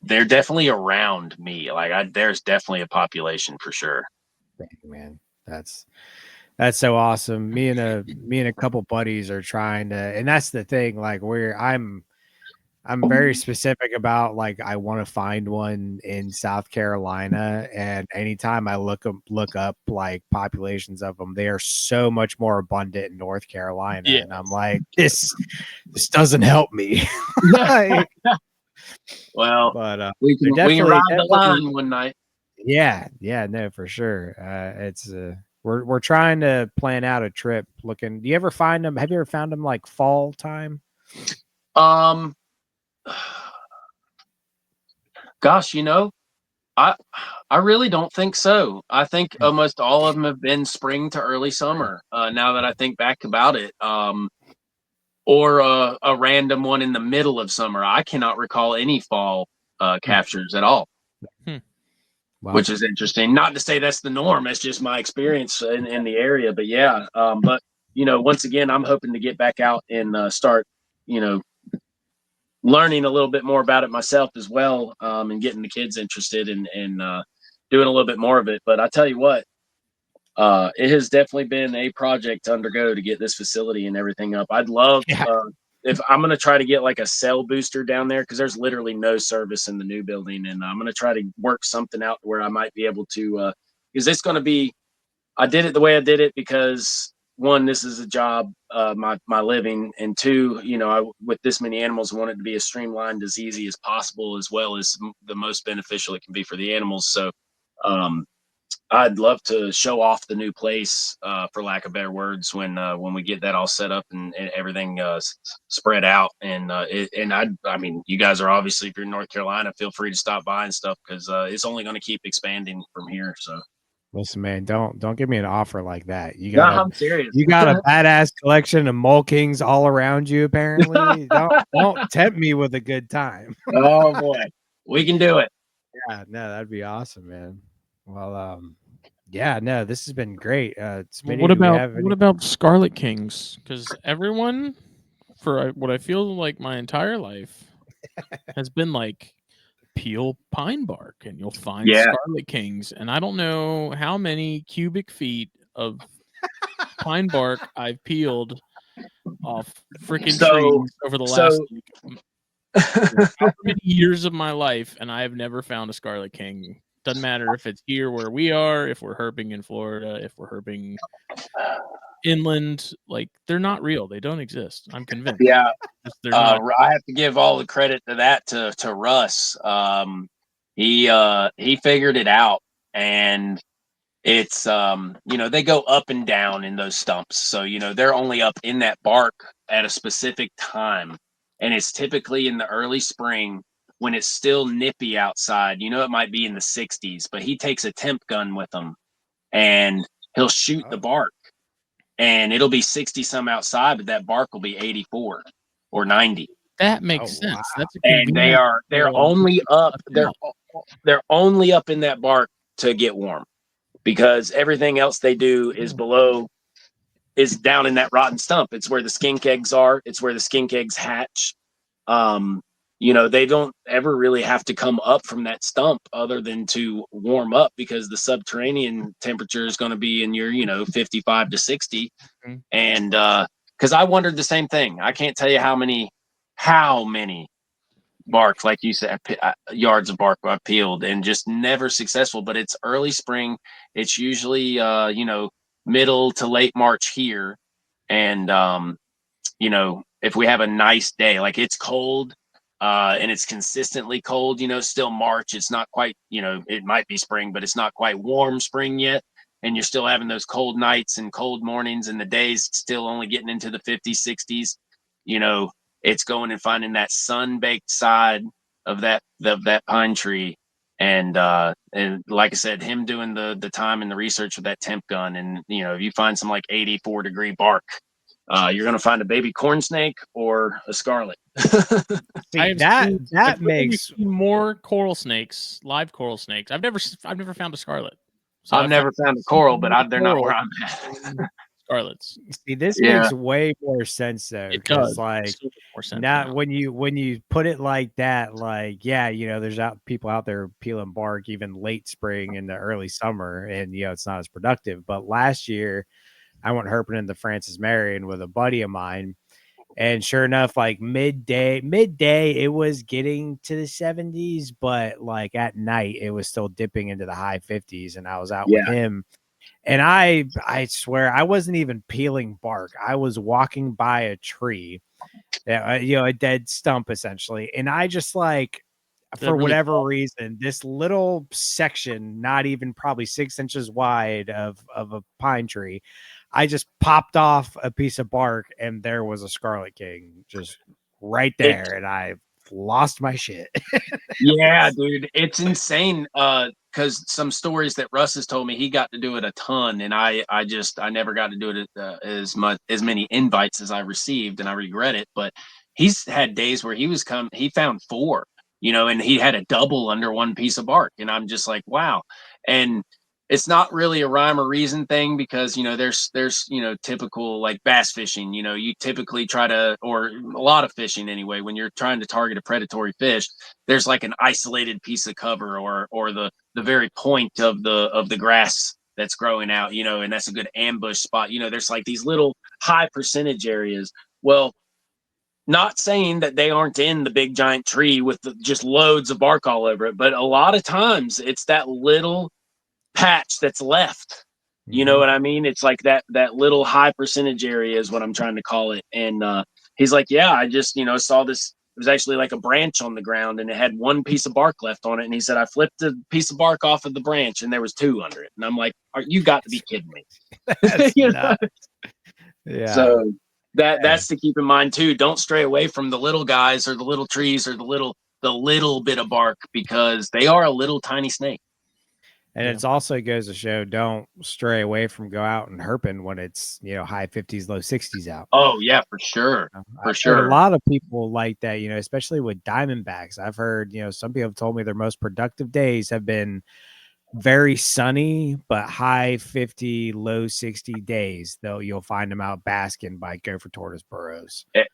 Speaker 3: they're definitely around me. Like there's definitely a population for sure.
Speaker 2: Thank you, man. That's so awesome. Me and a couple buddies are trying to, and that's the thing. Like I'm very specific about, like, I want to find one in South Carolina, and anytime I look up like populations of them, they are so much more abundant in North Carolina, and I'm like, this doesn't help me.
Speaker 3: Well,
Speaker 2: but
Speaker 3: we can ride the line one night.
Speaker 2: Yeah, no, for sure. It's we're trying to plan out a trip. Looking, do you ever find them? Have you ever found them like fall time?
Speaker 3: Gosh, I really don't think so. I think almost all of them have been spring to early summer. Now that I think back about it, or a random one in the middle of summer. I cannot recall any fall captures at all. Wow. Which is interesting. Not to say that's the norm. That's just my experience in the area. But yeah, but once again, I'm hoping to get back out and start, learning a little bit more about it myself as well, and getting the kids interested and doing a little bit more of it. But I tell you what, it has definitely been a project to undergo to get this facility and everything up. I'd love if I'm going to try to get like a cell booster down there, because there's literally no service in the new building, and I'm going to try to work something out where I might be able to, because it's going to be, I did it the way I did it because one, this is a job, my living, and two, with this many animals, I want it to be as streamlined, as easy as possible, as well as the most beneficial it can be for the animals. So, I'd love to show off the new place, for lack of better words, when we get that all set up and everything spread out. And I mean, you guys are obviously, if you're in North Carolina, feel free to stop by and stuff, because it's only going to keep expanding from here. So,
Speaker 2: Listen, man, don't give me an offer like that.
Speaker 3: I'm serious.
Speaker 2: You got a badass collection of Mole Kings all around you. Apparently, don't tempt me with a good time.
Speaker 3: Oh boy, we can do it.
Speaker 2: Yeah, no, that'd be awesome, man. Well, yeah, no, this has been great.
Speaker 1: What about Scarlet Kings? Because everyone, for what I feel like my entire life, has been like, peel pine bark and you'll find Scarlet Kings. And I don't know how many cubic feet of pine bark I've peeled off freaking trees over the last how many years of my life, and I have never found a Scarlet King. Doesn't matter if it's here where we are, if we're herping in Florida, if we're herping inland, like, they're not real. They don't exist. I'm convinced.
Speaker 3: Yeah.
Speaker 1: They're not.
Speaker 3: I have to give all the credit to that to Russ. He figured it out, and it's they go up and down in those stumps. So, they're only up in that bark at a specific time. And it's typically in the early spring when it's still nippy outside. It might be in the 60s, but he takes a temp gun with him and he'll shoot the bark, and it'll be 60 some outside, but that bark will be 84 or 90.
Speaker 1: That makes sense. Wow. That's
Speaker 3: and they're only up. They're only up in that bark to get warm, because everything else they do is down in that rotten stump. It's where the skink eggs are. It's where the skink eggs hatch. They don't ever really have to come up from that stump other than to warm up, because the subterranean temperature is going to be in your, 55 to 60. Mm-hmm. And because I wondered the same thing. I can't tell you how many bark, like you said, yards of bark I peeled, and just never successful. But it's early spring. It's usually, middle to late March here. And, if we have a nice day, like it's cold, and it's consistently cold, still March, it's not quite, it might be spring, but it's not quite warm spring yet. And you're still having those cold nights and cold mornings, and the days still only getting into the 50s, 60s. It's going and finding that sun-baked side of that pine tree. And like I said, him doing the time and the research with that temp gun, and if you find some like 84 degree bark, you're going to find a baby corn snake or a scarlet.
Speaker 2: that makes
Speaker 1: more coral snakes, live coral snakes. I've never found a scarlet.
Speaker 3: So I've never found a coral, but they're not where I'm at.
Speaker 1: Scarlets.
Speaker 2: See, this makes way more sense though.
Speaker 1: It does.
Speaker 2: Like, not when you put it like that, like, there's people out there peeling bark even late spring into early summer, and it's not as productive. But last year, I went herping in the Francis Marion with a buddy of mine, and sure enough, like midday, it was getting to the 70s, but like at night, it was still dipping into the high 50s, and I was out with him. And I swear I wasn't even peeling bark. I was walking by a tree, a dead stump essentially. And I just for whatever reason, this little section, not even probably 6 inches wide of a pine tree, I just popped off a piece of bark, and there was a Scarlet King just right there. And I lost my shit.
Speaker 3: Yeah, dude, it's insane. Because some stories that Russ has told me, he got to do it a ton, and I never got to do it as many invites as I received, and I regret it. But he's had days where he found 4, and he had a double under one piece of bark, and I'm just like, wow. And it's not really a rhyme or reason thing, because there's typical like bass fishing, you typically try to, or a lot of fishing anyway, when you're trying to target a predatory fish, there's like an isolated piece of cover or the very point of the grass that's growing out, and that's a good ambush spot. There's like these little high percentage areas. Well, not saying that they aren't in the big giant tree with just loads of bark all over it, but a lot of times it's that little patch that's left You know what I mean? It's like that little high percentage area is what I'm trying to call it. And he's like, yeah, I just, saw this. It was actually like a branch on the ground and it had one piece of bark left on it. And he said, I flipped a piece of bark off of the branch and there was 2 under it. And I'm like, you got to be kidding me.
Speaker 2: Yeah.
Speaker 3: So that's to keep in mind too. Don't stray away from the little guys or the little trees or the little bit of bark, because they are a little tiny snake.
Speaker 2: And it's also goes to show, don't stray away from go out and herping when it's, high 50s, low 60s out.
Speaker 3: Oh yeah, for sure. For sure.
Speaker 2: A lot of people like that, especially with diamondbacks. I've heard, some people have told me their most productive days have been very sunny, but high 50, low 60 days. Though you'll find them out basking by gopher tortoise burrows.
Speaker 3: It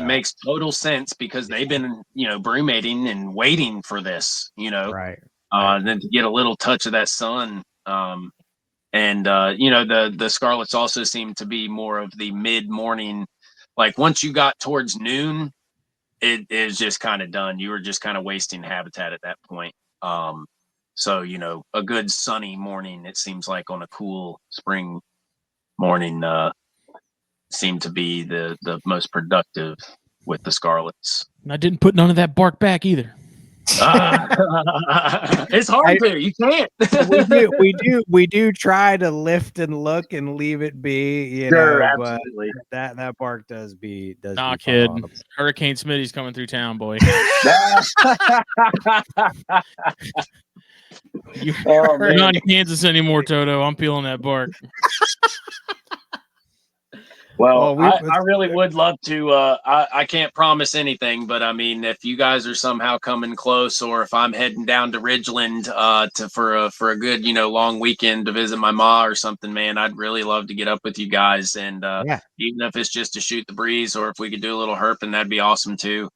Speaker 3: makes total sense because they've been, brumating and waiting for this,
Speaker 2: Right.
Speaker 3: And then to get a little touch of that sun. The scarlets also seem to be more of the mid-morning. Like once you got towards noon, it is just kind of done. You were just kind of wasting habitat at that point. So, a good sunny morning, it seems like on a cool spring morning, seemed to be the most productive with the scarlets.
Speaker 1: And I didn't put none of that bark back either.
Speaker 3: It's hard to. You can't.
Speaker 2: we do try to lift and look and leave it be,
Speaker 3: sure,
Speaker 2: but
Speaker 3: absolutely.
Speaker 2: that bark does be
Speaker 1: kid. Hurricane Smitty's coming through town, boy. You're not in Kansas anymore, Toto. I'm peeling that bark.
Speaker 3: Well, I really would love to. I can't promise anything, but I mean, if you guys are somehow coming close, or if I'm heading down to Ridgeland for a good long weekend to visit my ma or something, man, I'd really love to get up with you guys, and even if it's just to shoot the breeze, or if we could do a little herping, that'd be awesome too.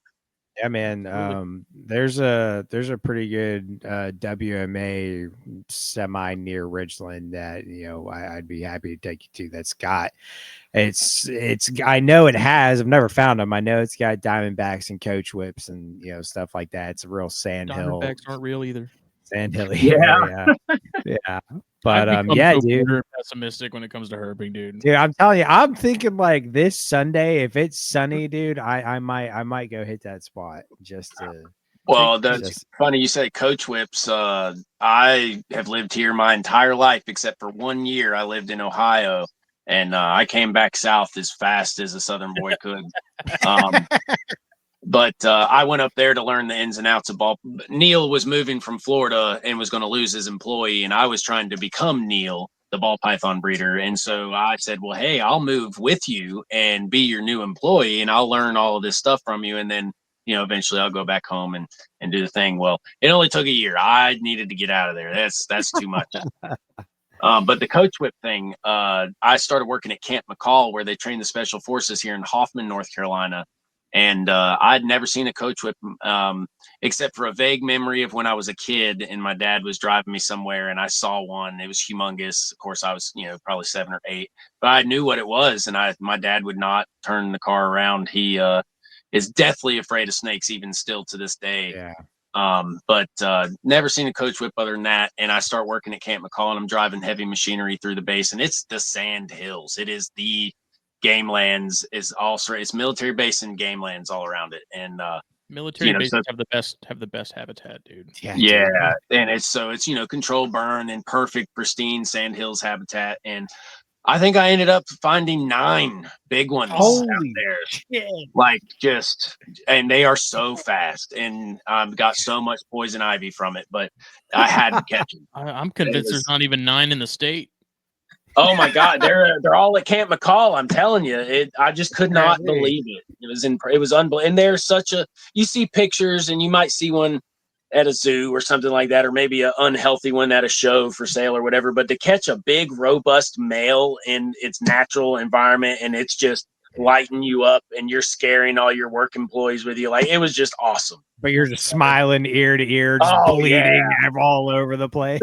Speaker 2: Yeah, man. There's a pretty good WMA semi near Ridgeland that I'd be happy to take you to. That's got it's I know it has. I've never found them. I know it's got diamondbacks and coach whips and stuff like that. It's a real sandhill.
Speaker 1: Diamondbacks aren't real either.
Speaker 2: Sandhill,
Speaker 3: yeah.
Speaker 2: But dude,
Speaker 1: pessimistic when it comes to herping, dude.
Speaker 2: Dude, I'm telling you, I'm thinking like this Sunday, if it's sunny, dude, I might go hit that spot just to.
Speaker 3: Well, that's funny you say coach whips. I have lived here my entire life except for 1 year. I lived in Ohio, and I came back south as fast as a Southern boy could. But I went up there to learn the ins and outs of ball. Neil was moving from Florida and was going to lose his employee, and I was trying to become Neil, the ball python breeder. And so I said, well, hey, I'll move with you and be your new employee, and I'll learn all of this stuff from you. And then, eventually I'll go back home and do the thing. Well, it only took a year. I needed to get out of there. That's too much. But the coach whip thing, I started working at Camp McCall, where they train the special forces here in Hoffman, North Carolina. And I'd never seen a coach whip except for a vague memory of when I was a kid and my dad was driving me somewhere and I saw one. It was humongous. Of course, I was, probably 7 or 8, but I knew what it was. And my dad would not turn the car around. He is deathly afraid of snakes, even still to this day.
Speaker 2: Yeah.
Speaker 3: But never seen a coach whip other than that. And I start working at Camp McCall and I'm driving heavy machinery through the base, and it's the sand hills. It is the game lands, is also it's military base and game lands all around it. And
Speaker 1: military bases have the best habitat, dude.
Speaker 3: Yeah. And it's controlled burn and perfect pristine sand hills habitat. And I think I ended up finding 9 big ones out there. Shit. And they are so fast, and I've got so much poison ivy from it, but I had to catch them.
Speaker 1: I'm convinced there's not even 9 in the state.
Speaker 3: Oh my God, they're all at Camp McCall. I'm telling you, I just could not believe it. It was unbelievable. And there's you see pictures, and you might see one at a zoo or something like that, or maybe an unhealthy one at a show for sale or whatever. But to catch a big, robust male in its natural environment, and it's just lighting you up, and you're scaring all your work employees with you, like, it was just awesome.
Speaker 2: But you're just smiling ear to ear, just bleeding all over the place.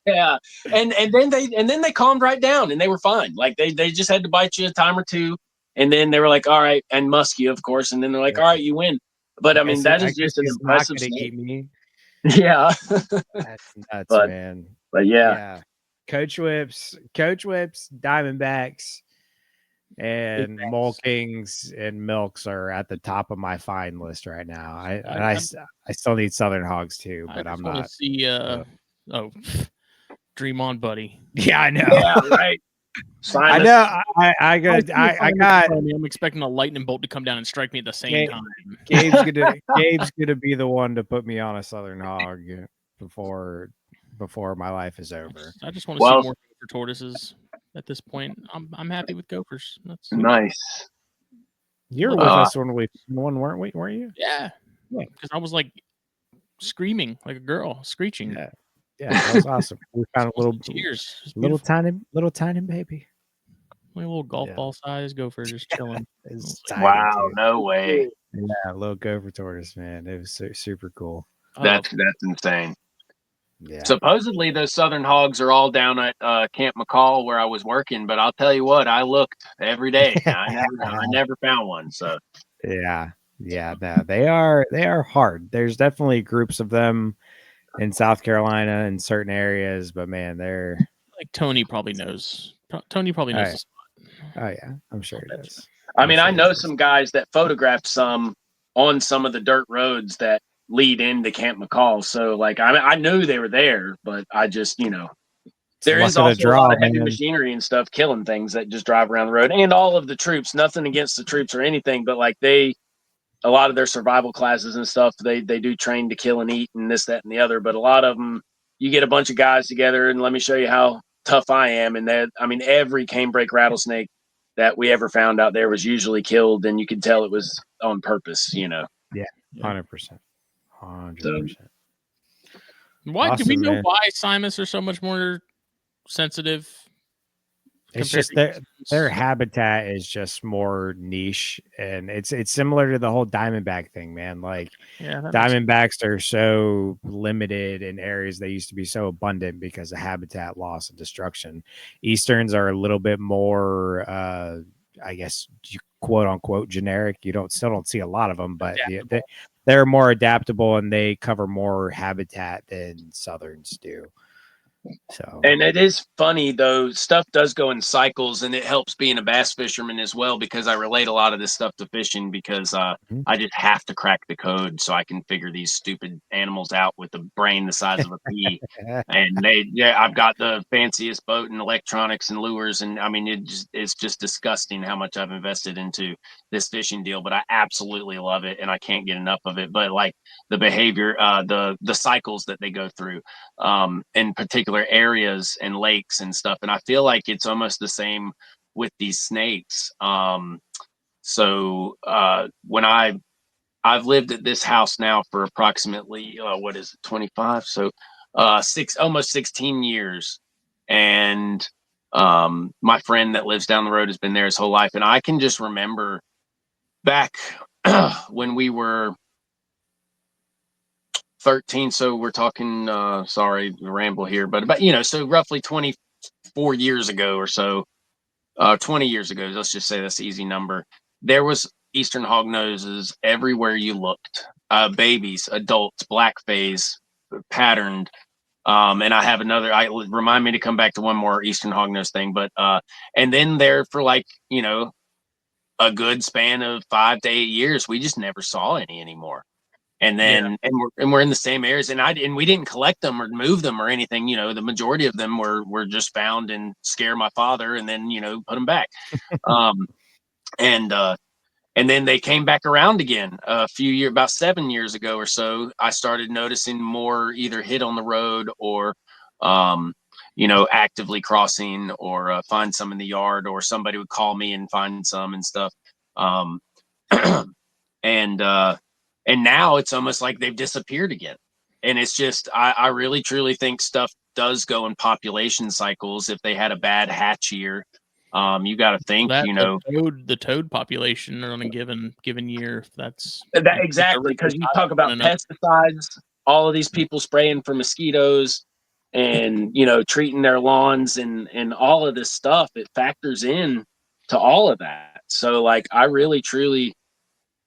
Speaker 3: Yeah. And then they calmed right down, and they were fine. Like they just had to bite you a time or two, and then they were like, all right, and musk you, of course, and then they're like, all right, you win. But I mean, that is just an impressive snake.
Speaker 2: Me.
Speaker 3: Yeah.
Speaker 2: That's nuts, man.
Speaker 3: But yeah.
Speaker 2: Coach Whips, Diamondbacks, and Mole Kings and Milks are at the top of my fine list right now. I still need Southern Hogs too, but I'm not.
Speaker 1: See, dream on, buddy.
Speaker 2: Yeah, I know.
Speaker 3: Yeah, right.
Speaker 2: I know. I got.
Speaker 1: I'm expecting a lightning bolt to come down and strike me at the same time.
Speaker 2: Gabe's gonna be the one to put me on a Southern Hog before my life is over.
Speaker 1: I just want to see more gopher tortoises. At this point, I'm happy with gophers. That's
Speaker 3: nice.
Speaker 2: You were with us when we won, weren't we? Were you?
Speaker 1: Yeah. Because I was like screaming like a girl, screeching.
Speaker 2: Yeah, that was awesome. We found a little tiny baby.
Speaker 1: My little golf ball size gopher just chilling.
Speaker 3: Wow, no way.
Speaker 2: Yeah, little gopher tortoise, man. It was super cool.
Speaker 3: That's insane.
Speaker 2: Yeah.
Speaker 3: Supposedly those Southern Hogs are all down at Camp McCall where I was working, but I'll tell you what, I looked every day. I never found one. So
Speaker 2: yeah, no, they are hard. There's definitely groups of them in South Carolina in certain areas, but man, they're
Speaker 1: like Tony probably knows. Tony probably knows. The spot.
Speaker 2: Oh yeah, I'm sure he does.
Speaker 3: I mean, I know some guys that photographed some on some of the dirt roads that lead into Camp McCall. So like, I knew they were there, but I just, there is also a lot of heavy machinery and stuff killing things that just drive around the road, and all of the troops, nothing against the troops or anything, but like a lot of their survival classes and stuff, they do train to kill and eat and this, that, and the other. But a lot of them, you get a bunch of guys together and let me show you how tough I am. And every canebrake rattlesnake that we ever found out there was usually killed, and you could tell it was on purpose,
Speaker 2: Yeah, 100%. 100%.
Speaker 1: Why do we know why Simus are so much more sensitive?
Speaker 2: It's just their habitat is just more niche, and it's similar to the whole diamondback thing, man. Like diamondbacks are so limited in areas they used to be so abundant because of habitat loss and destruction. Easterns are a little bit more, I guess, quote unquote generic. You still don't see a lot of them, but they're more adaptable and they cover more habitat than Southerns do. So, and
Speaker 3: it is funny though, stuff does go in cycles, and it helps being a bass fisherman as well, because I relate a lot of this stuff to fishing, because I just have to crack the code so I can figure these stupid animals out with a brain the size of a pea. And I've got the fanciest boat and electronics and lures, and I mean it's just disgusting how much I've invested into this fishing deal, but I absolutely love it and I can't get enough of it. But like the behavior, the cycles that they go through, in particular areas and lakes and stuff, and I feel like it's almost the same with these snakes. So when I've lived at this house now for approximately 25, so almost 16 years, and my friend that lives down the road has been there his whole life, and I can just remember back when we were 13, so we're talking sorry to ramble here, but about so roughly 24 years ago or so, 20 years ago, let's just say that's an easy number, there was eastern hognoses everywhere you looked, babies, adults, black phase, patterned, and I have remind me to come back to one more eastern hognose thing, but and then there for like a good span of 5 to 8 years we just never saw any anymore. And then, and we're in the same areas, and we didn't collect them or move them or anything. The majority of them were just found and scare my father, and then put them back. And then they came back around again about 7 years ago or so. I started noticing more either hit on the road or, actively crossing, or find some in the yard, or somebody would call me and find some and stuff. And now it's almost like they've disappeared again. And it's just, I really truly think stuff does go in population cycles. If they had a bad hatch year, you got to think,
Speaker 1: the toad population on a given year. That's
Speaker 3: exactly, because you talk about pesticides, all of these people spraying for mosquitoes, and treating their lawns, and all of this stuff, it factors in to all of that. So like, I really truly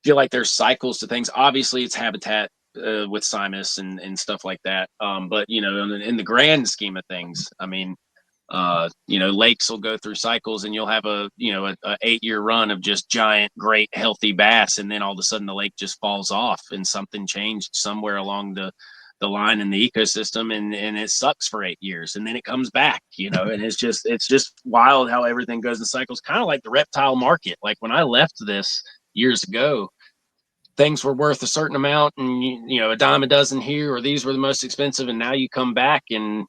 Speaker 3: feel like there's cycles to things. Obviously it's habitat with Simus and stuff like that, but in the grand scheme of things, I mean, Lakes will go through cycles, and you'll have a 8-year run of just giant, great, healthy bass, and then all of a sudden the lake just falls off, and something changed somewhere along the line in the ecosystem, and it sucks for 8 years, and then it comes back, and it's just wild how everything goes in cycles, kind of like the reptile market. Like when I left this years ago, things were worth a certain amount, and a dime a dozen here, or these were the most expensive, and now you come back and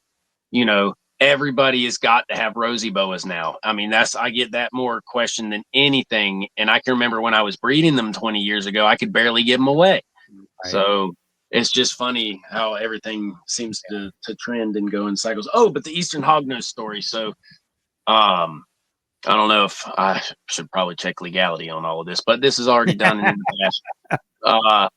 Speaker 3: everybody has got to have rosy boas now. I mean, I get that more question than anything. And I can remember when I was breeding them 20 years ago, I could barely give them away. Right. So it's just funny how everything seems to trend and go in cycles. Oh, but the Eastern hognose story. So I don't know if I should probably check legality on all of this, but this is already done in the past.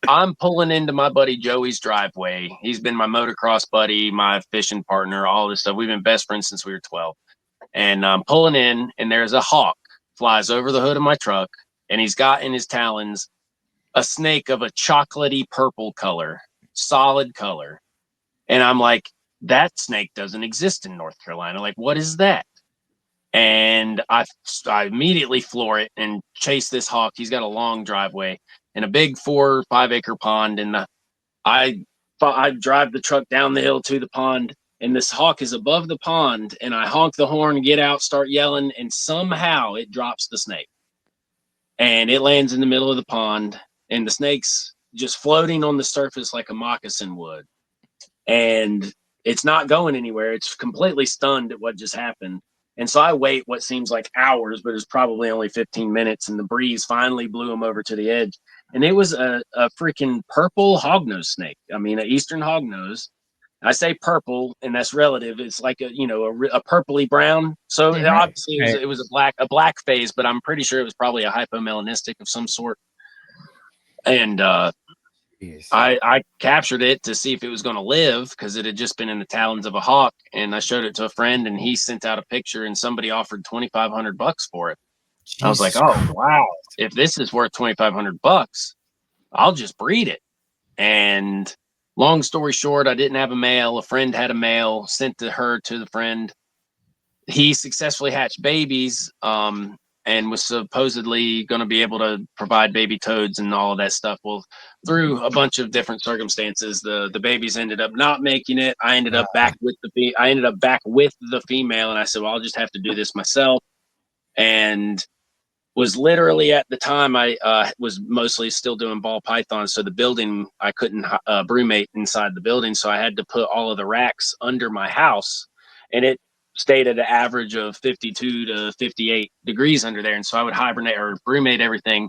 Speaker 3: I'm pulling into my buddy Joey's driveway. He's been my motocross buddy, my fishing partner, all this stuff. We've been best friends since we were 12. And I'm pulling in, and there's a hawk flies over the hood of my truck, and he's got in his talons a snake of a chocolatey purple color, solid color. And I'm like, that snake doesn't exist in North Carolina. Like, what is that? And I immediately floor it and chase this hawk. He's got a long driveway and a big 4 or 5 acre pond. And I drive the truck down the hill to the pond, and this hawk is above the pond, and I honk the horn, get out, start yelling, and somehow it drops the snake. And it lands in the middle of the pond, and the snake's just floating on the surface like a moccasin would. And it's not going anywhere. It's completely stunned at what just happened. And so I wait what seems like hours, but it's probably only 15 minutes. And the breeze finally blew him over to the edge. And it was a freaking purple hognose snake. I mean, an Eastern hognose. I say purple, and that's relative. It's like a purpley brown. So obviously it was a black phase, but I'm pretty sure it was probably a hypomelanistic of some sort. And I captured it to see if it was going to live, because it had just been in the talons of a hawk. And I showed it to a friend, and he sent out a picture, and somebody offered $2,500 for it. Jesus I was like, oh, wow, if this is worth $2,500, I'll just breed it. And long story short, I didn't have a male. A friend had a male, sent her to the friend. He successfully hatched babies, and was supposedly going to be able to provide baby toads and all of that stuff. Well, through a bunch of different circumstances, the babies ended up not making it. I ended up back with the female, and I said, well, I'll just have to do this myself. And was literally, at the time, I was mostly still doing ball pythons. So the building, I couldn't brumate inside the building. So I had to put all of the racks under my house, and it stayed at an average of 52 to 58 degrees under there. And so I would hibernate or brumate everything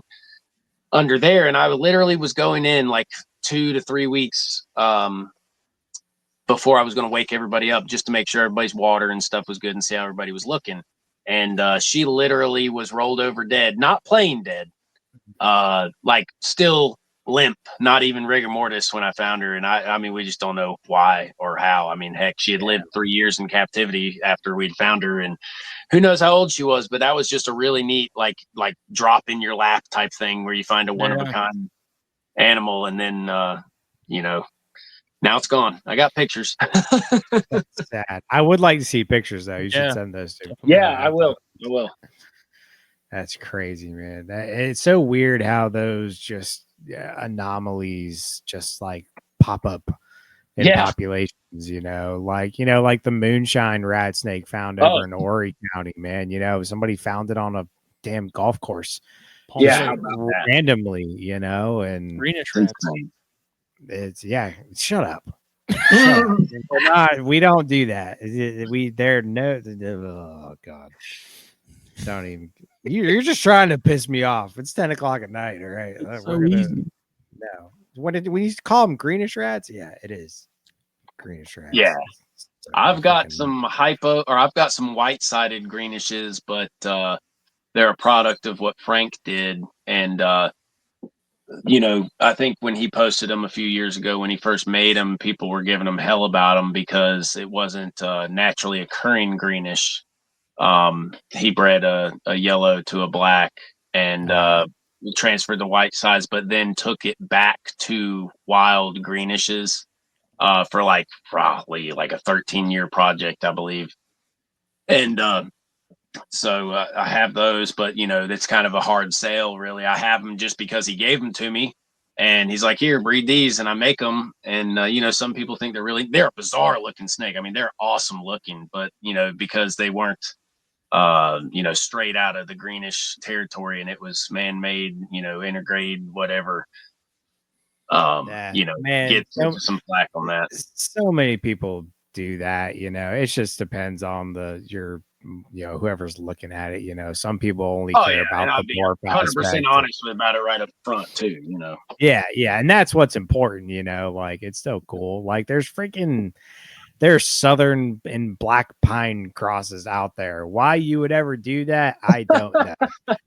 Speaker 3: under there. And I literally was going in like 2 to 3 weeks before I was going to wake everybody up, just to make sure everybody's water and stuff was good and see how everybody was looking. And she literally was rolled over dead, not plain dead, like still limp, not even rigor mortis when I found her. And I mean, we just don't know why or how. I mean, heck, she had lived 3 years in captivity after we'd found her, and who knows how old she was. But that was just a really neat, like drop in your lap type thing, where you find a one of a kind animal, and then now it's gone. I got pictures.
Speaker 2: That's sad. I would like to see pictures, though. You should send those to me.
Speaker 3: Yeah, I will.
Speaker 2: That's crazy, man. It's so weird how those just anomalies just like pop up in populations, like the moonshine rat snake found over in Horry County, man. Somebody found it on a damn golf course. Randomly, and
Speaker 1: greenish rats.
Speaker 2: It's shut up. We don't do that. Oh God. Don't even. You're just trying to piss me off. It's 10 o'clock at night. All right. No. We used to call them greenish rats. Yeah, it is greenish rats.
Speaker 3: Yeah. I've got some I've got some white-sided greenishes, but they're a product of what Frank did. And I think when he posted them a few years ago, when he first made them, people were giving him hell about them because it wasn't naturally occurring greenish. He bred a yellow to a black and transferred the white size, but then took it back to wild greenishes for probably like a 13-year project, I believe. And so I have those, but it's kind of a hard sale, really. I have them just because he gave them to me, and he's like, "Here, breed these," and I make them. And some people think they're a bizarre looking snake. I mean, they're awesome looking, but because they weren't straight out of the greenish territory, and it was man-made, intergrade, whatever.
Speaker 2: Man,
Speaker 3: Get some flack on that.
Speaker 2: So many people do that. It just depends on whoever's looking at it. Some people only care about the morph
Speaker 3: 100% honest about it right up front too.
Speaker 2: Yeah, and that's what's important. Like it's so cool. Like there's southern and black pine crosses out there. Why you would ever do that, I don't know,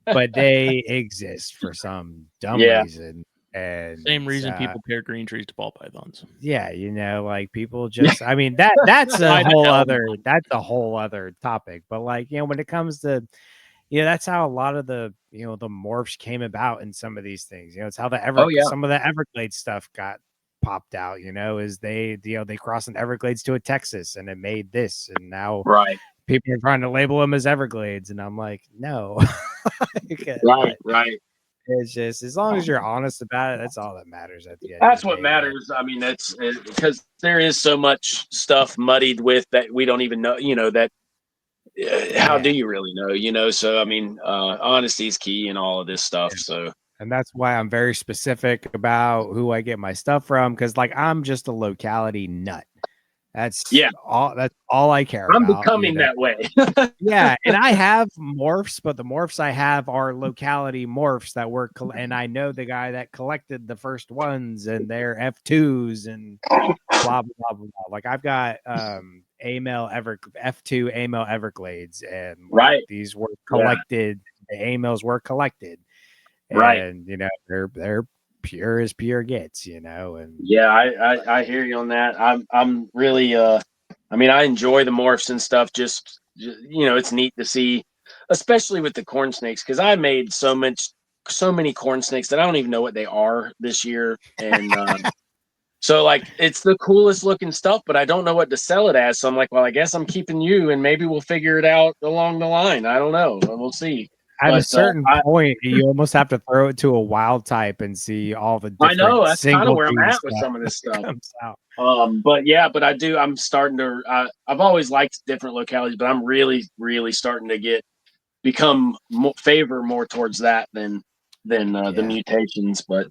Speaker 2: but they exist for some dumb reason. And
Speaker 1: same reason people pair green trees to ball pythons.
Speaker 2: Yeah, like people just, I mean, that's a whole other topic. But like, when it comes to, that's how a lot of the, the morphs came about in some of these things. It's how some of the Everglades stuff got popped out, is they crossed an Everglades to a Texas and it made this. And now people are trying to label them as Everglades. And I'm like, no.
Speaker 3: Right.
Speaker 2: It's just, as long as you're honest about it, that's all that matters at the end.
Speaker 3: That's what matters. I mean, that's because there is so much stuff muddied with that we don't even know, that how do you really know? So, I mean, honesty is key in all of this stuff. So,
Speaker 2: and that's why I'm very specific about who I get my stuff from. Cause like, I'm just a locality nut. That's all I care about.
Speaker 3: I'm becoming that way.
Speaker 2: Yeah, and I have morphs, but the morphs I have are locality morphs that were and I know the guy that collected the first ones, and they're F2s and blah blah blah blah. Like I've got F2 A-male Everglades, and these were collected. The A-males were collected, and they're pure as pure gets, and
Speaker 3: I hear you on that. I'm really I mean, I enjoy the morphs and stuff. Just it's neat to see, especially with the corn snakes, because I made so many corn snakes that I don't even know what they are this year, and so like it's the coolest looking stuff, but I don't know what to sell it as. So I'm like, well, I guess I'm keeping you, and maybe we'll figure it out along the line. I don't know. We'll see.
Speaker 2: At a certain point, you almost have to throw it to a wild type and see all the different.
Speaker 3: I know that's kind of where I'm at with some of this stuff. But I'm starting to. I've always liked different localities, but I'm really, really starting to favor more towards that than the mutations. But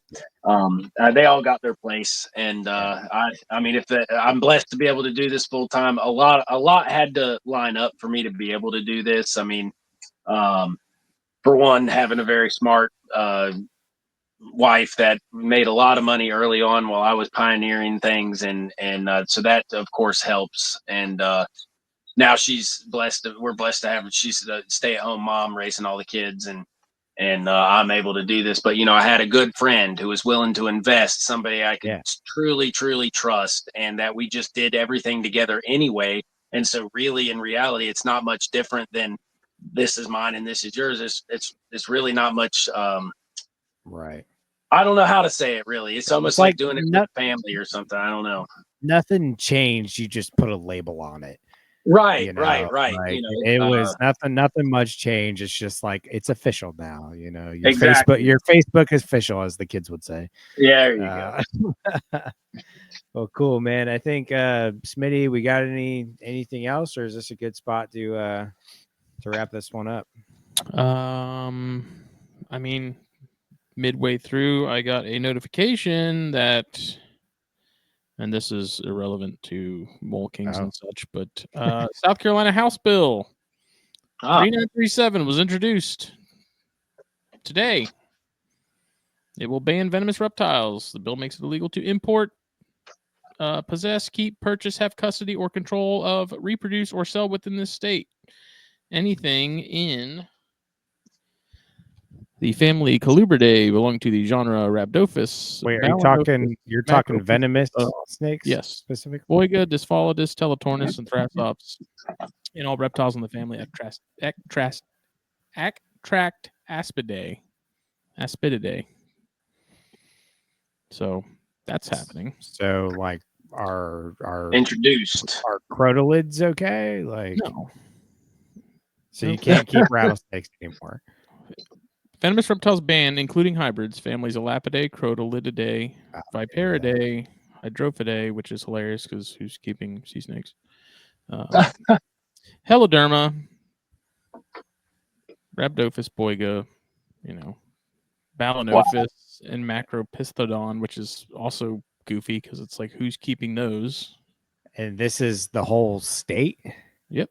Speaker 3: they all got their place, and I mean, I'm blessed to be able to do this full time. A lot had to line up for me to be able to do this. I mean, for one, having a very smart wife that made a lot of money early on while I was pioneering things, and so that of course helps. And now she's blessed. We're blessed to have her. She's a stay-at-home mom raising all the kids, and I'm able to do this. But I had a good friend who was willing to invest, somebody I could truly, truly trust, and that we just did everything together anyway. And so, really, in reality, it's not much different than this is mine and this is yours. It's really not much.
Speaker 2: Right.
Speaker 3: I don't know how to say it. Really, it's almost like doing it with family or something. I don't know.
Speaker 2: Nothing changed. You just put a label on it.
Speaker 3: Right.
Speaker 2: Like, it was nothing much change. It's just like it's official now. Your Facebook is official, as the kids would say.
Speaker 3: Yeah, there you go.
Speaker 2: Well, cool, man. I think Smitty, we got anything else, or is this a good spot to wrap this one up?
Speaker 1: I mean, midway through, I got a notification that, and this is irrelevant to Mole Kings and such, but South Carolina House Bill 3937 was introduced today. It will ban venomous reptiles. The bill makes it illegal to import, possess, keep, purchase, have custody, or control of, reproduce, or sell within this state anything in the family Colubridae belonging to the genre Rhabdophis.
Speaker 2: Wait, you're talking venomous snakes?
Speaker 1: Yes.
Speaker 2: Specifically?
Speaker 1: Boiga, Dysphalidus, Teletornus, and Thrassops, and all reptiles in the family Aspididae. So that's happening.
Speaker 2: So are
Speaker 3: introduced.
Speaker 2: Are crotalids okay? Like
Speaker 1: no.
Speaker 2: So you can't keep rattlesnakes anymore.
Speaker 1: Venomous reptiles banned, including hybrids, families Elapidae, Crotolitidae, Viperidae, Hydrophidae, which is hilarious because who's keeping sea snakes? Heloderma, Rhabdophis boiga, Balanophis, and Macropisthodon, which is also goofy because it's like, who's keeping those?
Speaker 2: And this is the whole state?
Speaker 1: Yep.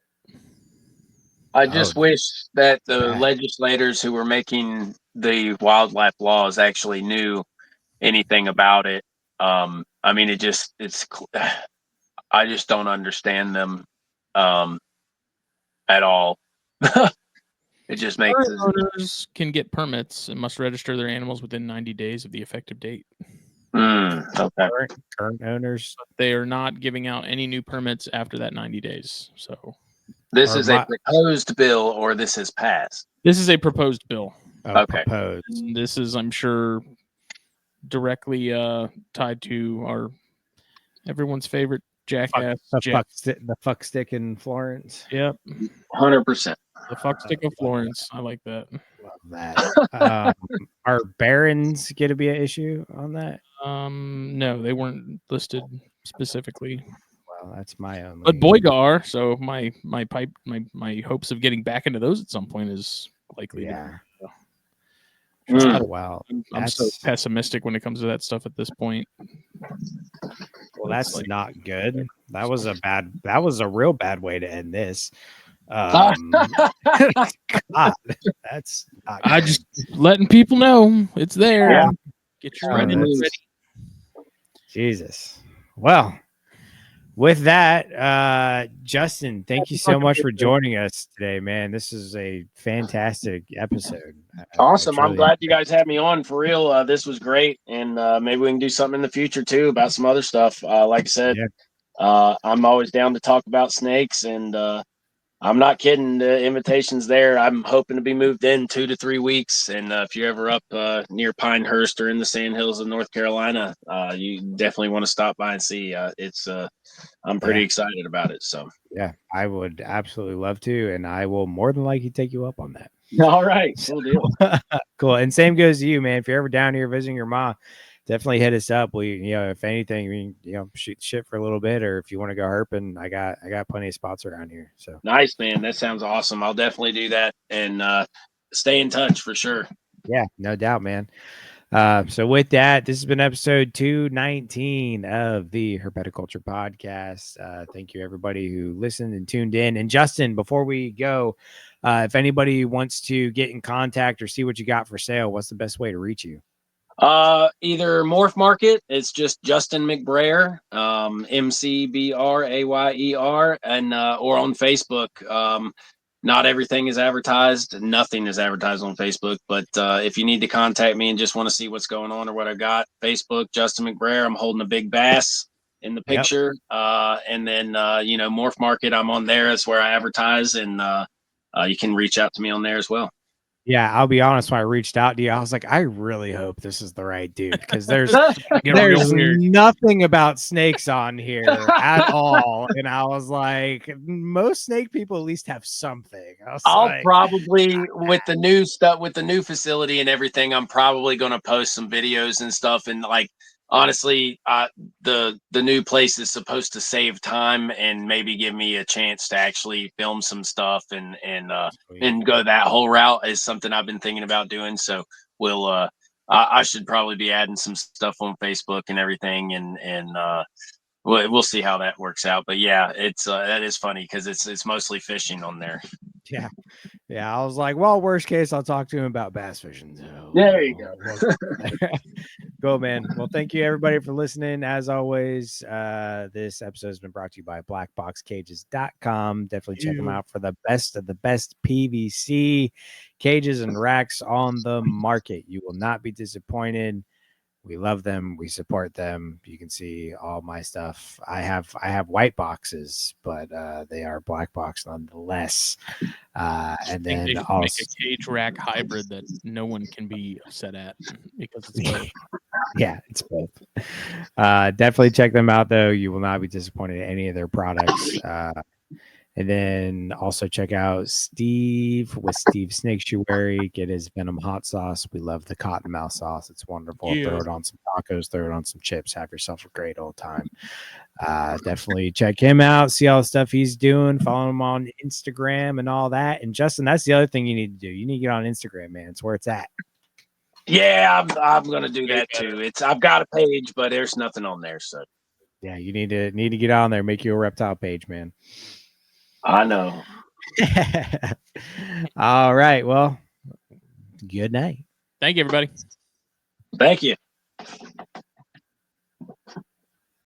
Speaker 3: I just wish that the legislators who were making the wildlife laws actually knew anything about it. I mean, I just don't understand them at all. It just makes
Speaker 1: owners can get permits and must register their animals within 90 days of the effective date.
Speaker 3: Okay.
Speaker 2: Current owners,
Speaker 1: but they are not giving out any new permits after that 90 days. So
Speaker 3: this is a proposed bill, or this has passed?
Speaker 1: This is a proposed bill.
Speaker 3: Okay.
Speaker 2: Proposed.
Speaker 1: And this is, I'm sure, directly tied to everyone's favorite jackass,
Speaker 2: the fuck stick in Florence.
Speaker 1: Yep,
Speaker 3: 100%.
Speaker 1: The fuck stick of Florence. I like that.
Speaker 2: Love that. Are barons going to be an issue on that?
Speaker 1: No, they weren't listed specifically.
Speaker 2: Well, that's my own.
Speaker 1: But boiga are, so my hopes of getting back into those at some point is likely.
Speaker 2: Yeah.
Speaker 1: Wow. I'm so pessimistic when it comes to that stuff at this point.
Speaker 2: Well, that's not good. That was a real bad way to end this. God, that's not good.
Speaker 1: just letting people know it's there.
Speaker 3: Yeah.
Speaker 1: Get your ready.
Speaker 2: Jesus. Well, with that, Justin, thank you so much for joining us today, man. This is a fantastic episode.
Speaker 3: Awesome. I'm glad you guys had me on, for real. This was great. And maybe we can do something in the future too about some other stuff. Like I said, I'm always down to talk about snakes, and I'm not kidding. The invitation's there. I'm hoping to be moved in 2 to 3 weeks. And if you're ever up near Pinehurst or in the Sandhills of North Carolina, you definitely want to stop by and see. I'm pretty excited about it. So
Speaker 2: yeah, I would absolutely love to, and I will more than likely take you up on that.
Speaker 3: All right, cool deal.
Speaker 2: Cool. And same goes to you, man. If you're ever down here visiting your mom, definitely hit us up. We, if anything, shoot shit for a little bit, or if you want to go herping, I got plenty of spots around here. So
Speaker 3: nice, man. That sounds awesome. I'll definitely do that and stay in touch for sure.
Speaker 2: Yeah, no doubt, man. So with that, this has been episode 219 of the Herpetoculture Podcast. Thank you everybody who listened and tuned in. And Justin, before we go, if anybody wants to get in contact or see what you got for sale, what's the best way to reach you?
Speaker 3: Either Morph Market, it's just Justin McBrayer, McBrayer, and or on Facebook. Not everything is advertised. Nothing is advertised on Facebook. But if you need to contact me and just want to see what's going on or what I got, Facebook, Justin McBrayer. I'm holding a big bass in the picture. And then, Morph Market, I'm on there. That's where I advertise. And you can reach out to me on there as well.
Speaker 2: Yeah, I'll be honest. When I reached out to you, I was like, I really hope this is the right dude, because there's nothing about snakes on here at all. And I was like, most snake people at least have something.
Speaker 3: I'll probably, with the new stuff, with the new facility and everything, I'm probably going to post some videos and stuff. And honestly, the new place is supposed to save time and maybe give me a chance to actually film some stuff and go that whole route is something I've been thinking about doing. So I should probably be adding some stuff on Facebook and everything, and we'll see how that works out. But yeah, it's that is funny because it's mostly fishing on there.
Speaker 2: Yeah. I was like, well, worst case, I'll talk to him about bass fishing. So,
Speaker 3: there you go.
Speaker 2: Go, man. Well, thank you everybody for listening. As always, this episode has been brought to you by BlackBoxCages.com. Definitely check them out for the best of the best PVC cages and racks on the market. You will not be disappointed. We love them. We support them. You can see all my stuff. I have white boxes, but they are black box nonetheless. And then
Speaker 1: they
Speaker 2: also
Speaker 1: make a cage rack hybrid that no one can be upset at because it's both.
Speaker 2: Yeah, it's both. Definitely check them out though. You will not be disappointed in any of their products. And then also check out Steve with Steve Snaketuary. Get his Venom hot sauce. We love the cottonmouth sauce. It's wonderful.
Speaker 1: Yeah.
Speaker 2: Throw it on some tacos. Throw it on some chips. Have yourself a great old time. Definitely check him out. See all the stuff he's doing. Follow him on Instagram and all that. And Justin, that's the other thing you need to do. You need to get on Instagram, man. It's where it's at.
Speaker 3: Yeah, I'm gonna do that too. I've got a page, but there's nothing on there. So
Speaker 2: Yeah, you need to get on there. Make you a reptile page, man.
Speaker 3: I know.
Speaker 2: All right. Well, good night.
Speaker 1: Thank you, everybody.
Speaker 3: Thank you.